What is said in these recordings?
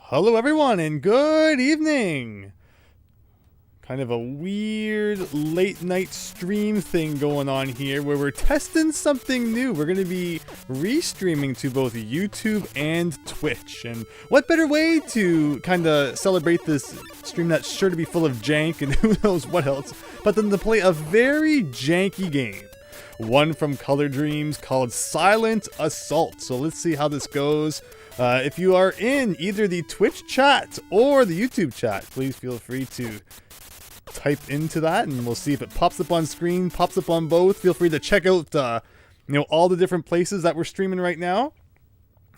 Hello everyone and good evening! Kind of a weird late night stream thing going on here where we're testing something new. We're going to be restreaming to both YouTube and Twitch. And what better way to kind of celebrate this stream that's sure to be full of jank and who knows what else, but than to play a very janky game. One from Color Dreams called Silent Assault. So let's see how this goes. If you are in either the Twitch chat or the YouTube chat, please feel free to type into that and we'll see if it pops up on screen, pops up on both. Feel free to check out all the different places that we're streaming right now.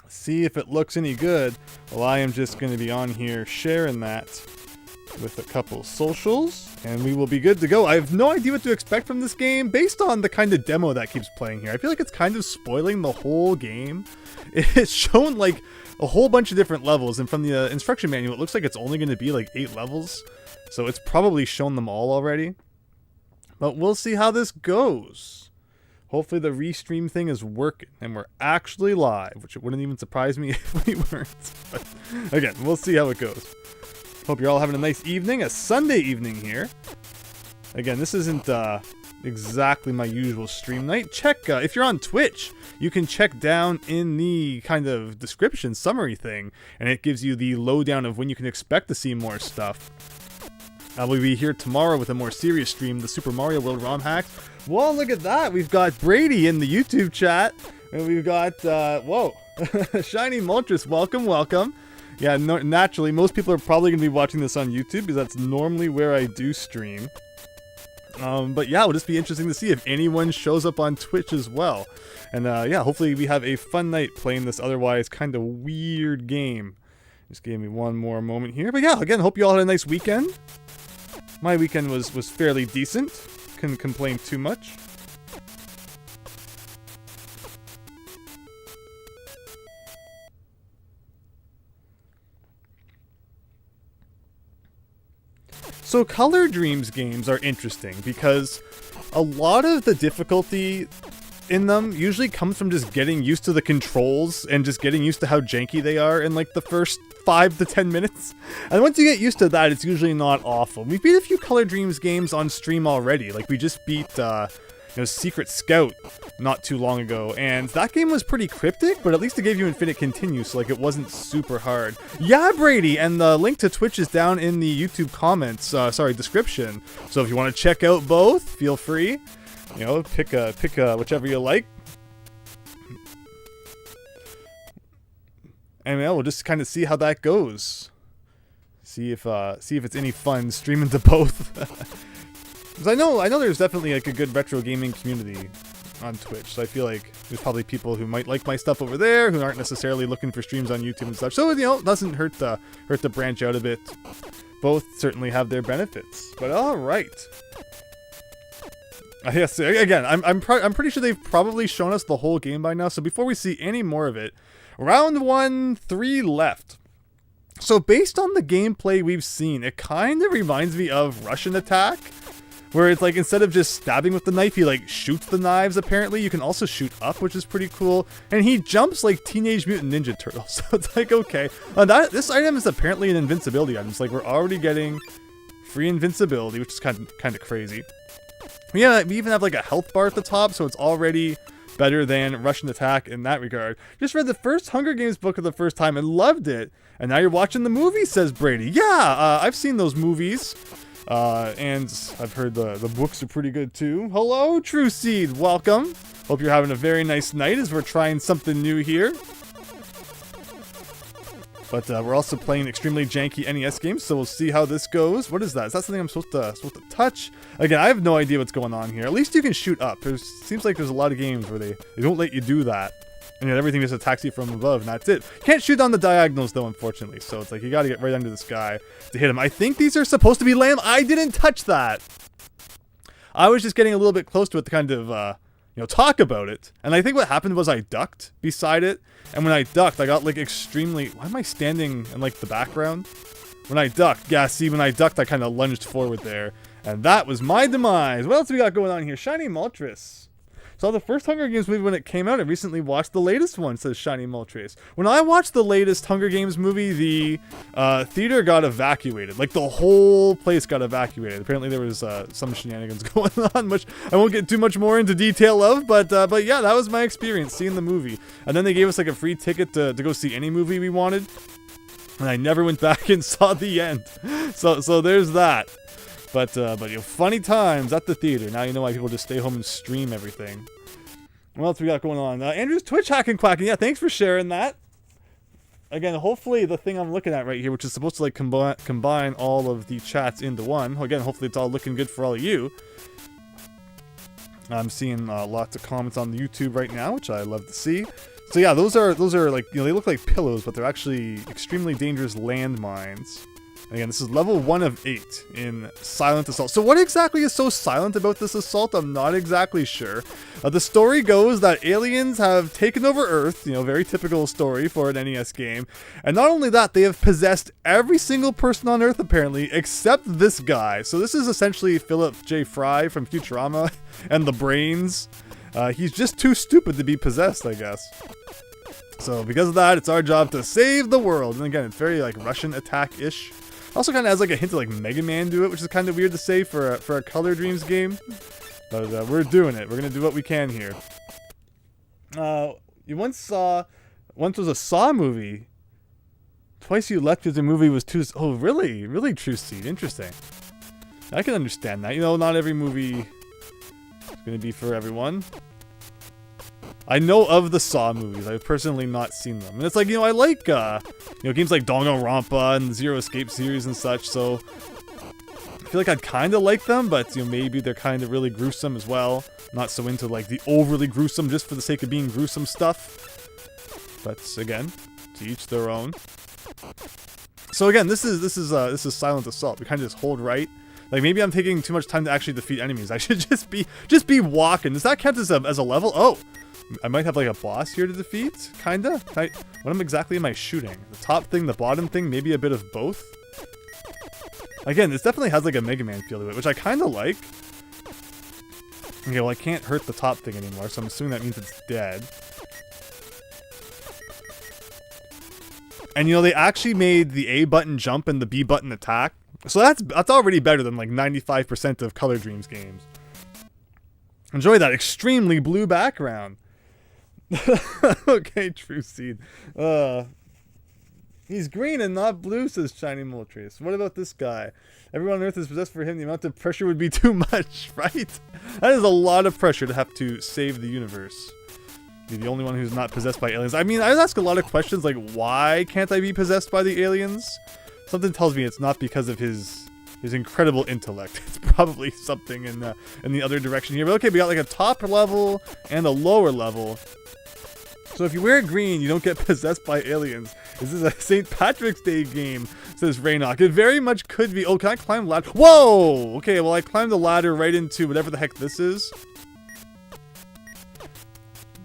See if it looks any good. Well, I am just going to be on here sharing that with a couple socials and we will be good to go. I have no idea what to expect from this game based on the kind of demo that keeps playing here. I feel like it's kind of spoiling the whole game. It's shown like a whole bunch of different levels, and from the instruction manual it looks like it's only going to be like 8 levels, so it's probably shown them all already, but we'll see how this goes. Hopefully the restream thing is working and we're actually live, which it wouldn't even surprise me if we weren't, but again, we'll see how it goes. Hope you're all having a nice evening, a Sunday evening here. Again, this isn't exactly my usual stream night. Check, if you're on Twitch, you can check down in the kind of description summary thing, and it gives you the lowdown of when you can expect to see more stuff. We'll be here tomorrow with a more serious stream, the Super Mario World ROM hacks. Whoa, look at that! We've got Brady in the YouTube chat, and we've got, whoa, Shiny Moltres, welcome, welcome. Yeah, naturally, most people are probably going to be watching this on YouTube, because that's normally where I do stream. But yeah, it'll just be interesting to see if anyone shows up on Twitch as well. And yeah, hopefully we have a fun night playing this otherwise kind of weird game. Just give me one more moment here. But yeah, again, hope you all had a nice weekend. My weekend was fairly decent. Couldn't complain too much. So Color Dreams games are interesting because a lot of the difficulty in them usually comes from just getting used to the controls and just getting used to how janky they are in like the first 5 to 10 minutes. And once you get used to that, it's usually not awful. We beat a few Color Dreams games on stream already. Like we just beat Secret Scout not too long ago, and that game was pretty cryptic, but at least it gave you infinite continue, so like it wasn't super hard. Yeah, Brady, and the link to Twitch is down in the YouTube comments, description. So if you want to check out both, feel free. You know, pick whichever you like. And yeah, we'll just kind of see how that goes. See if it's any fun streaming to both. Because I know there's definitely like a good retro gaming community on Twitch, so I feel like there's probably people who might like my stuff over there who aren't necessarily looking for streams on YouTube and stuff. So you know, it doesn't hurt to branch out a bit. Both certainly have their benefits. But all right. Yes, again, I'm pretty sure they've probably shown us the whole game by now. So before we see any more of it, round 1, 3 left. So based on the gameplay we've seen, it kind of reminds me of Russian Attack, where it's like instead of just stabbing with the knife, he like shoots the knives. Apparently, you can also shoot up, which is pretty cool. And he jumps like Teenage Mutant Ninja Turtles. So it's like, okay, this item is apparently an invincibility item. It's like we're already getting free invincibility, which is kind of crazy. Yeah, we even have like a health bar at the top, so it's already better than Russian Attack in that regard. Just read the first Hunger Games book for the first time and loved it. And now you're watching the movie, says Brady. Yeah, I've seen those movies. And I've heard the books are pretty good too. Hello, True Seed, welcome. Hope you're having a very nice night as we're trying something new here. But we're also playing extremely janky NES games, so we'll see how this goes. What is that? Is that something I'm supposed to touch? Again, I have no idea what's going on here. At least you can shoot up. Seems like there's a lot of games where they don't let you do that. And yet everything just attacks you from above, and that's it. Can't shoot on the diagonals, though, unfortunately. So it's like you gotta get right under the sky to hit him. I think these are supposed to be land. I didn't touch that. I was just getting a little bit close to it to kind of, talk about it. And I think what happened was I ducked beside it. And when I ducked, I got, like, extremely... Why am I standing in, like, the background? When I ducked. Yeah, see, when I ducked, I kind of lunged forward there. And that was my demise. What else we got going on here? Shiny Moltres. Saw the first Hunger Games movie when it came out. I recently watched the latest one, says Shiny Moltres. When I watched the latest Hunger Games movie, the theater got evacuated. Like, the whole place got evacuated. Apparently there was some shenanigans going on, which I won't get too much more into detail of, but yeah, that was my experience, seeing the movie. And then they gave us, like, a free ticket to go see any movie we wanted. And I never went back and saw the end. So there's that. But you know, funny times at the theater. Now you know why people just stay home and stream everything. What else we got going on? Andrew's Twitch hacking quacking. Yeah, thanks for sharing that. Again, hopefully the thing I'm looking at right here, which is supposed to like combine all of the chats into one. Again, hopefully it's all looking good for all of you. I'm seeing lots of comments on the YouTube right now, which I love to see. So yeah, those are like, you know, they look like pillows, but they're actually extremely dangerous landmines. Again, this is level 1 of 8 in Silent Assault. So what exactly is so silent about this assault? I'm not exactly sure. The story goes that aliens have taken over Earth, you know, very typical story for an NES game. And not only that, they have possessed every single person on Earth, apparently, except this guy. So this is essentially Phillip J. Fry from Futurama and the Brains. He's just too stupid to be possessed, I guess. So because of that, it's our job to save the world. And again, it's very like Russian attack-ish. Also kind of has like a hint of like Mega Man to it, which is kind of weird to say for a Color Dreams game. But we're doing it. We're going to do what we can here. You once was a Saw movie. Twice you left because the movie was too... Oh, really? Really, True Seed. Interesting. I can understand that. You know, not every movie is going to be for everyone. I know of the Saw movies. I've personally not seen them. And it's like, you know, I like, you know, games like Danganronpa and the Zero Escape series and such, so I feel like I'd kind of like them, but, you know, maybe they're kind of really gruesome as well. Not so into, like, the overly gruesome just for the sake of being gruesome stuff. But, again, to each their own. So, again, this is Silent Assault. We kind of just hold right. Like, maybe I'm taking too much time to actually defeat enemies. I should just be walking. Does that count as a level? Oh! I might have like a boss here to defeat, kinda. What exactly am I shooting? The top thing, the bottom thing, maybe a bit of both? Again, this definitely has like a Mega Man feel to it, which I kinda like. Okay, well I can't hurt the top thing anymore, so I'm assuming that means it's dead. And you know, they actually made the A button jump and the B button attack. So that's already better than like 95% of Color Dreams games. Enjoy that extremely blue background. Okay, True Seed. He's green and not blue, says Shiny Moltres. What about this guy? Everyone on Earth is possessed. For him, the amount of pressure would be too much, right? That is a lot of pressure to have to save the universe. Be the only one who's not possessed by aliens. I mean, I ask a lot of questions like, why can't I be possessed by the aliens? Something tells me it's not because of his incredible intellect. It's probably something in the other direction here. But okay, we got like a top level and a lower level. So if you wear green, you don't get possessed by aliens. This is a St. Patrick's Day game, says Raynok. It very much could be. Oh, can I climb the ladder? Whoa! Okay, well I climbed the ladder right into whatever the heck this is.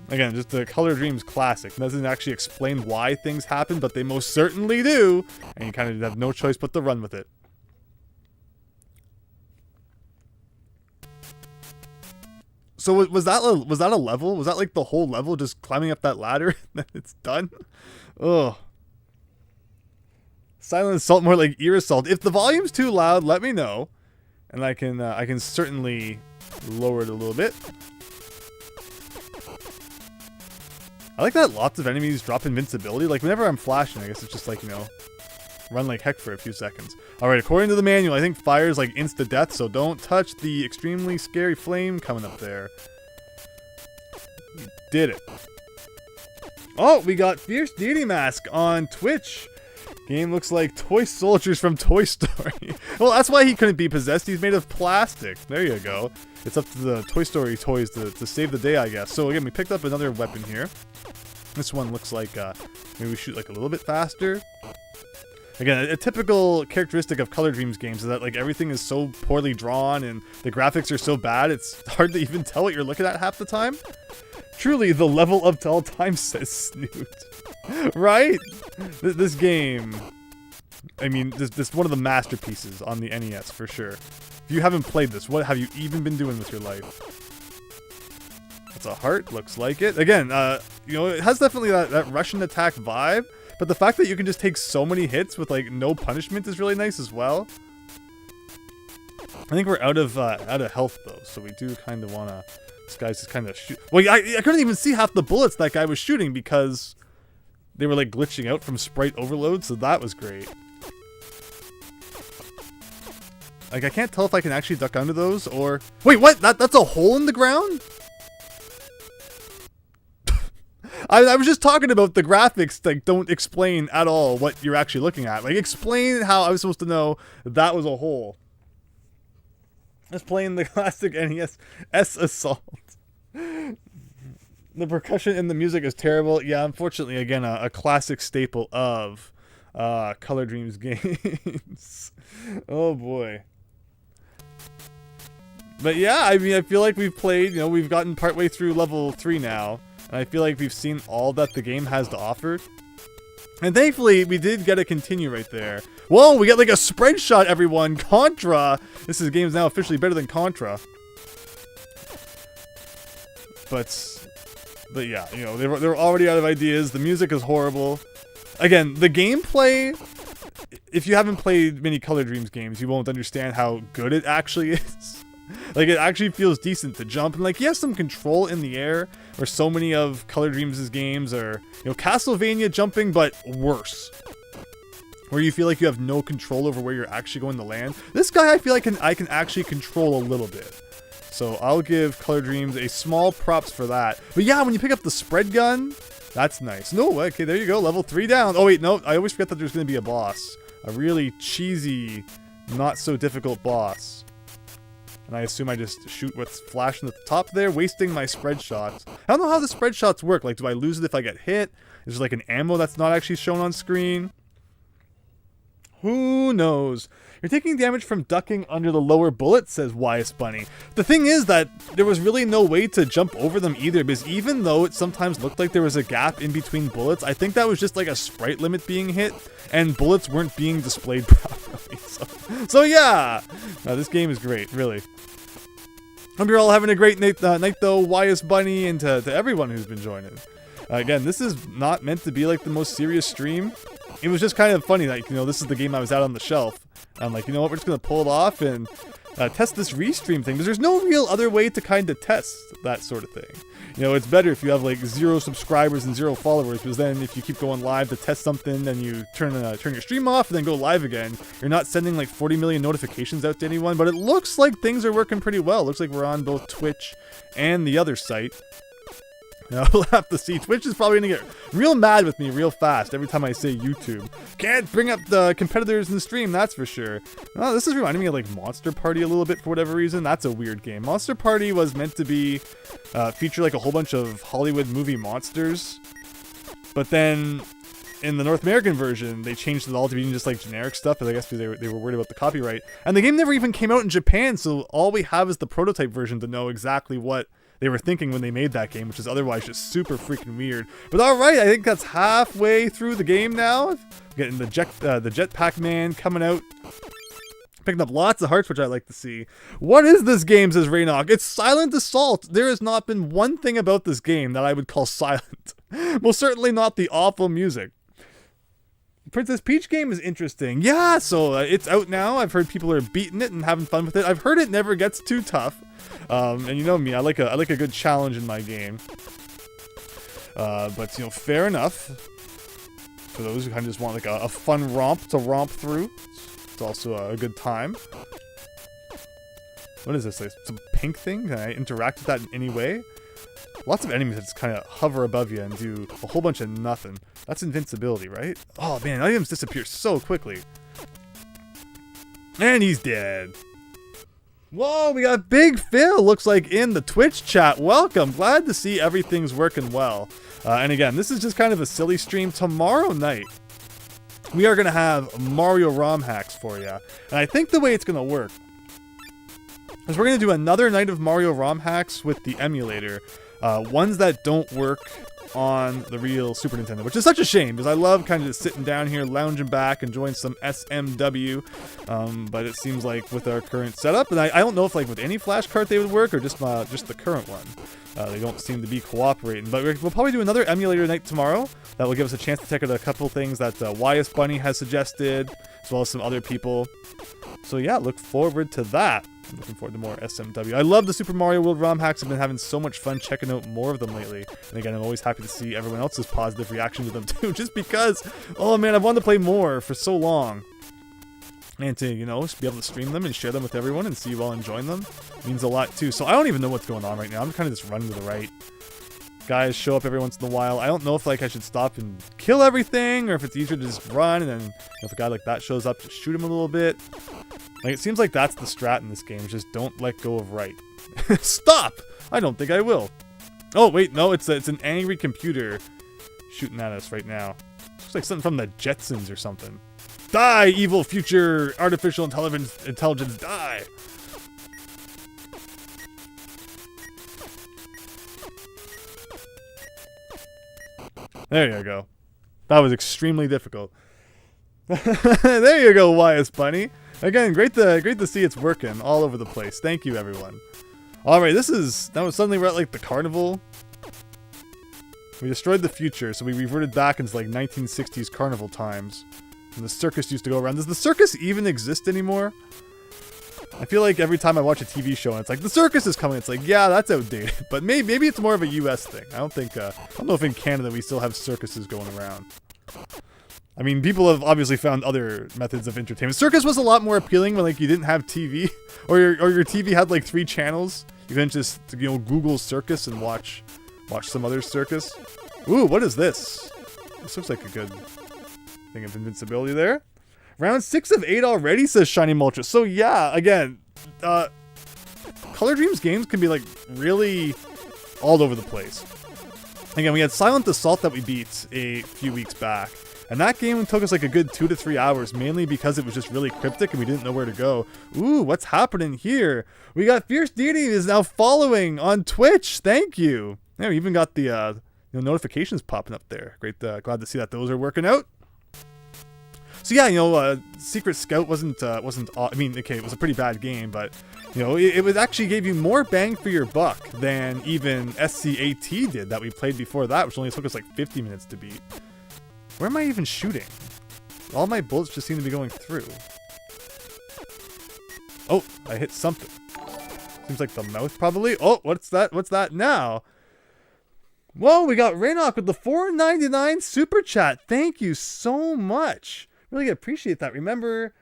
Again, just the Color Dreams classic. It doesn't actually explain why things happen, but they most certainly do. And you kind of have no choice but to run with it. So was that a level? Was that like the whole level, just climbing up that ladder and then it's done? Ugh. Silent Assault, more like Ear Assault. If the volume's too loud, let me know, and I can certainly lower it a little bit. I like that lots of enemies drop invincibility. Like whenever I'm flashing, I guess it's just like, you know, run like heck for a few seconds. Alright, according to the manual, I think fire is like insta-death, so don't touch the extremely scary flame coming up there. We did it. Oh, we got Fierce Deity Mask on Twitch. Game looks like toy soldiers from Toy Story. Well, that's why he couldn't be possessed. He's made of plastic. There you go. It's up to the Toy Story toys to save the day, I guess. So again, we picked up another weapon here. This one looks like maybe we shoot like a little bit faster. Again, a typical characteristic of Color Dreams games is that like everything is so poorly drawn and the graphics are so bad, it's hard to even tell what you're looking at half the time. Truly, the level up to all time, says Snoot. Right? This game I mean, this one of the masterpieces on the NES for sure. If you haven't played this, what have you even been doing with your life? That's a heart, looks like it. Again, you know, it has definitely that Russian attack vibe, but the fact that you can just take so many hits with like no punishment is really nice as well. I think we're out of health though, so we do kind of want to. This guy's just kind of shoot. Well, I couldn't even see half the bullets that guy was shooting because they were like glitching out from sprite overload, so that was great. Like I can't tell if I can actually duck under those or wait, what? That's a hole in the ground? I was just talking about the graphics that don't explain at all what you're actually looking at. Like explain how I was supposed to know that was a hole. Just playing the classic NES Assault. The percussion in the music is terrible. Yeah, unfortunately, again, a classic staple of Color Dreams games. Oh boy. But yeah, I mean, I feel like we've played, you know, we've gotten partway through level 3 now. And I feel like we've seen all that the game has to offer. And thankfully, we did get a continue right there. Whoa, we got like a spread shot, everyone. Contra. This game is now officially better than Contra. But yeah, you know, they were already out of ideas. The music is horrible. Again, the gameplay, if you haven't played many Color Dreams games, you won't understand how good it actually is. Like, it actually feels decent to jump, and like, you have some control in the air, where so many of Color Dreams' games are, you know, Castlevania jumping, but worse. Where you feel like you have no control over where you're actually going to land. This guy, I feel like I can actually control a little bit. So I'll give Color Dreams a small props for that. But yeah, when you pick up the spread gun, that's nice. No, okay, there you go, level 3 down. Oh wait, no, I always forget that there's going to be a boss. A really cheesy, not so difficult boss. And I assume I just shoot what's flashing at the top there, wasting my spread shots. I don't know how the spread shots work. Like, do I lose it if I get hit? Is there like an ammo that's not actually shown on screen? Who knows? You're taking damage from ducking under the lower bullet, says Wyas Bunny. The thing is that there was really no way to jump over them either, because even though it sometimes looked like there was a gap in between bullets, I think that was just like a sprite limit being hit, and bullets weren't being displayed properly. So yeah! This game is great, really. Hope you're all having a great night though, Wyas Bunny, and to everyone who's been joining. Again, this is not meant to be like the most serious stream. It was just kind of funny that, you know, this is the game I was out on the shelf. I'm like, you know what, we're just going to pull it off and test this restream thing. Because there's no real other way to kind of test that sort of thing. You know, it's better if you have like 0 subscribers and 0 followers, because then if you keep going live to test something, then you turn your stream off and then go live again. You're not sending like 40 million notifications out to anyone, but it looks like things are working pretty well. It looks like we're on both Twitch and the other site. Now, we'll have to see. Twitch is probably going to get real mad with me real fast every time I say YouTube. Can't bring up the competitors in the stream, that's for sure. Oh, this is reminding me of like Monster Party a little bit for whatever reason. That's a weird game. Monster Party was meant to be feature like a whole bunch of Hollywood movie monsters. But then in the North American version, they changed it all to being just like generic stuff, because I guess they were worried about the copyright. And the game never even came out in Japan, so all we have is the prototype version to know exactly what they were thinking when they made that game, which is otherwise just super freaking weird. But alright, I think that's halfway through the game now. Getting the Jetpack Man coming out. Picking up lots of hearts, which I like to see. What is this game, says Raynok? It's Silent Assault. There has not been one thing about this game that I would call silent. Well, certainly not the awful music. Princess Peach game is interesting. Yeah, so it's out now. I've heard people are beating it and having fun with it. I've heard it never gets too tough. And you know me, I like a good challenge in my game. But you know, fair enough. For those who kind of just want like a fun romp to romp through, it's also a good time. What is this? Like some pink thing? Can I interact with that in any way? Lots of enemies that just kind of hover above you and do a whole bunch of nothing. That's invincibility, right? Oh man, items disappear so quickly. And he's dead. Whoa, we got Big Phil, looks like, in the Twitch chat. Welcome. Glad to see everything's working well. And again, this is just kind of a silly stream. Tomorrow night, we are going to have Mario ROM hacks for you. And I think the way it's going to work is we're going to do another night of Mario ROM hacks with the emulator. Ones that don't work on the real Super Nintendo, which is such a shame because I love kind of just sitting down here, lounging back, enjoying some SMW. But it seems like with our current setup, and I don't know if like with any flash cart they would work or just the current one. They don't seem to be cooperating, but we'll probably do another emulator night tomorrow. That will give us a chance to check out a couple things that YS Bunny has suggested, as well as some other people. So yeah, look forward to that. I'm looking forward to more SMW. I love the Super Mario World ROM hacks. I've been having so much fun checking out more of them lately. And again, I'm always happy to see everyone else's positive reaction to them too, just because, oh man, I've wanted to play more for so long. And to, you know, just be able to stream them and share them with everyone and see you all enjoying them means a lot too. So I don't even know what's going on right now. I'm kind of just running to the right. Guys show up every once in a while. I don't know if like I should stop and kill everything or if it's easier to just run and then, you know, if a guy like that shows up, just shoot him a little bit. Like it seems like that's the strat in this game. Just don't let go of right. Stop! I don't think I will. Oh wait, no, it's an angry computer shooting at us right now. Looks like something from the Jetsons or something. Die, evil future artificial intelligence, die! There you go. That was extremely difficult. There you go, YS Bunny. Again, great to see it's working all over the place. Thank you, everyone. All right, suddenly we're at like the carnival. We destroyed the future, so we reverted back into like 1960s carnival times. And the circus used to go around. Does the circus even exist anymore? I feel like every time I watch a TV show and it's like, the circus is coming, it's like, yeah, that's outdated. But maybe it's more of a US thing. I don't know if in Canada we still have circuses going around. I mean, people have obviously found other methods of entertainment. Circus was a lot more appealing when like you didn't have TV, or your TV had like 3 channels. You couldn't just, you know, Google circus and watch some other circus. Ooh, what is this? This looks like a good thing of invincibility there. Round 6 of 8 already, says Shiny Moltres. So yeah, again, Color Dreams games can be like really all over the place. Again, we had Silent Assault that we beat a few weeks back. And that game took us like a good 2 to 3 hours, mainly because it was just really cryptic and we didn't know where to go. Ooh, what's happening here? We got Fierce Deity is now following on Twitch. Thank you. Yeah, we even got the notifications popping up there. Great, glad to see that those are working out. So yeah, you know, Secret Scout wasn't. I mean, okay, it was a pretty bad game, but you know, it was actually gave you more bang for your buck than even SCAT did that we played before that, which only took us like 50 minutes to beat. Where am I even shooting? All my bullets just seem to be going through. Oh, I hit something. Seems like the mouth probably. Oh, what's that? What's that now? Whoa, we got Raynok with the $4.99 super chat. Thank you so much. Really appreciate that. Remember,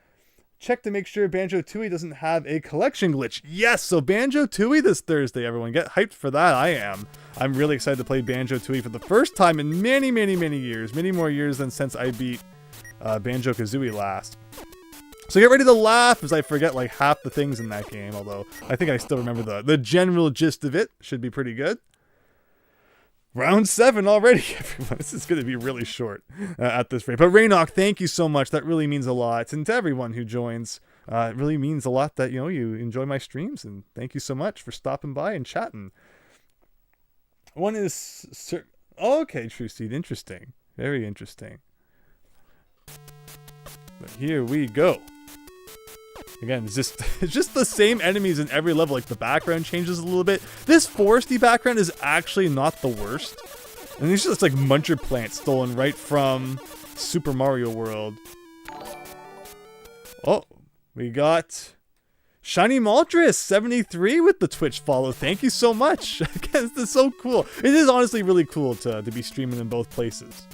check to make sure Banjo-Tooie doesn't have a collection glitch. Yes, so Banjo-Tooie this Thursday, everyone. Get hyped for that. I am. I'm really excited to play Banjo-Tooie for the first time in many, many, many years. Many more years than since I beat Banjo-Kazooie last. So get ready to laugh as I forget like half the things in that game, although I think I still remember the general gist of it. Should be pretty good. Round 7 already, everyone. This is going to be really short at this rate. But Raynok, thank you so much. That really means a lot. And to everyone who joins, it really means a lot that, you know, you enjoy my streams. And thank you so much for stopping by and chatting. One is... Oh, okay, True Seed. Interesting. Very interesting. But here we go. Again, it's just the same enemies in every level. Like the background changes a little bit. This foresty background is actually not the worst. And these are just like muncher plants stolen right from Super Mario World. Oh, we got Shiny Moltres 73 with the Twitch follow. Thank you so much. Again, this is so cool. It is honestly really cool to be streaming in both places.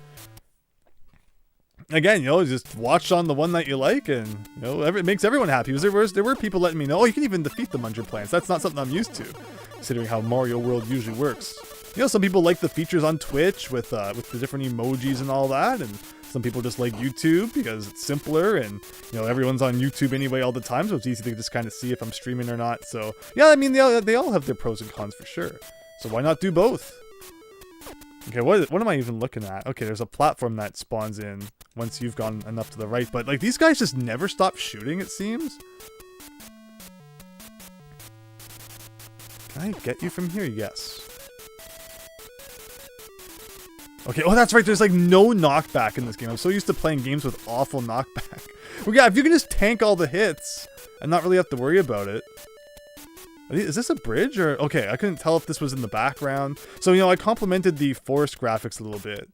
Again, you know, just watch on the one that you like, and you know, it makes everyone happy. Because there were people letting me know, oh, you can even defeat the muncher plants. That's not something I'm used to, considering how Mario World usually works. You know, some people like the features on Twitch with the different emojis and all that, and some people just like YouTube because it's simpler, and you know, everyone's on YouTube anyway all the time, so it's easy to just kind of see if I'm streaming or not. So yeah, I mean, they all have their pros and cons for sure. So why not do both? Okay, what am I even looking at? Okay, there's a platform that spawns in once you've gone enough to the right, but like these guys just never stop shooting, it seems. Can I get you from here? Yes. Okay, oh, that's right. There's like no knockback in this game. I'm so used to playing games with awful knockback. Well, yeah, if you can just tank all the hits and not really have to worry about it. Is this a bridge or... Okay, I couldn't tell if this was in the background. So, you know, I complimented the forest graphics a little bit.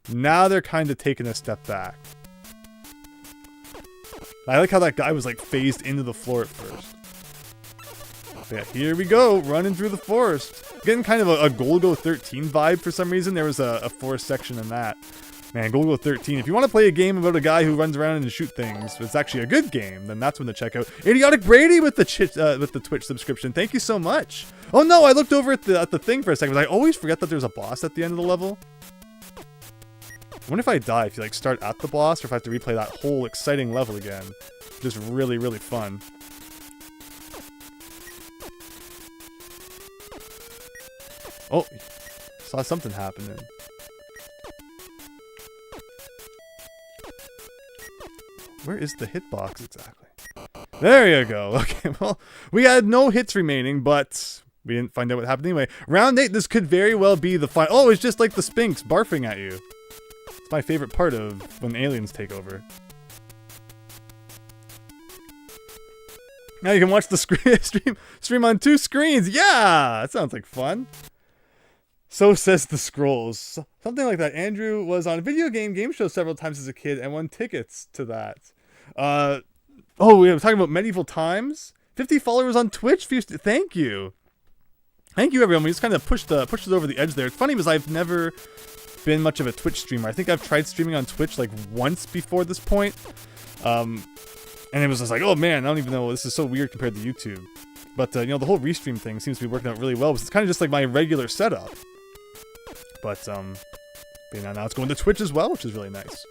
Now they're kind of taking a step back. I like how that guy was like phased into the floor at first. Yeah, here we go, running through the forest. Getting kind of a Golgo 13 vibe for some reason. There was a forest section in that. Man, Golgo 13. If you want to play a game about a guy who runs around and shoot things, but it's actually a good game, then that's when to check out. Idiotic Brady with the Twitch subscription. Thank you so much. Oh no, I looked over at the thing for a second, but I always forget that there's a boss at the end of the level. I wonder if I die if you like start at the boss, or if I have to replay that whole exciting level again. Just really, really fun. Oh, saw something happening. Where is the hitbox exactly? There you go. Okay, well, we had no hits remaining, but we didn't find out what happened anyway. Round 8, this could very well be the final. Oh, it's just like the Sphinx barfing at you. It's my favorite part of when aliens take over. Now you can watch the stream on 2 screens. Yeah, that sounds like fun. So says the scrolls. Something like that. Andrew was on a video game show several times as a kid and won tickets to that. Oh, we were talking about medieval times. 50 followers on Twitch. Thank you. Thank you, everyone. We just kind of pushed it over the edge there. It's funny because I've never been much of a Twitch streamer. I think I've tried streaming on Twitch like once before this point. And it was just like, oh man, I don't even know. This is so weird compared to YouTube. But, you know, the whole restream thing seems to be working out really well. It's kind of just like my regular setup. But now it's going to Twitch as well, which is really nice.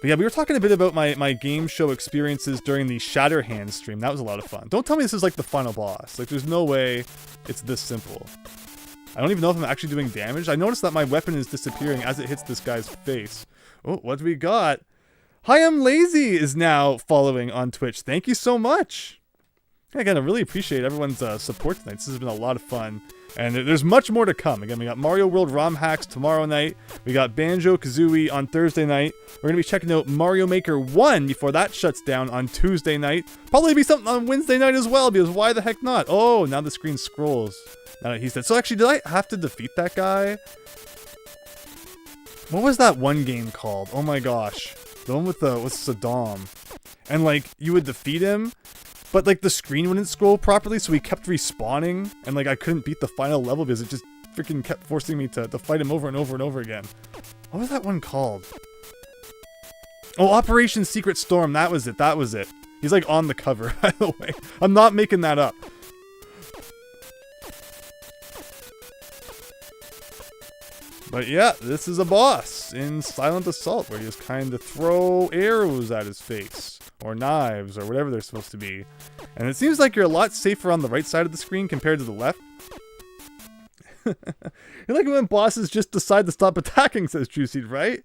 But yeah, we were talking a bit about my game show experiences during the Shatterhand stream. That was a lot of fun. Don't tell me this is like the final boss. Like, there's no way it's this simple. I don't even know if I'm actually doing damage. I noticed that my weapon is disappearing as it hits this guy's face. Oh, what do we got? Hi, I'm Lazy is now following on Twitch. Thank you so much. Again, I really appreciate everyone's support tonight. This has been a lot of fun. And there's much more to come. Again, we got Mario World ROM hacks tomorrow night. We got Banjo-Kazooie on Thursday night. We're going to be checking out Mario Maker 1 before that shuts down on Tuesday night. Probably be something on Wednesday night as well, because why the heck not? Oh, now the screen scrolls. Now that he's dead. So actually, did I have to defeat that guy? What was that one game called? Oh my gosh. The one with Saddam. And like, you would defeat him, but like the screen wouldn't scroll properly, so he kept respawning, and like I couldn't beat the final level because it just freaking kept forcing me to fight him over and over and over again. What was that one called? Oh, Operation Secret Storm. That was it. That was it. He's like on the cover, by the way. I'm not making that up. But yeah, this is a boss in Silent Assault where you just kind of throw arrows at his face. Or knives, or whatever they're supposed to be. And it seems like you're a lot safer on the right side of the screen compared to the left. You like it when bosses just decide to stop attacking, says Juicy, right?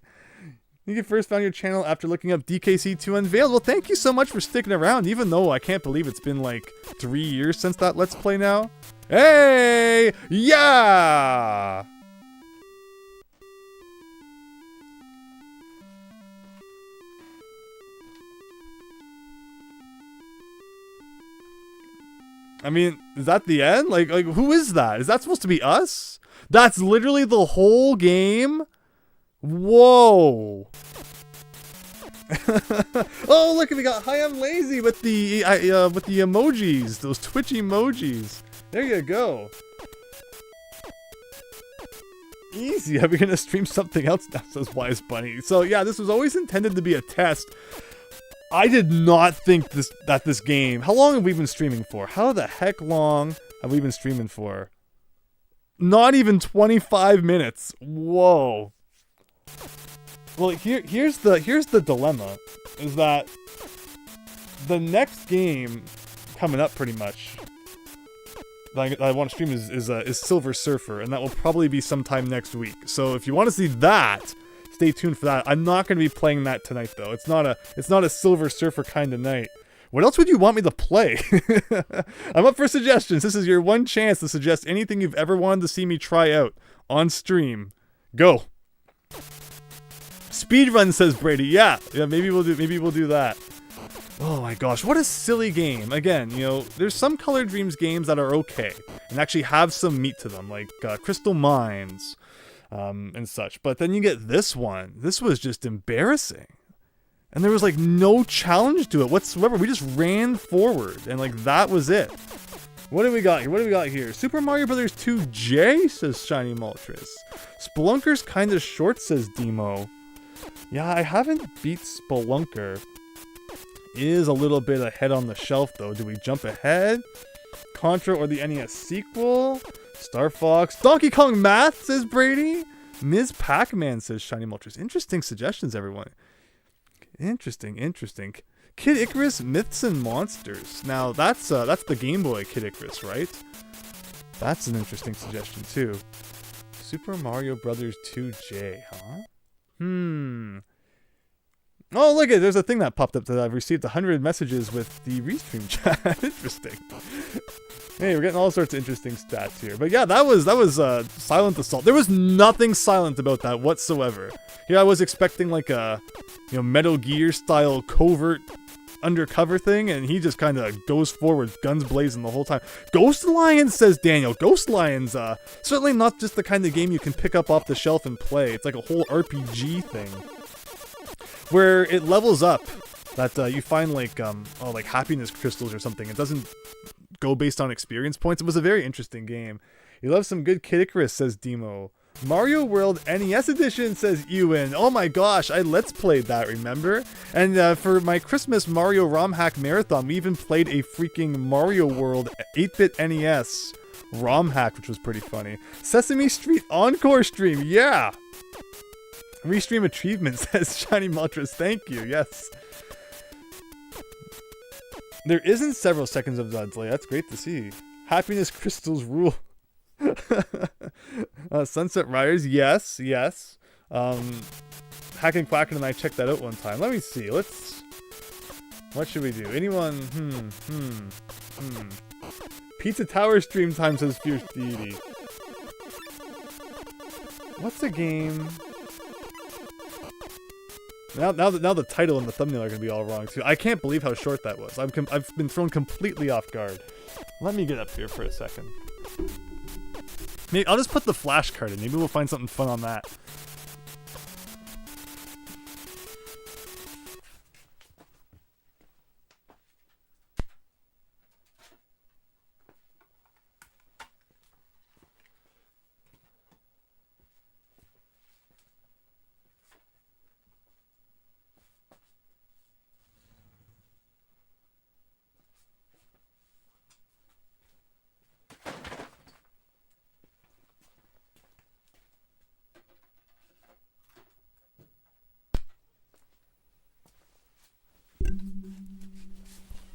You first found your channel after looking up DKC2 Unveiled. Well, thank you so much for sticking around, even though I can't believe it's been like 3 years since that Let's Play now. Hey! Yeah! I mean, is that the end? Like, who is that? Is that supposed to be us? That's literally the whole game? Whoa. Oh, look, we got Hi, I'm Lazy with the emojis, those Twitch emojis. There you go. Easy. Are we gonna stream something else now, says Wise Bunny. So yeah, this was always intended to be a test. I did not think that this game... How long have we been streaming for? How the heck long have we been streaming for? Not even 25 minutes. Whoa. Well, here's the dilemma. Is that the next game coming up pretty much that I want to stream is Silver Surfer, and that will probably be sometime next week. So if you want to see that... Stay tuned for that. I'm not going to be playing that tonight, though. It's not a Silver Surfer kind of night. What else would you want me to play? I'm up for suggestions. This is your one chance to suggest anything you've ever wanted to see me try out on stream. Go. Speedrun, says Brady. Yeah, maybe we'll do that. Oh my gosh, what a silly game. Again, you know, there's some Color Dreams games that are okay and actually have some meat to them, like Crystal Mines and such. But then you get this one. This was just embarrassing. And there was like no challenge to it whatsoever. We just ran forward and like that was it. What do we got here? What do we got here? Super Mario Brothers 2J, says Shiny Moltres. Spelunker's kinda short, says Demo. Yeah, I haven't beat Spelunker. Is a little bit ahead on the shelf though. Do we jump ahead? Contra or the NES sequel? Star Fox. Donkey Kong Math, says Brady. Ms. Pac-Man, says Shiny Moltres. Interesting suggestions, everyone. Interesting. Kid Icarus Myths and Monsters. Now that's the Game Boy Kid Icarus, right? That's an interesting suggestion too. Super Mario Brothers 2J, huh? Oh, look at there's a thing that popped up that I've received 100 messages with the Restream chat. Interesting. Hey, we're getting all sorts of interesting stats here. But yeah, that was Silent Assault. There was nothing silent about that whatsoever. Here I was expecting like a, you know, Metal Gear style covert undercover thing, and he just kind of goes forward, guns blazing the whole time. Ghost Lions, says Daniel. Ghost Lions, certainly not just the kind of game you can pick up off the shelf and play. It's like a whole RPG thing, where it levels up. That you find like like happiness crystals or something. It doesn't go based on experience points. It was a very interesting game. You love some good Kid Icarus, says Demo. Mario World NES Edition, says Ewan. Oh my gosh, I Let's Played that, remember? And for my Christmas Mario ROM Hack Marathon, we even played a freaking Mario World 8-bit NES ROM hack, which was pretty funny. Sesame Street Encore stream, yeah! Restream achievement, says Shiny Moltres. Thank you, yes. There isn't several seconds of delay. That's great to see. Happiness crystals rule. Sunset Riders, yes. Hack and Quacken and I checked that out one time. Let me see. What should we do? Anyone? Pizza Tower stream time, says Fierce Deity. What's a game? Now the title and the thumbnail are going to be all wrong too. I can't believe how short that was. I've been thrown completely off guard. Let me get up here for a second. Maybe I'll just put the flash card in. Maybe we'll find something fun on that.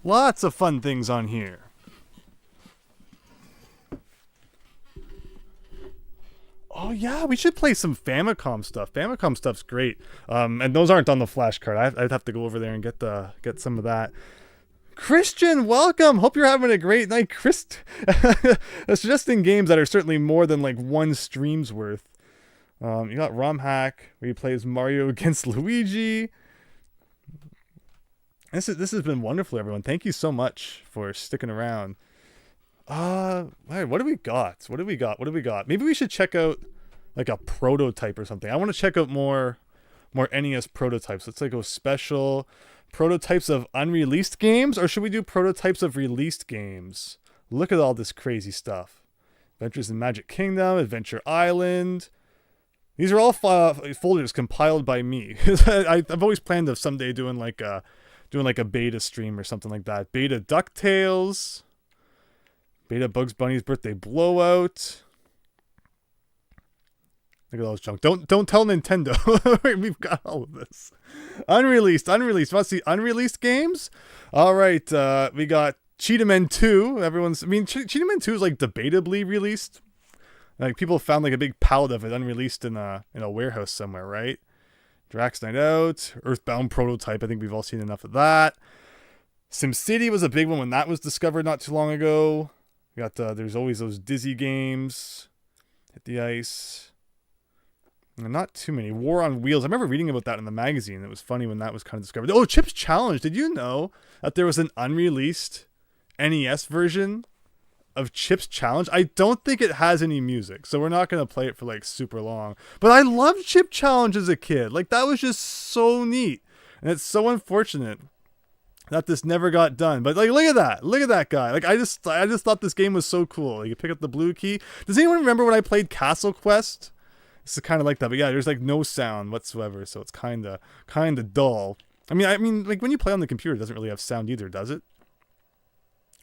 Lots of fun things on here. Oh yeah, we should play some Famicom stuff. Famicom stuff's great. And those aren't on the flash card. I'd have to go over there and get some of that. Christian, welcome. Hope you're having a great night, suggesting games that are certainly more than like one stream's worth. You got ROM Hack, where he plays Mario against Luigi. This has been wonderful, everyone. Thank you so much for sticking around. What do we got? Maybe we should check out like a prototype or something. I want to check out more NES prototypes. Let's like go special prototypes of unreleased games, or should we do prototypes of released games? Look at all this crazy stuff. Adventures in Magic Kingdom, Adventure Island. These are all folders compiled by me. I've always planned of someday doing like a beta stream or something like that. Beta DuckTales. Beta Bugs Bunny's Birthday Blowout. Look at all this junk. Don't tell Nintendo. We've got all of this. Unreleased. Want to see unreleased games? All right. We got Cheetah Men 2. Cheetah Men 2 is like debatably released. Like people found like a big pallet of it unreleased in a warehouse somewhere, right? Drax Night Out, Earthbound Prototype. I think we've all seen enough of that. SimCity was a big one when that was discovered not too long ago. We got there's always those Dizzy games. Hit the Ice. Not too many. War on Wheels. I remember reading about that in the magazine. It was funny when that was kind of discovered. Oh, Chips Challenge. Did you know that there was an unreleased NES version of Chips Challenge? I don't think it has any music, so we're not going to play it for like super long. But I loved Chip Challenge as a kid. Like, that was just so neat. And it's so unfortunate that this never got done. But like, look at that. Look at that guy. Like, I just thought this game was so cool. You could pick up the blue key. Does anyone remember when I played Castle Quest? This is kind of like that, but yeah, there's like no sound whatsoever, so it's kind of dull. I mean, like when you play on the computer, it doesn't really have sound either, does it?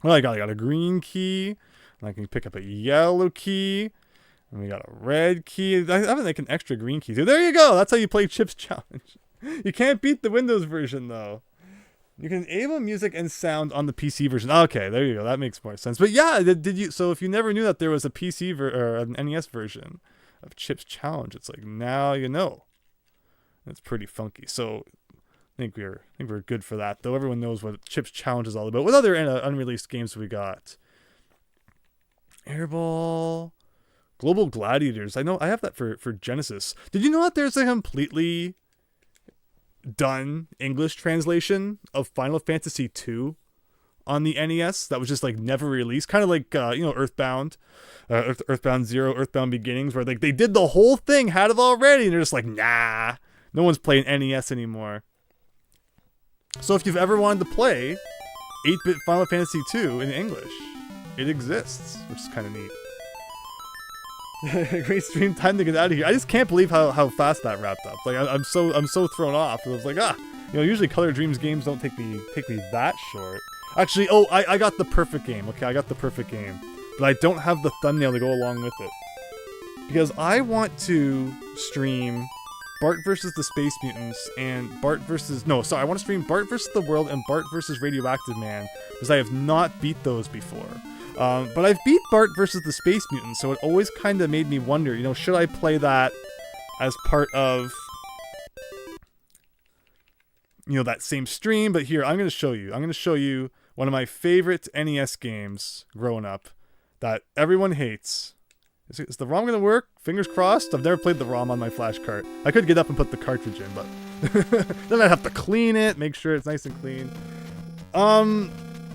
Well, I got a green key, and I can pick up a yellow key, and we got a red key. I have like an extra green key too. There you go. That's how you play Chips Challenge. You can't beat the Windows version though. You can enable music and sound on the PC version. Okay, there you go. That makes more sense. But yeah, did you? So if you never knew that there was a PC or an NES version of Chips Challenge, it's like, now you know. It's pretty funky. So I think we're good for that, though. Everyone knows what Chips Challenge is all about. What other unreleased games we got? Airball, Global Gladiators. I know I have that for Genesis. Did you know that there's a completely done English translation of Final Fantasy II on the NES that was just like never released? Kind of like Earthbound. Earthbound Zero, Earthbound Beginnings, where like they did the whole thing, had it already, and they're just like, nah, no one's playing NES anymore. So if you've ever wanted to play 8-bit Final Fantasy II in English, it exists, which is kind of neat. Great stream, time to get out of here. I just can't believe how fast that wrapped up. Like I'm so thrown off. I was like, usually Color Dreams games don't take me that short. Actually, I got the perfect game. Okay, I got the perfect game. But I don't have the thumbnail to go along with it. Because I want to stream Bart versus the Space Mutants and I want to stream Bart versus the World and Bart versus Radioactive Man, because I have not beat those before. But I've beat Bart versus the Space Mutants, so it always kind of made me wonder, should I play that as part of, that same stream? But here, I'm going to show you. I'm going to show you one of my favorite NES games growing up that everyone hates. Is the ROM going to work? Fingers crossed. I've never played the ROM on my flash cart. I could get up and put the cartridge in, but then I'd have to clean it, make sure it's nice and clean.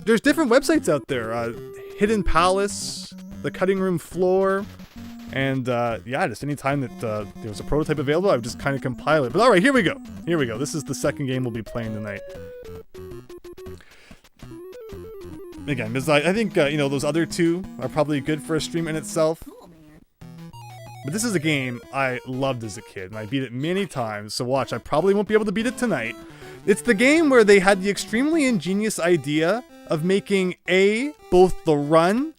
There's different websites out there. Hidden Palace, the Cutting Room Floor, and just any time that there was a prototype available, I would just kind of compile it. But alright, here we go. Here we go. This is the second game we'll be playing tonight. Again, because I think, those other two are probably good for a stream in itself. But this is a game I loved as a kid, and I beat it many times, so watch, I probably won't be able to beat it tonight. It's the game where they had the extremely ingenious idea of making both the run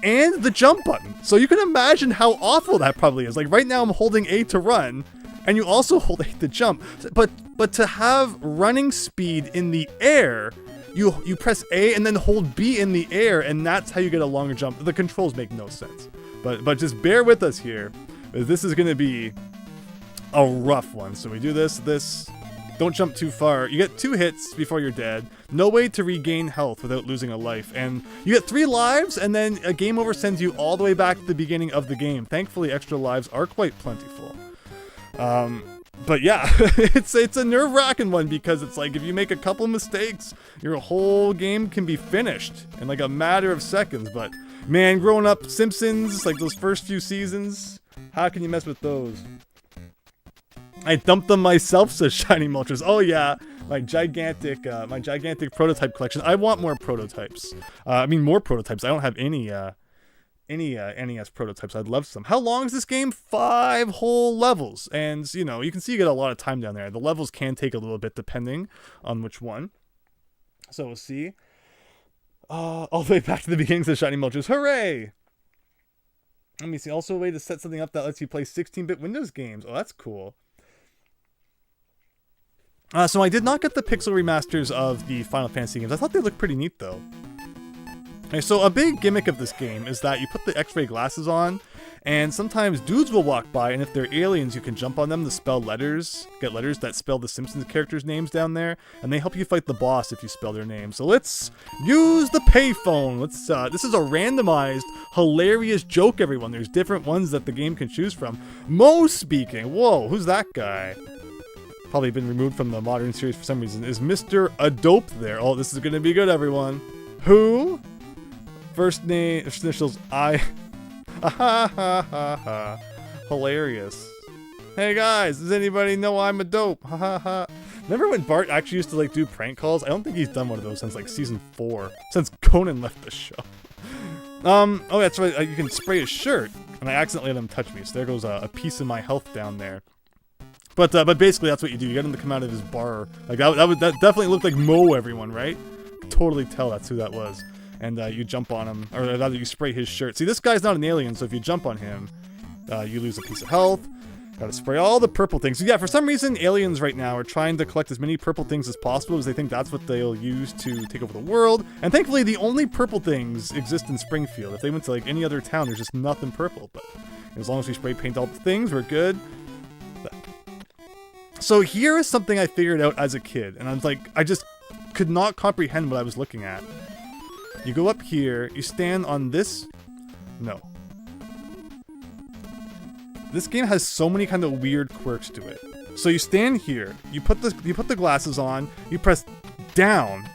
and the jump button. So you can imagine how awful that probably is. Like right now I'm holding A to run, and you also hold A to jump. But to have running speed in the air, you press A and then hold B in the air, and that's how you get a longer jump. The controls make no sense. But just bear with us here, because this is going to be a rough one. So we do this. Don't jump too far. You get 2 hits before you're dead. No way to regain health without losing a life. And you get 3 lives, and then a game over sends you all the way back to the beginning of the game. Thankfully, extra lives are quite plentiful. But yeah, it's a nerve-wracking one, because it's like if you make a couple mistakes, your whole game can be finished in like a matter of seconds. But man, growing up, Simpsons, like those first few seasons, how can you mess with those? I dumped them myself, says Shiny Mulchers. Oh yeah, my gigantic prototype collection. I want more prototypes. More prototypes. I don't have any NES prototypes. I'd love some. How long is this game? 5 whole levels. And, you can see you get a lot of time down there. The levels can take a little bit depending on which one. So we'll see. All the way back to the beginning, says Shiny Mulchers. Hooray! Let me see. Also a way to set something up that lets you play 16-bit Windows games. Oh, that's cool. So I did not get the pixel remasters of the Final Fantasy games. I thought they looked pretty neat, though. Okay, so a big gimmick of this game is that you put the X-ray glasses on, And sometimes dudes will walk by, and if they're aliens, you can jump on them to spell letters, get letters that spell the Simpsons characters' names down there, and they help you fight the boss if you spell their name. So let's use the payphone. This is a randomized, hilarious joke, everyone. There's different ones that the game can choose from. Mo speaking. Whoa, who's that guy? Probably been removed from the modern series for some reason. Is Mr. Adope there? Oh, this is gonna be good, everyone. Who? First name, initials I. Ha ha ha ha. Hilarious. Hey guys, does anybody know I'm a dope? Ha ha ha. Remember when Bart actually used to like do prank calls? I don't think he's done one of those since like season 4. Since Conan left the show. Oh that's right, you can spray his shirt. And I accidentally let him touch me, so there goes a piece of my health down there. But basically that's what you do. You get him to come out of his bar. Like that definitely looked like Mo, everyone, right? Totally tell that's who that was. And you jump on him, or rather you spray his shirt. See, this guy's not an alien, so if you jump on him, you lose a piece of health. Gotta spray all the purple things. So yeah, for some reason, aliens right now are trying to collect as many purple things as possible because they think that's what they'll use to take over the world. And thankfully, the only purple things exist in Springfield. If they went to like any other town, there's just nothing purple. But as long as we spray paint all the things, we're good. So here is something I figured out as a kid, and I was like, I just could not comprehend what I was looking at. You go up here, you stand on this. No. This game has so many kind of weird quirks to it. So you stand here, you put the glasses on, you press down.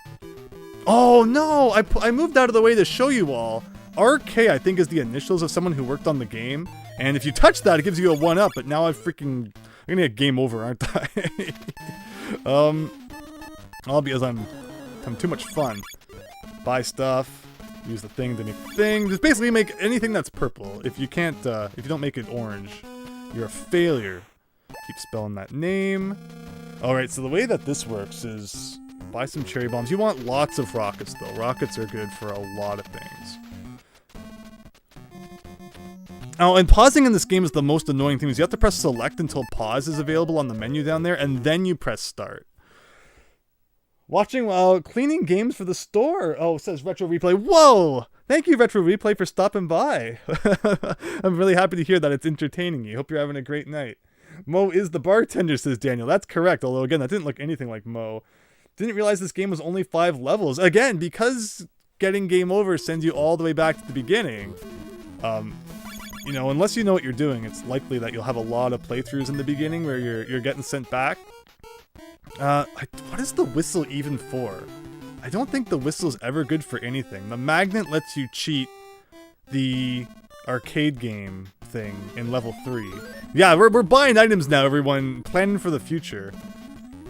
Oh no! I moved out of the way to show you all. RK, I think, is the initials of someone who worked on the game. And if you touch that, it gives you a 1-up, but now I'm gonna get game over, aren't I? All because I'm too much fun. Buy stuff, use the thing to make the thing. Just basically make anything that's purple. If you can't, if you don't make it orange, you're a failure. Keep spelling that name. Alright, so the way that this works is buy some cherry bombs. You want lots of rockets though. Rockets are good for a lot of things. Oh, and pausing in this game is the most annoying thing. Is you have to press select until pause is available on the menu down there, and then you press start. Watching while cleaning games for the store. Oh, it says Retro Replay. Whoa! Thank you, Retro Replay, for stopping by. I'm really happy to hear that it's entertaining you. Hope you're having a great night. Mo is the bartender, says Daniel. That's correct, although again, that didn't look anything like Mo. Didn't realize this game was only 5 levels. Again, because getting game over sends you all the way back to the beginning. You know, unless you know what you're doing, it's likely that you'll have a lot of playthroughs in the beginning where you're getting sent back. What is the whistle even for? I don't think the whistle's ever good for anything. The magnet lets you cheat the arcade game thing in level 3. Yeah, we're buying items now, everyone. Planning for the future.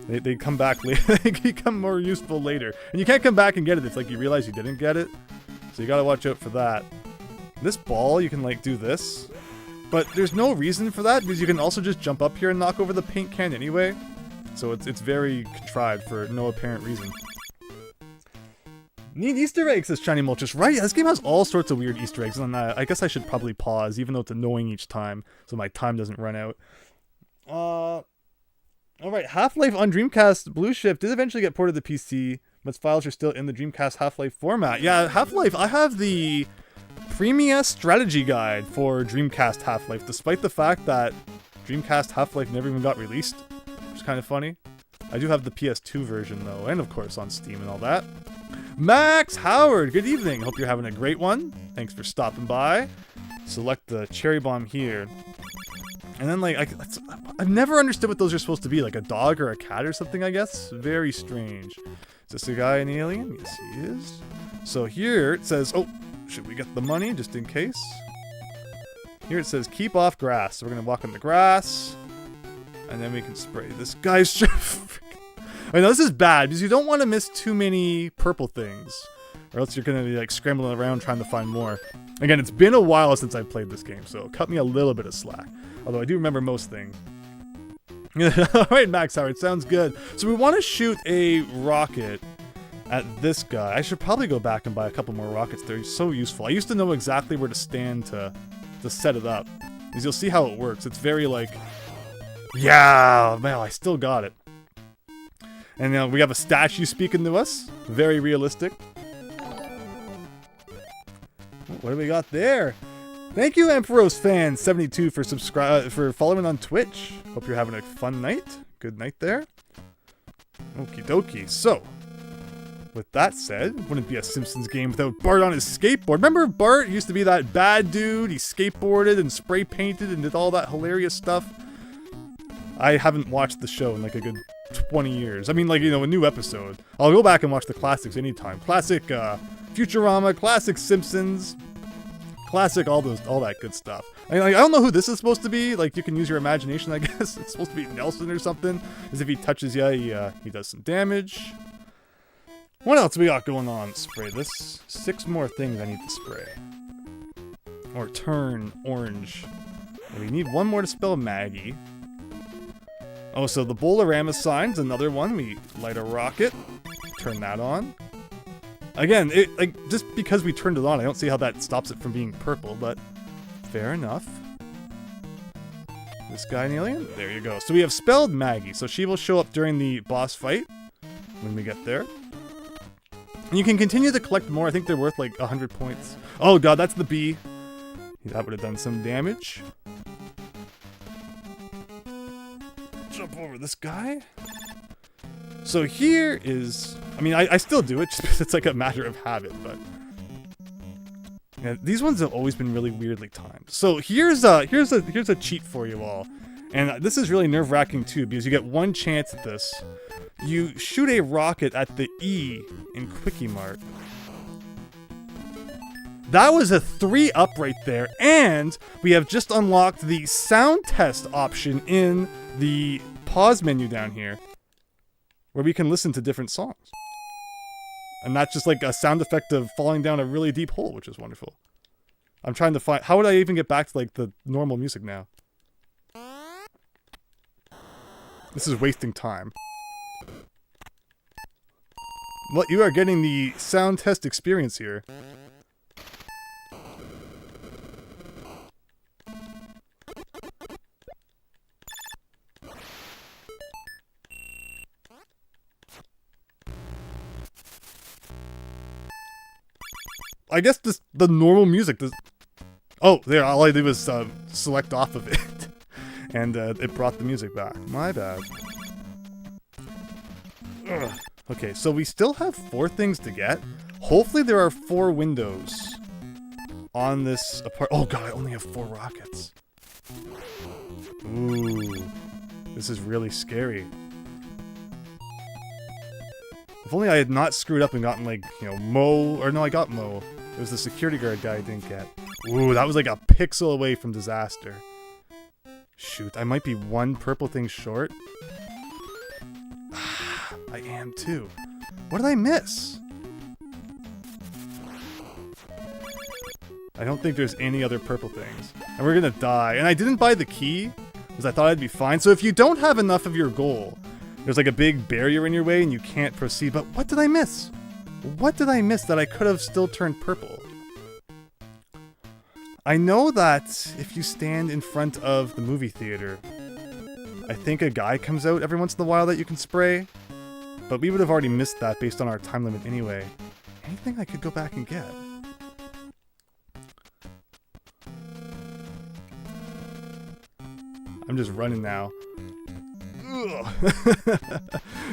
They come back later. They become more useful later. And you can't come back and get it if like you realize you didn't get it. So you gotta watch out for that. This ball, you can like do this. But there's no reason for that because you can also just jump up here and knock over the paint can anyway. So it's very contrived for no apparent reason. Neat Easter eggs, says Shiny Mulchus. Right, this game has all sorts of weird Easter eggs, and I guess I should probably pause, even though it's annoying each time, so my time doesn't run out. Alright, Half-Life on Dreamcast Blue Shift did eventually get ported to PC, but its files are still in the Dreamcast Half-Life format. Yeah, Half-Life, I have the Premium Strategy Guide for Dreamcast Half-Life, despite the fact that Dreamcast Half-Life never even got released. Which is kind of funny. I do have the PS2 version though, and of course on Steam and all that. Max Howard, good evening. Hope you're having a great one. Thanks for stopping by. Select the cherry bomb here. And then like, I've never understood what those are supposed to be, like a dog or a cat or something, I guess. Very strange. Is this a guy an alien? Yes, he is. So here it says, oh, should we get the money just in case? Here it says keep off grass. So we're gonna walk on the grass. And then we can spray this guy's I know this is bad because you don't want to miss too many purple things, or else you're going to be like scrambling around trying to find more. Again, it's been a while since I've played this game, so cut me a little bit of slack. Although I do remember most things. Alright, Max Howard, sounds good. So we want to shoot a rocket at this guy. I should probably go back and buy a couple more rockets. They're so useful. I used to know exactly where to stand to set it up. Because you'll see how it works. It's very like... Yeah, man, I still got it. And we have a statue speaking to us. Very realistic. What do we got there? Thank you, Emperos-fan72 for following on Twitch. Hope you're having a fun night. Good night there. Okie dokie. So, with that said, wouldn't be a Simpsons game without Bart on his skateboard. Remember Bart used to be that bad dude? He skateboarded and spray painted and did all that hilarious stuff. I haven't watched the show in like a good 20 years. I mean, like, you know, a new episode. I'll go back and watch the classics anytime. Classic Futurama, classic Simpsons, classic all that good stuff. I mean, like, I don't know who this is supposed to be. Like, you can use your imagination, I guess. It's supposed to be Nelson or something. As if he touches you, he does some damage. What else we got going on? Spray this. 6 more things I need to spray. Or turn orange. And we need 1 more to spell Maggie. Oh, so the Bolorama sign's another one. We light a rocket. Turn that on. Again, just because we turned it on, I don't see how that stops it from being purple, but fair enough. This guy an alien? There you go. So we have spelled Maggie, so she will show up during the boss fight when we get there. And you can continue to collect more. I think they're worth like 100 points. Oh god, that's the bee. That would have done some damage. Jump over this guy. So here is... I mean, I still do it just because it's like a matter of habit, but... yeah, these ones have always been really weirdly timed. So here's a cheat for you all. And this is really nerve-wracking too, because you get 1 chance at this. You shoot a rocket at the E in Quickie Mart. That was a 3-up right there, and we have just unlocked the sound test option in the pause menu down here, where we can listen to different songs. And that's just like a sound effect of falling down a really deep hole, which is wonderful. I'm trying to find... how would I even get back to like the normal music now? This is wasting time. Well, you are getting the sound test experience here. I guess the normal music does... oh, there, all I did was select off of it. And it brought the music back. My bad. Ugh. Okay, so we still have 4 things to get. Hopefully there are 4 windows on this apart... oh god, I only have 4 rockets. Ooh. This is really scary. If only I had not screwed up and gotten, like, you know, Mo... or no, I got Mo. It was the security guard guy I didn't get. Ooh, that was like a pixel away from disaster. Shoot, I might be 1 purple thing short. I am too. What did I miss? I don't think there's any other purple things. And we're gonna die. And I didn't buy the key, because I thought I'd be fine. So if you don't have enough of your goal, there's like a big barrier in your way and you can't proceed. But what did I miss? What did I miss that I could have still turned purple? I know that if you stand in front of the movie theater, I think a guy comes out every once in a while that you can spray. But we would have already missed that based on our time limit anyway. Anything I could go back and get? I'm just running now.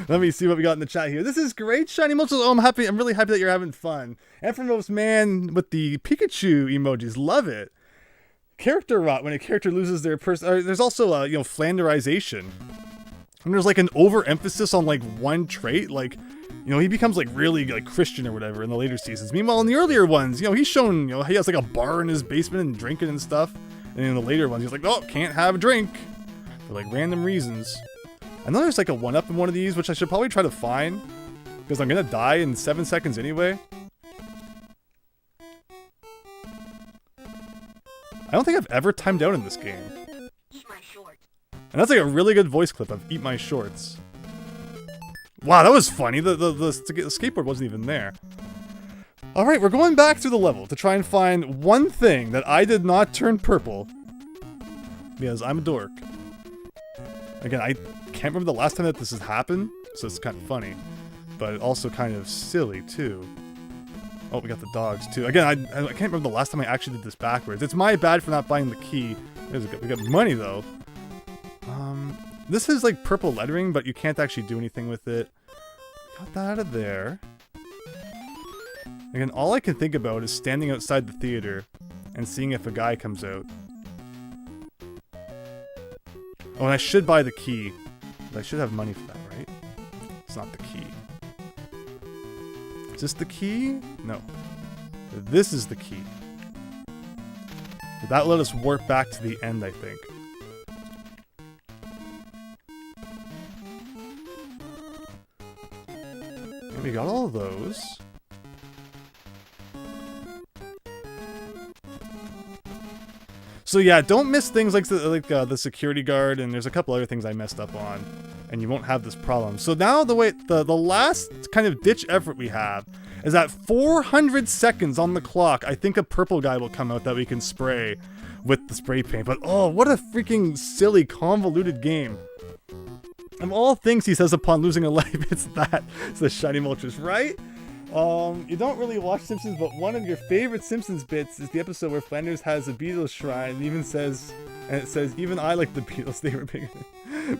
Let me see what we got in the chat here. This is great, Shiny Mulches. Oh, I'm really happy that you're having fun. Emperor's man with the Pikachu emojis. Love it. Character rot when a character loses their person. There's also you know, flanderization. And there's like an overemphasis on like one trait. Like, you know, he becomes like really like Christian or whatever in the later seasons. Meanwhile, in the earlier ones, you know, he's shown, you know, he has like a bar in his basement and drinking and stuff. And in the later ones, he's like, oh, can't have a drink for like random reasons. I know there's like a 1-up in one of these, which I should probably try to find, because I'm gonna die in 7 seconds anyway. I don't think I've ever timed out in this game. Eat my shorts. And that's like a really good voice clip of Eat My Shorts. Wow, that was funny. The skateboard wasn't even there. Alright, we're going back through the level to try and find one thing that I did not turn purple. Because I'm a dork. Again, I can't remember the last time that this has happened, so it's kind of funny. But also kind of silly, too. Oh, we got the dogs too. Again, I can't remember the last time I actually did this backwards. It's my bad for not buying the key. We got money though. This is like purple lettering, but you can't actually do anything with it. Got that out of there. Again, all I can think about is standing outside the theater and seeing if a guy comes out. Oh, and I should buy the key. But I should have money for that, right? It's not the key. Is this the key? No. This is the key. That let us warp back to the end, I think. And we got all of those. So yeah, don't miss things like the security guard, and there's a couple other things I messed up on, and you won't have this problem. So now the last kind of ditch effort we have is at 400 seconds on the clock. I think a purple guy will come out that we can spray with the spray paint. But oh, what a freaking silly, convoluted game. Of all things he says upon losing a life, it's that. It's the shiny mulchers, right? You don't really watch Simpsons, but one of your favorite Simpsons bits is the episode where Flanders has a Beatles shrine and even says, even I like the Beatles, they were bigger.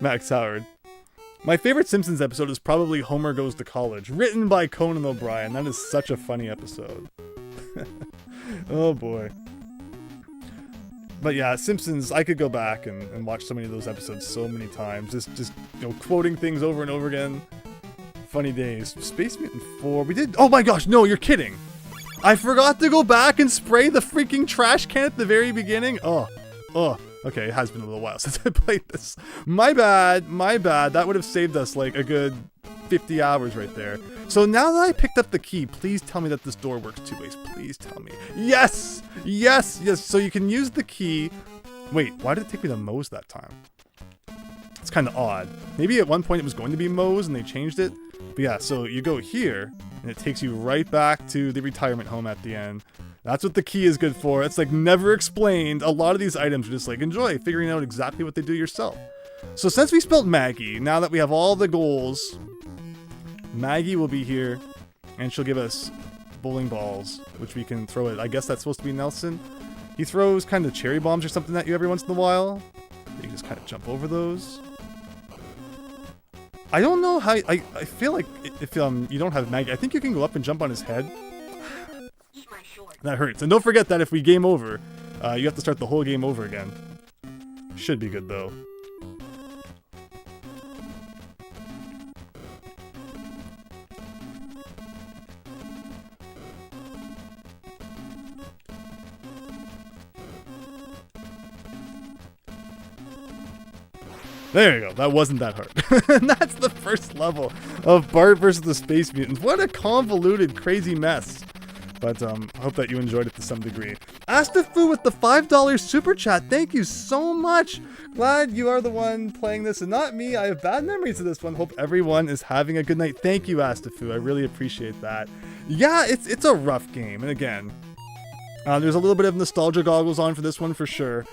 Max Howard. My favorite Simpsons episode is probably Homer Goes to College, written by Conan O'Brien. That is such a funny episode. Oh boy. But yeah, Simpsons, I could go back and watch so many of those episodes so many times. Just you know, quoting things over and over again. Funny days. Space Mutant 4. We did. Oh my gosh, no, you're kidding. I forgot to go back and spray the freaking trash can at the very beginning. Oh. Okay, it has been a little while since I played this. My bad. That would have saved us like a good 50 hours right there. So now that I picked up the key, please tell me that this door works two ways. Please tell me. Yes! So you can use the key. Wait, why did it take me to Moe's that time? It's kind of odd. Maybe at one point it was going to be Moe's and they changed it. But yeah, so you go here, and it takes you right back to the retirement home at the end. That's what the key is good for. It's like never explained. A lot of these items are just like, enjoy figuring out exactly what they do yourself. So since we spelled Maggie, now that we have all the goals, Maggie will be here, and she'll give us bowling balls, which we can throw at, I guess that's supposed to be Nelson. He throws kind of cherry bombs or something at you every once in a while. You can just kind of jump over those. I don't know how, I feel like if you don't have Maggie, I think you can go up and jump on his head. That hurts. And don't forget that if we game over, you have to start the whole game over again. Should be good though. There you go. That wasn't that hard. And that's the first level of Bart versus the Space Mutants. What a convoluted, crazy mess. But I hope that you enjoyed it to some degree. Astafu with the $5 super chat. Thank you so much. Glad you are the one playing this and not me. I have bad memories of this one. Hope everyone is having a good night. Thank you, Astafu. I really appreciate that. Yeah, it's a rough game. And again, there's a little bit of nostalgia goggles on for this one for sure.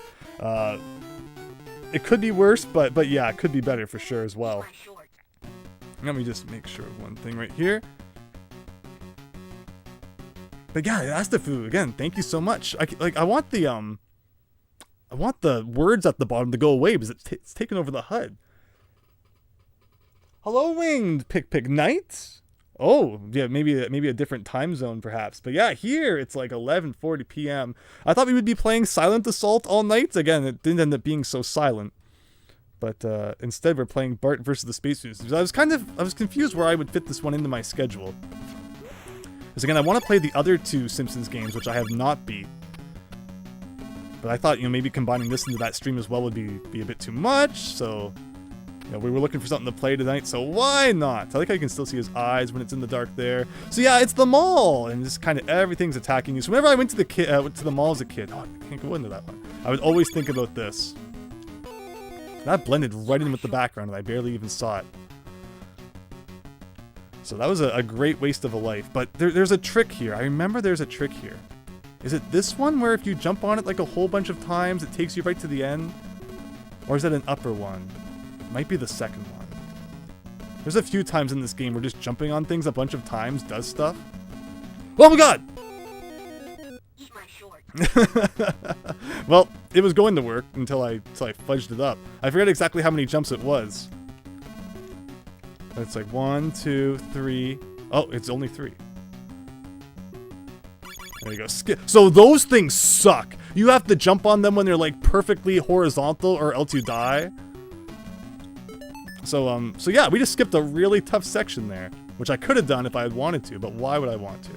It could be worse, but yeah, it could be better for sure as well. Let me just make sure of one thing right here. But yeah, Astafu, again, thank you so much. I want the words at the bottom to go away because it's taken over the HUD. Hello, Winged Pick Night. Oh, yeah, maybe a different time zone perhaps. But yeah, here it's like 11:40 p.m. I thought we would be playing Silent Assault all night. Again, it didn't end up being so silent. But instead we're playing Bart versus the Space Mutants. I was confused where I would fit this one into my schedule. Because again, I want to play the other two Simpsons games, which I have not beat. But I thought, maybe combining this into that stream as well would be a bit too much, so we were looking for something to play tonight, so why not? I like how you can still see his eyes when it's in the dark there. So yeah, it's the mall, and just kind of everything's attacking you. So whenever I went to the mall as a kid, I can't go into that one. I would always think about this. That blended right in with the background, and I barely even saw it. So that was a great waste of a life. But there's a trick here. I remember there's a trick here. Is it this one where if you jump on it like a whole bunch of times, it takes you right to the end? Or is that an upper one? It might be the second one. There's a few times in this game where just jumping on things a bunch of times does stuff. Oh my god! Eat my short. Well, it was going to work until I fudged it up. I forget exactly how many jumps it was. It's like 1, 2, 3. Oh, it's only 3. There you go. Skip. So those things suck. You have to jump on them when they're like perfectly horizontal, or else you die. So yeah, we just skipped a really tough section there, which I could have done if I had wanted to, but why would I want to?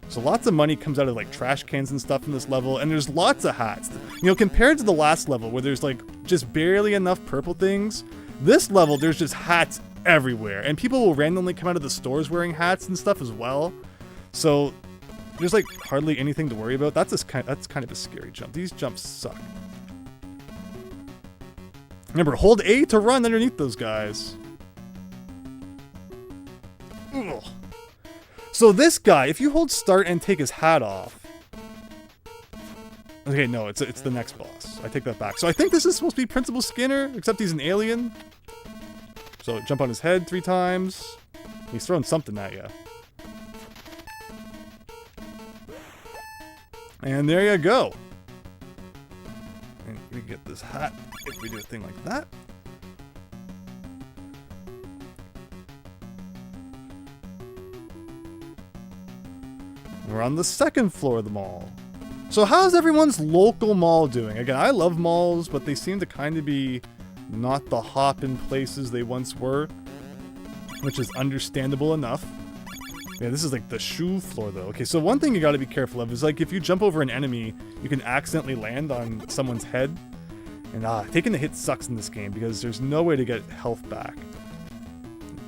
So lots of money comes out of like trash cans and stuff in this level, and there's lots of hats. You know, compared to the last level where there's like just barely enough purple things, this level there's just hats everywhere, and people will randomly come out of the stores wearing hats and stuff as well. So there's like hardly anything to worry about. That's kind of a scary jump. These jumps suck. Remember, hold A to run underneath those guys. Ugh. So this guy, if you hold start and take his hat off. Okay, no, it's the next boss. I take that back. So I think this is supposed to be Principal Skinner, except he's an alien. So jump on his head 3 times. He's throwing something at you. And there you go. And we get this hat if we do a thing like that. We're on the second floor of the mall. So how's everyone's local mall doing? Again, I love malls, but they seem to kind of be not the hop-in places they once were, which is understandable enough. Yeah, this is like the shoe floor though. Okay, so one thing you gotta be careful of is like if you jump over an enemy, you can accidentally land on someone's head. And taking the hit sucks in this game because there's no way to get health back.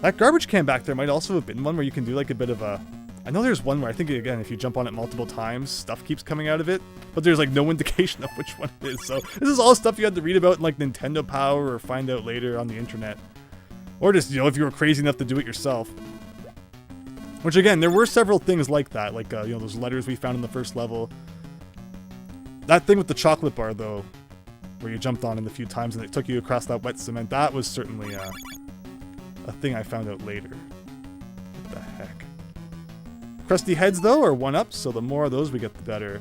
That garbage can back there might also have been one where you can do like a bit of a... I know there's one where I think, again, if you jump on it multiple times, stuff keeps coming out of it. But there's like no indication of which one it is. So this is all stuff you had to read about in like Nintendo Power or find out later on the internet. Or just, you know, if you were crazy enough to do it yourself. Which again, there were several things like that. Like, you know, those letters we found in the first level. That thing with the chocolate bar, though, where you jumped on it a few times and it took you across that wet cement, that was certainly a thing I found out later. What the heck? Crusty heads, though, are 1-ups, so the more of those we get, the better.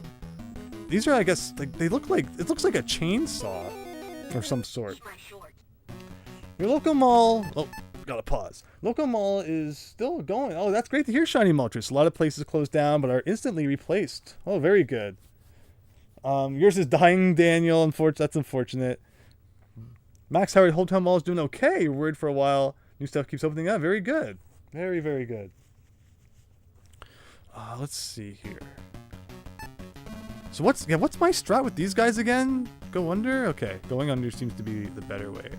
These are, I guess, like they look like... It looks like a chainsaw of some sort. Your local mall... Oh, gotta pause. Local mall is still going. Oh, that's great to hear, Shiny Moltres. A lot of places closed down, but are instantly replaced. Oh, very good. Yours is dying, Daniel. That's unfortunate. Max Howard Hometown Mall is doing okay. You're worried for a while. New stuff keeps opening up. Very good. Very, very good. Let's see here. So what's my strat with these guys again? Go under? Okay, going under seems to be the better way.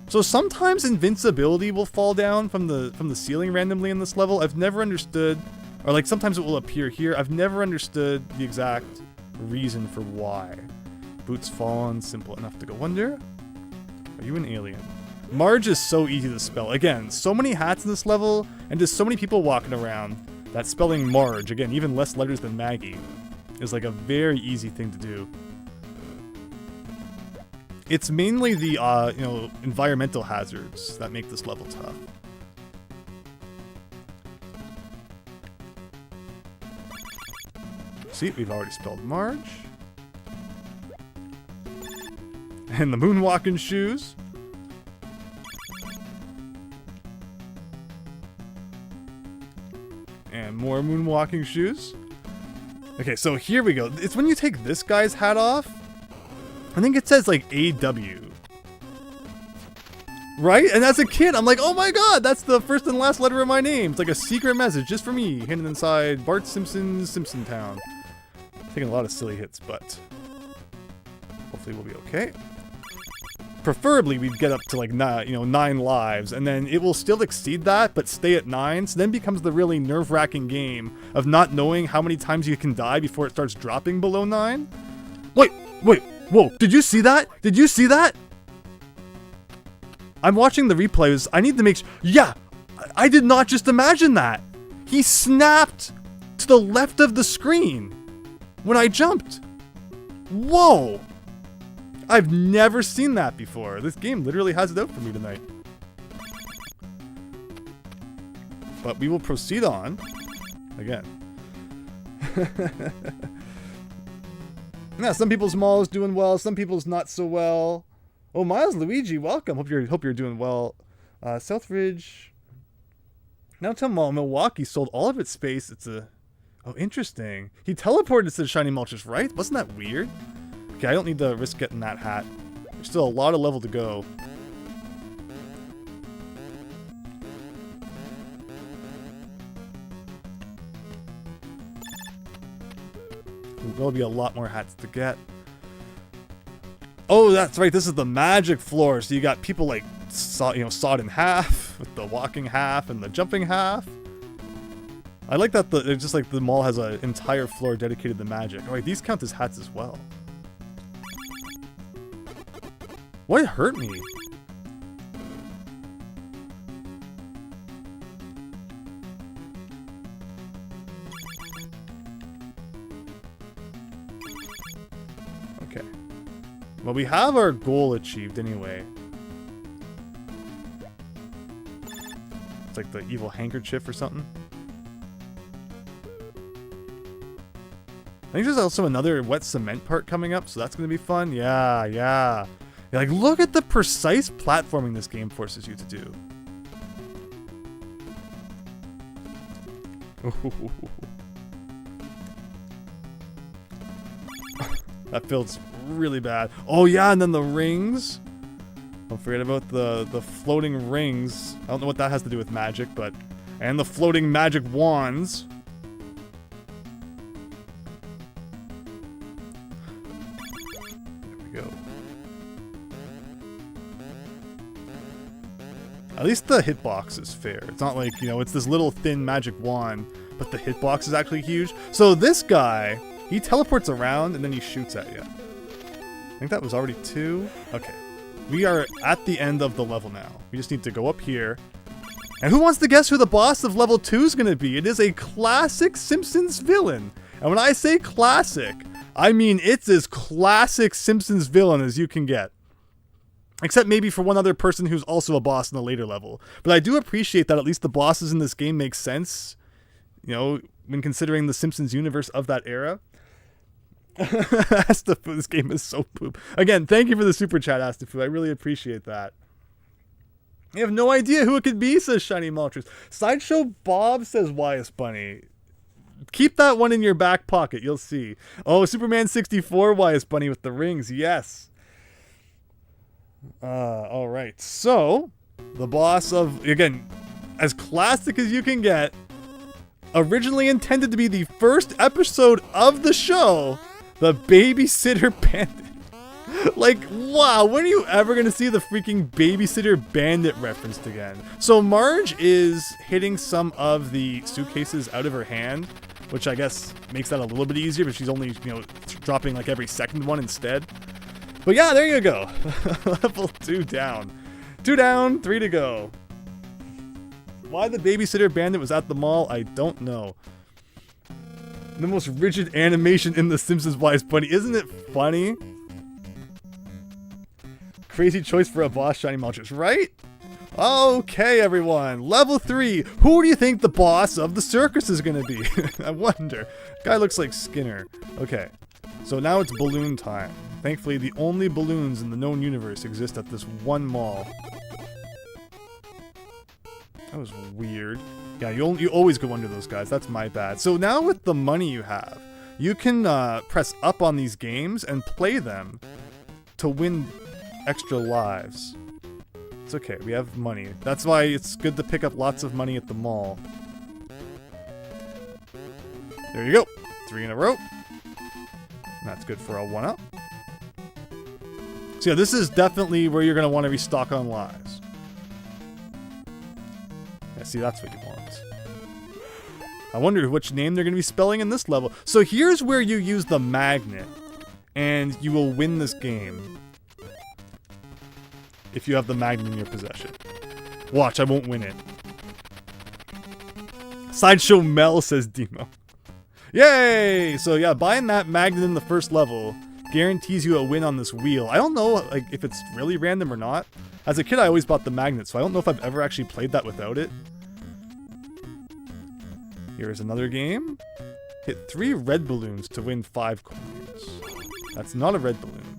So sometimes invincibility will fall down from the ceiling randomly in this level. I've never understood, or like sometimes it will appear here. I've never understood the exact reason for why. Boots fallen, simple enough to go under. Are you an alien? Marge is so easy to spell. Again, so many hats in this level, and just so many people walking around that spelling Marge, again, even less letters than Maggie, is like a very easy thing to do. It's mainly the, you know, environmental hazards that make this level tough. See, we've already spelled Marge. And the moonwalking shoes. And more moonwalking shoes. Okay, so here we go. It's when you take this guy's hat off. I think it says like AW. Right? And as a kid, I'm like, oh my god, that's the first and last letter of my name. It's like a secret message just for me, hidden inside Bart Simpson's Simpson Town. Taking a lot of silly hits, but hopefully we'll be okay. Preferably, we'd get up to like 9 lives, and then it will still exceed that, but stay at 9. So then becomes the really nerve-wracking game of not knowing how many times you can die before it starts dropping below 9. Wait, whoa! Did you see that? Did you see that? I'm watching the replays. I need to make sure. Yeah, I did not just imagine that. He snapped to the left of the screen when I jumped. Whoa! I've never seen that before. This game literally has it out for me tonight. But we will proceed on. Again. Yeah, some people's mall is doing well, some people's not so well. Oh, Miles Luigi, welcome. Hope you're doing well. Southridge. Downtown Mall, Milwaukee sold all of its space. It's a... Oh, interesting. He teleported to the Shiny Moltres, right? Wasn't that weird? Okay, I don't need to risk getting that hat. There's still a lot of level to go. There'll be a lot more hats to get. Oh, that's right. This is the magic floor. So you got people like sawed in half with the walking half and the jumping half. I like that it's just like the mall has an entire floor dedicated to magic. Oh wait, these count as hats as well. What hurt me? Okay. Well, we have our goal achieved anyway. It's like the evil handkerchief or something. I think there's also another wet cement part coming up, so that's going to be fun. Yeah, yeah. Yeah, like, look at the precise platforming this game forces you to do. That feels really bad. Oh yeah, and then the rings. Don't forget about the floating rings. I don't know what that has to do with magic, but... And the floating magic wands. There we go. At least the hitbox is fair. It's not like, you know, it's this little thin magic wand, but the hitbox is actually huge. So this guy, he teleports around and then he shoots at you. I think that was already 2. Okay. We are at the end of the level now. We just need to go up here. And who wants to guess who the boss of level 2 is going to be? It is a classic Simpsons villain. And when I say classic, I mean it's as classic Simpsons villain as you can get. Except maybe for one other person who's also a boss in the later level. But I do appreciate that at least the bosses in this game make sense, you know, when considering the Simpsons universe of that era. Astafu, this game is so poop. Again, thank you for the super chat, Astafu. I really appreciate that. You have no idea who it could be, says Shiny Moltres. Sideshow Bob says Wyas Bunny. Keep that one in your back pocket, you'll see. Oh, Superman 64 Wyas Bunny with the rings, yes. Alright, so the boss of, again, as classic as you can get, originally intended to be the first episode of the show, the Babysitter Bandit. Like, wow, when are you ever going to see the freaking Babysitter Bandit referenced again? So Marge is hitting some of the suitcases out of her hand, which I guess makes that a little bit easier, but she's only, you know, dropping like every second one instead. But yeah, there you go. Level 2 down. 2 down, 3 to go. Why the Babysitter Bandit was at the mall, I don't know. The most rigid animation in The Simpsons Wyas Bunny. Isn't it funny? Crazy choice for a boss, Shiny Moltres, right? Okay, everyone. Level 3. Who do you think the boss of the circus is going to be? I wonder. Guy looks like Skinner. Okay. So now it's balloon time. Thankfully, the only balloons in the known universe exist at this one mall. That was weird. Yeah, you always go under those guys. That's my bad. So now with the money you have, you can press up on these games and play them to win extra lives. It's okay. We have money. That's why it's good to pick up lots of money at the mall. There you go. 3 in a row. That's good for a 1-up. So yeah, this is definitely where you're going to want to restock on lives. Yeah, see, that's what you want. I wonder which name they're going to be spelling in this level. So here's where you use the magnet, and you will win this game if you have the magnet in your possession. Watch, I won't win it. Sideshow Mel, says Demo. Yay! So yeah, buying that magnet in the first level guarantees you a win on this wheel. I don't know like if it's really random or not. As a kid, I always bought the magnet, so I don't know if I've ever actually played that without it. Here's another game. Hit 3 red balloons to win 5 coins. That's not a red balloon.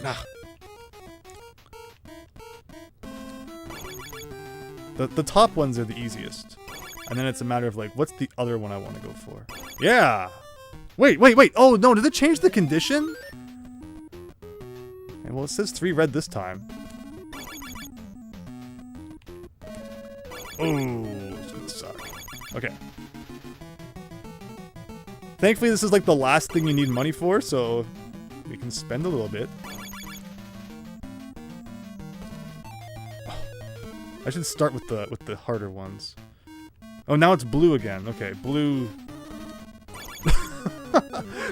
Ah. The top ones are the easiest. And then it's a matter of like, what's the other one I want to go for? Yeah! Wait. Oh no, did it change the condition? Okay, well, it says 3 red this time. Oh, this would suck. Okay. Thankfully, this is like the last thing you need money for, so we can spend a little bit. I should start with the harder ones. Oh, now it's blue again. Okay, blue.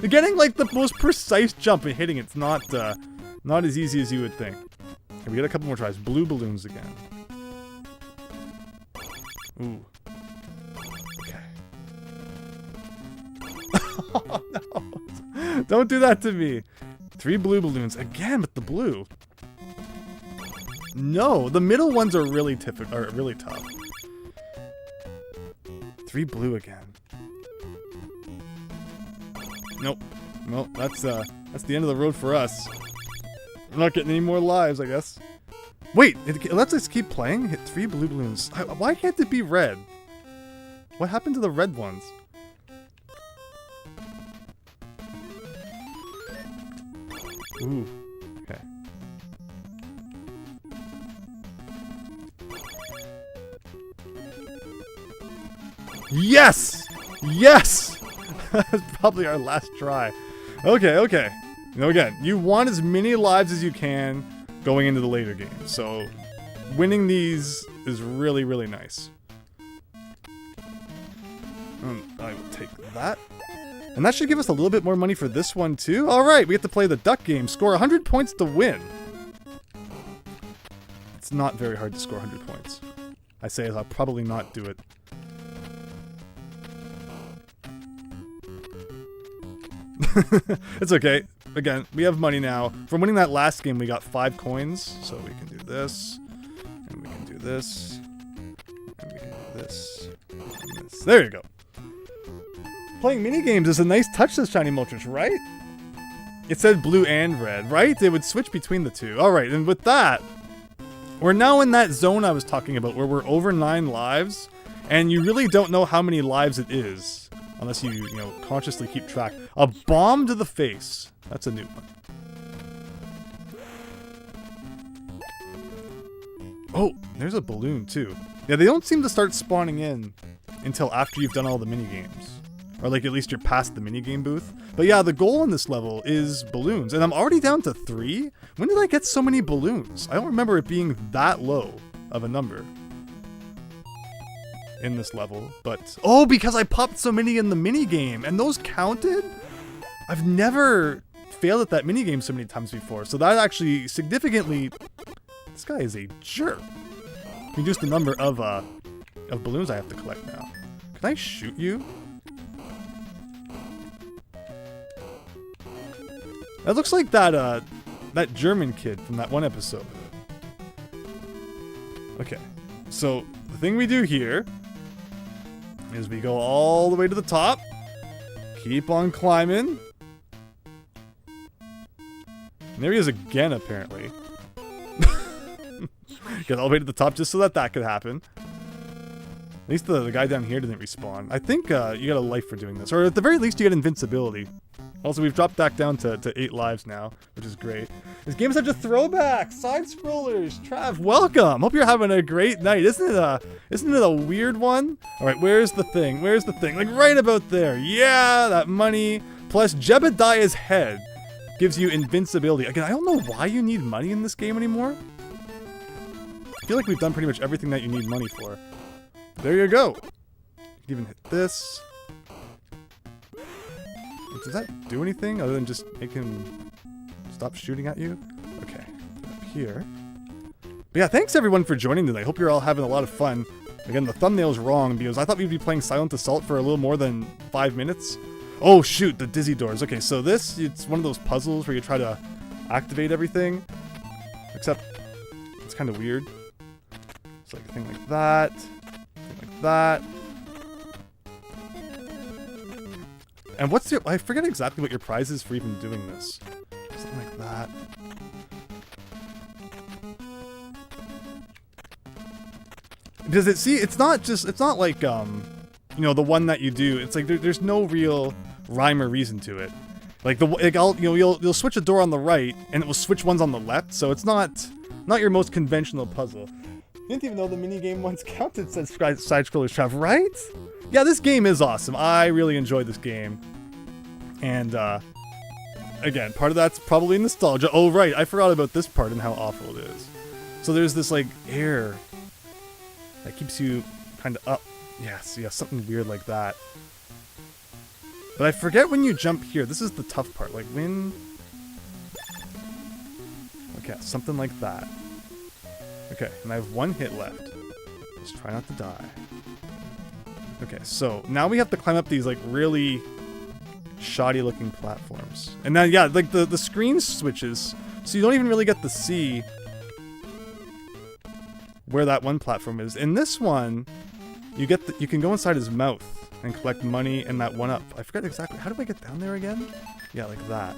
Getting like the most precise jump and hitting it's not as easy as you would think. Okay, we get a couple more tries. Blue balloons again. Ooh. Okay. Oh no! Don't do that to me. 3 blue balloons again with the blue. No, the middle ones are really tough. 3 blue again. Nope. Well, that's the end of the road for us. We're not getting any more lives, I guess. Wait, it lets us keep playing? Hit 3 blue balloons. Why can't it be red? What happened to the red ones? Ooh. Okay. Yes! Yes! That's probably our last try. Okay. Now again, you want as many lives as you can going into the later games. So winning these is really, really nice. I will take that. And that should give us a little bit more money for this one too. Alright, we have to play the duck game. Score 100 points to win. It's not very hard to score 100 points. I say I'll probably not do it. It's okay. Again, we have money now. From winning that last game, we got 5 coins. So we can do this. And we can do this. And we can do this. And this. There you go. Playing minigames is a nice touch to Shiny Moltres, right? It said blue and red, right? They would switch between the two. Alright, and with that, we're now in that zone I was talking about where we're over 9 lives, and you really don't know how many lives it is. Unless you consciously keep track. A bomb to the face. That's a new one. Oh, there's a balloon too. Yeah, they don't seem to start spawning in until after you've done all the mini-games. Or like at least you're past the minigame booth. But yeah, the goal on this level is balloons. And I'm already down to 3? When did I get so many balloons? I don't remember it being that low of a number in this level, but oh, because I popped so many in the minigame, and those counted? I've never failed at that minigame so many times before, so that actually significantly... This guy is a jerk. Reduce the number of balloons I have to collect now. Can I shoot you? That looks like that German kid from that one episode. Okay, so the thing we do here is we go all the way to the top, keep on climbing. And there he is again, apparently. Get all the way to the top just so that could happen. At least the guy down here didn't respawn. I think you get a life for doing this, or at the very least you get invincibility. Also, we've dropped back down to 8 lives now, which is great. This game is such a throwback! Side-scrollers! Trav, welcome! Hope you're having a great night. Isn't it a weird one? Alright, where's the thing? Where's the thing? Like, right about there. Yeah, that money. Plus, Jebediah's head gives you invincibility. Again, I don't know why you need money in this game anymore. I feel like we've done pretty much everything that you need money for. There you go. You can even hit this. Does that do anything other than just make him stop shooting at you? Okay, up here. But yeah, thanks everyone for joining today. I hope you're all having a lot of fun. Again, the thumbnail's wrong because I thought we'd be playing Silent Assault for a little more than 5 minutes. Oh shoot, the dizzy doors. Okay, so it's one of those puzzles where you try to activate everything. Except, it's kind of weird. It's like a thing like that. Thing like that. And what's your... I forget exactly what your prize is for even doing this. Something like that. Because it's not like, you know, the one that you do. It's like there's no real rhyme or reason to it. Like you'll switch a door on the right and it will switch ones on the left. So it's not your most conventional puzzle. Didn't even know the minigame once counted, says Side-Scrollers Trav, right? Yeah, this game is awesome. I really enjoyed this game. And, again, part of that's probably nostalgia. Oh, right, I forgot about this part and how awful it is. So there's this, like, air that keeps you kind of up. Yes, yeah, something weird like that. But I forget when you jump here. This is the tough part. Like, when... Okay, something like that. Okay, and I have one hit left. Just try not to die. Okay, so now we have to climb up these, like, really shoddy looking platforms. And now, yeah, like, the screen switches, so you don't even really get to see where that one platform is. In this one, you can go inside his mouth and collect money and that one up. I forget exactly. How do I get down there again? Yeah, like that.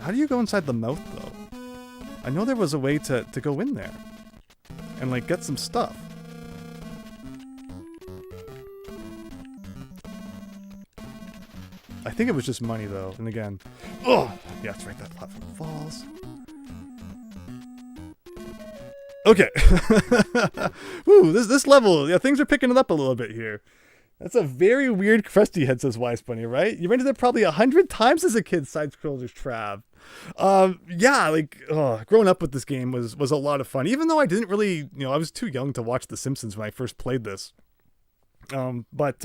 How do you go inside the mouth, though? I know there was a way to go in there and, like, get some stuff. I think it was just money, though. And again, oh, yeah, that's right, that platform falls. Okay. Woo, this level, yeah, things are picking it up a little bit here. That's a very weird crusty head, says Wise Bunny, right? You rented it probably 100 times as a kid, Side-Scrollers Trav. Yeah, like, growing up with this game was a lot of fun. Even though I didn't really, you know, I was too young to watch The Simpsons when I first played this. But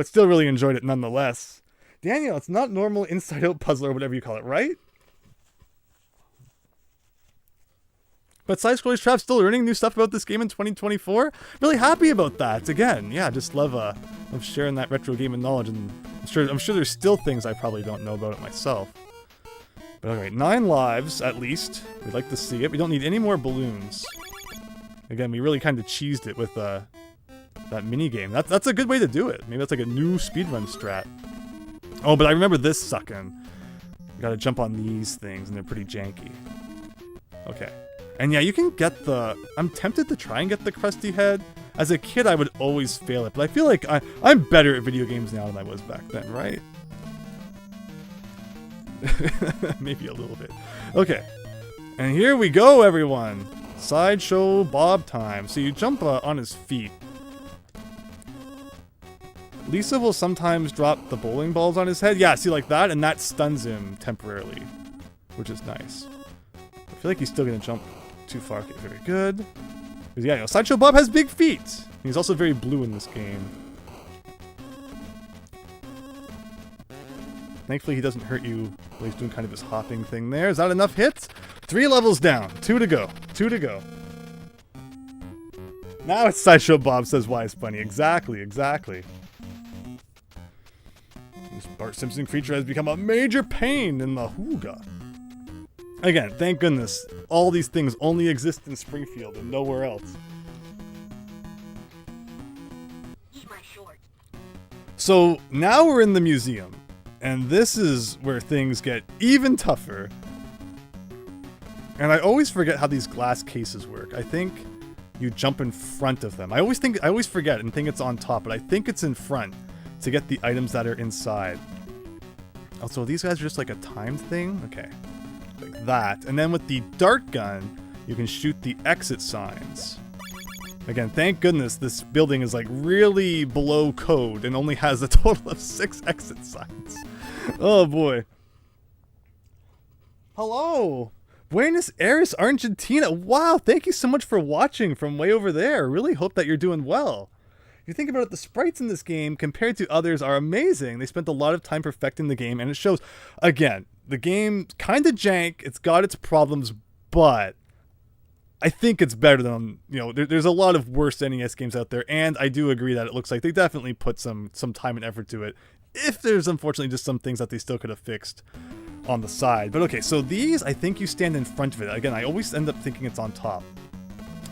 still really enjoyed it nonetheless. Daniel, it's not normal inside-out puzzle or whatever you call it, right? But Side-Scrollers Trav still learning new stuff about this game in 2024. Really happy about that. Again, yeah, just love sharing that retro gaming knowledge, and I'm sure there's still things I probably don't know about it myself. But alright, 9 lives at least. We'd like to see it. We don't need any more balloons. Again, we really kind of cheesed it with that mini game. That's a good way to do it. Maybe that's like a new speedrun strat. Oh, but I remember this sucking. You gotta jump on these things, and they're pretty janky. Okay. And yeah, you can get I'm tempted to try and get the crusty head. As a kid, I would always fail it, but I feel like I'm better at video games now than I was back then, right? Maybe a little bit. Okay. And here we go, everyone. Sideshow Bob time. So you jump on his feet. Lisa will sometimes drop the bowling balls on his head. Yeah, see, like that, and that stuns him temporarily, which is nice. I feel like he's still gonna jump too far. Okay, very good. Because yeah, you know, Sideshow Bob has big feet. He's also very blue in this game. Thankfully, he doesn't hurt you while he's doing kind of his hopping thing there. Is that enough hits? 3 levels down. 2 to go. 2 to go. Now it's Sideshow Bob, says Wise Bunny. Exactly, exactly. This Bart Simpson creature has become a major pain in the hooga. Again, thank goodness, all these things only exist in Springfield and nowhere else. Eat my short. So now we're in the museum, and this is where things get even tougher. And I always forget how these glass cases work. I think you jump in front of them. I always forget and think it's on top, but I think it's in front to get the items that are inside. Also, these guys are just like a timed thing? Okay. Like that. And then with the dart gun, you can shoot the exit signs. Again, thank goodness this building is like really below code and only has a total of 6 exit signs. Oh boy. Hello. Buenos Aires, Argentina. Wow, thank you so much for watching from way over there. Really hope that you're doing well. If you think about it, the sprites in this game compared to others are amazing. They spent a lot of time perfecting the game, and it shows. Again, the game's kind of jank. It's got its problems, but I think it's better than, you know, there's a lot of worse NES games out there, and I do agree that it looks like they definitely put some time and effort to it. If there's unfortunately just some things that they still could have fixed. on the side. But okay, so these, I think you stand in front of it. Again, I always end up thinking it's on top.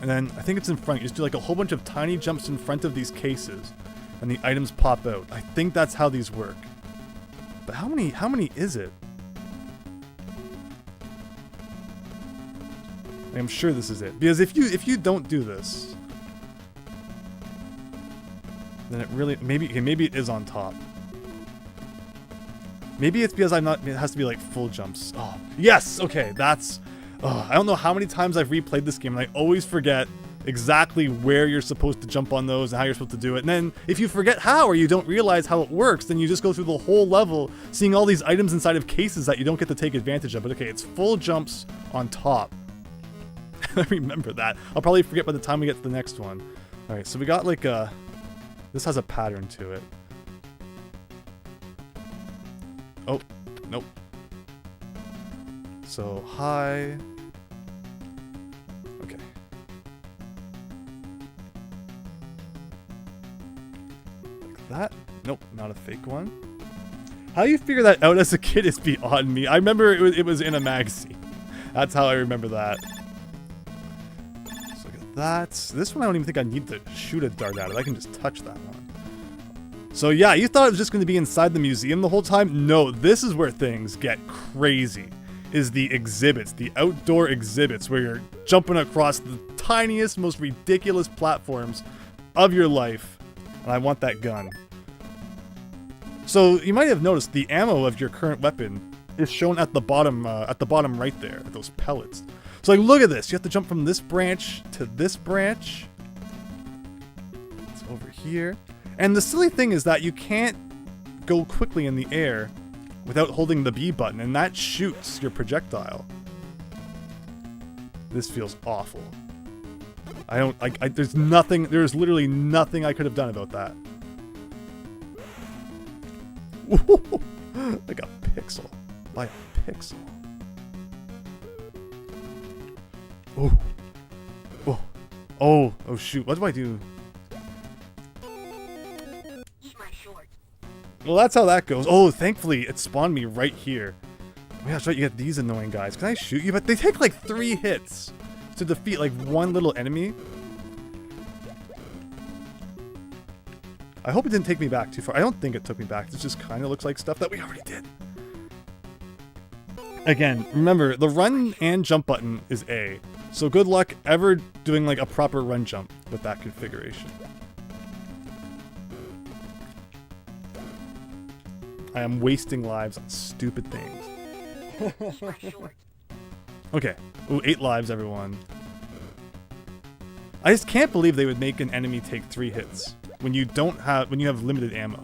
And then I think it's in front. You just do like a whole bunch of tiny jumps in front of these cases, and the items pop out. I think that's how these work. But how many is it? I'm sure this is it. Because if you don't do this, then it really, maybe it is on top. Maybe it's because I'm not, it has to be like full jumps. Oh, yes, okay, that's, I don't know how many times I've replayed this game and I always forget exactly where you're supposed to jump on those and how you're supposed to do it. And then if you forget how or you don't realize how it works, then you just go through the whole level seeing all these items inside of cases that you don't get to take advantage of. But okay, it's full jumps on top. I remember that. I'll probably forget by the time we get to the next one. Alright, so we got like a, this has a pattern to it. Oh, nope. So, high. Okay. Like that. Nope, not a fake one. How you figure that out as a kid is beyond me. I remember it was in a magazine. That's how I remember that. So look at that. This one I don't even think I need to shoot a dart at it. I can just touch that one. So yeah, you thought it was just going to be inside the museum the whole time? No, this is where things get crazy. Is the exhibits, the outdoor exhibits, where you're jumping across the tiniest, most ridiculous platforms of your life. And I want that gun. So you might have noticed the ammo of your current weapon is shown at the bottom right there, at those pellets. So like, look at this. You have to jump from this branch to this branch. It's over here. And the silly thing is that you can't go quickly in the air without holding the B button, and that shoots your projectile. This feels awful. There's literally nothing I could have done about that. Like a pixel. By a pixel. Oh. Oh. Oh shoot. What do I do? Well, that's how that goes. Oh, thankfully, it spawned me right here. Oh, yeah, that's right, you get these annoying guys. Can I shoot you? But they take like 3 hits to defeat like one little enemy. I hope it didn't take me back too far. I don't think it took me back. It just kind of looks like stuff that we already did. Again, remember, the run and jump button is A. So good luck ever doing like a proper run jump with that configuration. I am wasting lives on stupid things. Okay. Ooh, 8 lives, everyone. I just can't believe they would make an enemy take 3 hits when you have limited ammo.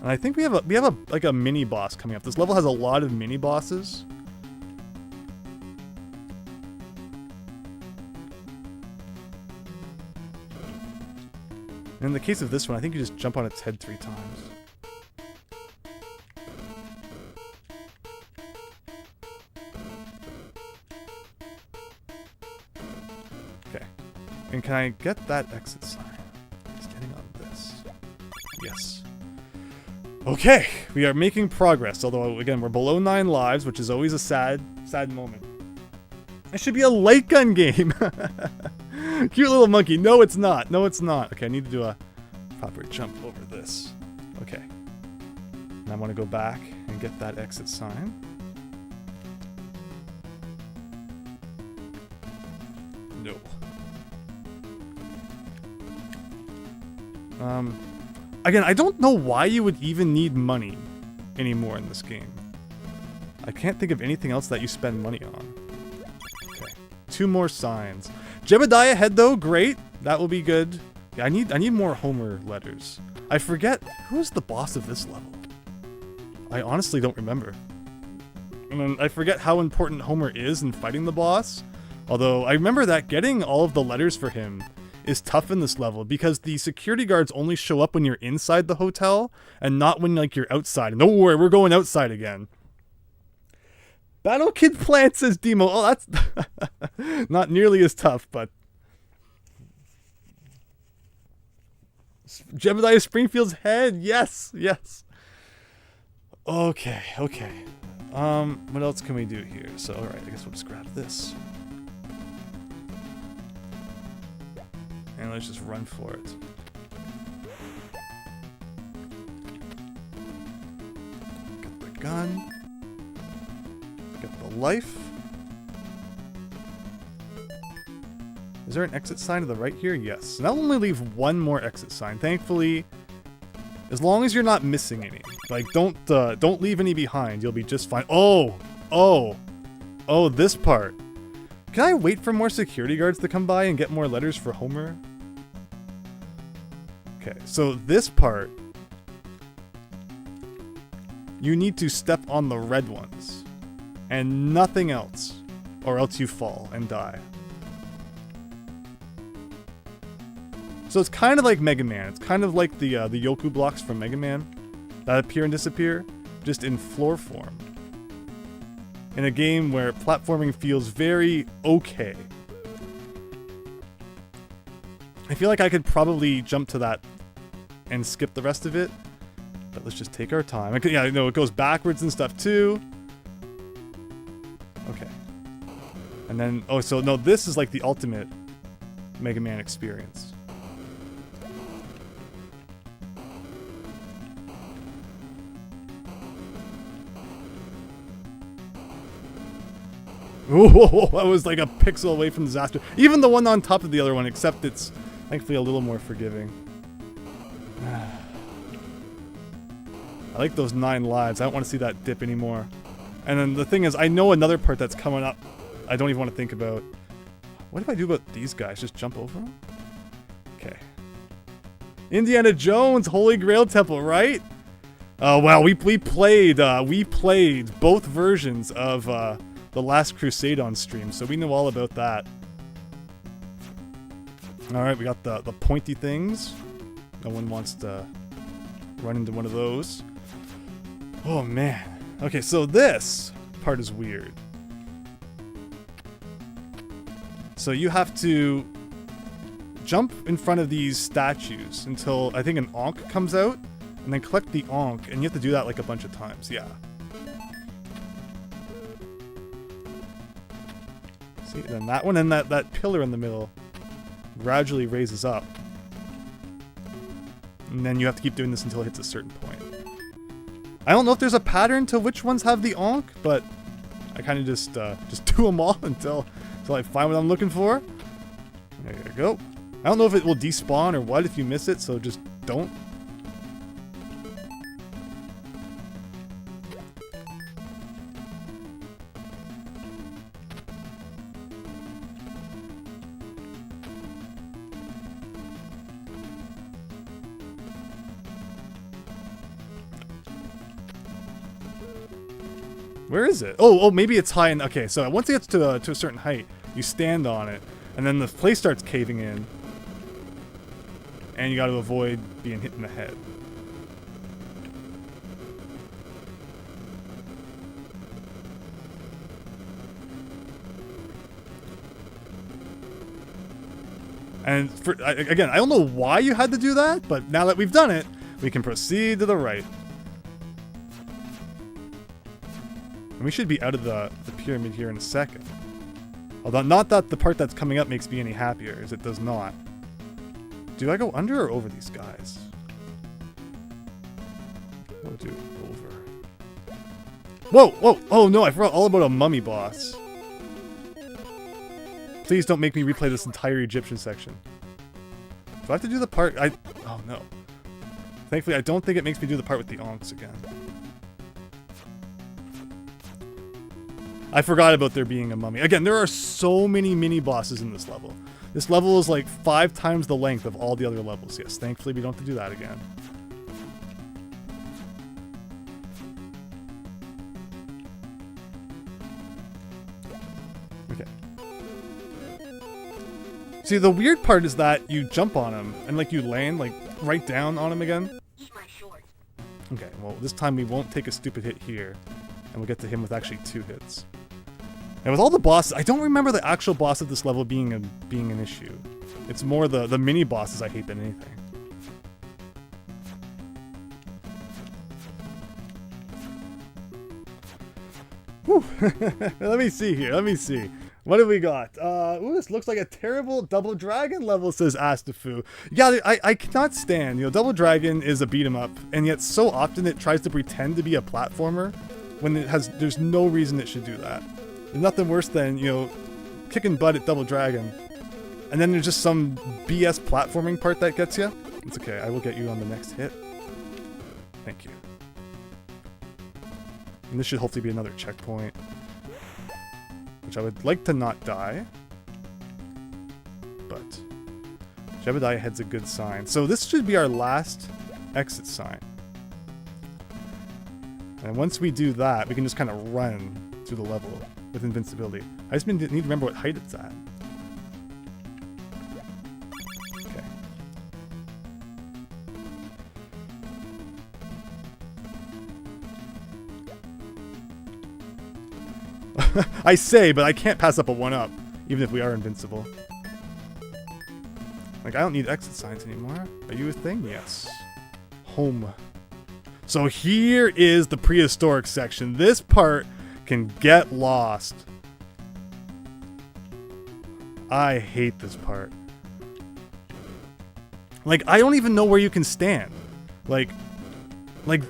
And I think we have like a mini boss coming up. This level has a lot of mini bosses. In the case of this one, I think you just jump on its head 3 times. Okay. And can I get that exit sign? Standing on this. Yes. Okay, we are making progress, although again, we're below 9 lives, which is always a sad moment. It should be a light gun game! Cute little monkey. No, it's not. No, it's not. Okay, I need to do a proper jump over this. Okay. And I want to go back and get that exit sign. No. Again, I don't know why you would even need money anymore in this game. I can't think of anything else that you spend money on. Okay. 2 more signs. Jebediah head though, great. That will be good. Yeah, I need more Homer letters. I forget who's the boss of this level. I honestly don't remember. And I forget how important Homer is in fighting the boss. Although I remember that getting all of the letters for him is tough in this level because the security guards only show up when you're inside the hotel and not when like you're outside. And don't worry, we're going outside again. Battle Kid Plant says Demo. Oh, that's not nearly as tough, but Jebediah Springfield's head. Yes, yes. Okay, okay. What else can we do here? So, alright, I guess we'll just grab this. And let's just run for it. Get the gun. Get the life. Is there an exit sign to the right here? Yes. And I'll only leave one more exit sign. Thankfully, as long as you're not missing any. Like, don't leave any behind. You'll be just fine. Oh! Oh! Oh, this part. Can I wait for more security guards to come by and get more letters for Homer? Okay, so this part, you need to step on the red ones. And nothing else. Or else you fall and die. So it's kind of like Mega Man. It's kind of like the Yoku blocks from Mega Man that appear and disappear, just in floor form. In a game where platforming feels very okay. I feel like I could probably jump to that and skip the rest of it, but let's just take our time. Yeah, no, it goes backwards and stuff too. Okay. And then, oh, so no, this is like the ultimate Mega Man experience. Ooh, that was like a pixel away from disaster. Even the one on top of the other one, except it's thankfully a little more forgiving. I like those 9 lives. I don't want to see that dip anymore. And then the thing is, I know another part that's coming up I don't even want to think about. What do I do about these guys? Just jump over them? Okay. Indiana Jones, Holy Grail Temple, right? Oh, well, we played both versions of The Last Crusade on stream, so we know all about that. Alright, we got the pointy things. No one wants to run into one of those. Oh, man. Okay, so this part is weird. So you have to jump in front of these statues until I think an Ankh comes out, and then collect the Ankh, and you have to do that like a bunch of times, yeah. See, then that one and that pillar in the middle gradually raises up. And then you have to keep doing this until it hits a certain point. I don't know if there's a pattern to which ones have the Ankh, but I kind of just do them all until I find what I'm looking for. There you go. I don't know if it will despawn or what if you miss it, so just don't. Where is it? Oh, maybe it's high. Okay, so once it gets to a certain height, you stand on it, and then the place starts caving in, and you got to avoid being hit in the head. And again, I don't know why you had to do that, but now that we've done it, we can proceed to the right. And we should be out of the pyramid here in a second. Although, not that the part that's coming up makes me any happier, as it does not. Do I go under or over these guys? I'll do over. Whoa, whoa, oh no, I forgot all about a mummy boss. Please don't make me replay this entire Egyptian section. Do I have to do the part? Oh no. Thankfully, I don't think it makes me do the part with the Ankhs again. I forgot about there being a mummy. Again, there are so many mini-bosses in this level. This level is like 5 times the length of all the other levels. Yes, thankfully we don't have to do that again. Okay. See, the weird part is that you jump on him, and like you land like right down on him again. Eat my short. Okay, well this time we won't take a stupid hit here, and we'll get to him with actually 2 hits. And with all the bosses, I don't remember the actual boss of this level being an issue. It's more the mini bosses I hate than anything. Whew. Let me see here. Let me see. What do we got? Ooh, this looks like a terrible Double Dragon level, says Astafu. Yeah, I cannot stand, Double Dragon is a beat 'em up, and yet so often it tries to pretend to be a platformer when there's no reason it should do that. There's nothing worse than, kicking butt at Double Dragon, and then there's just some BS platforming part that gets you. It's okay, I will get you on the next hit. Thank you. And this should hopefully be another checkpoint, which I would like to not die, but Jebediah Head's a good sign. So this should be our last exit sign. And once we do that, we can just kind of run through the level with invincibility. I just need to remember what height it's at. I say, but I can't pass up a 1-up, even if we are invincible. Like, I don't need exit signs anymore. Are you a thing? Yes. Home. So here is the prehistoric section. This part can get lost. I hate this part. Like, I don't even know where you can stand. Like,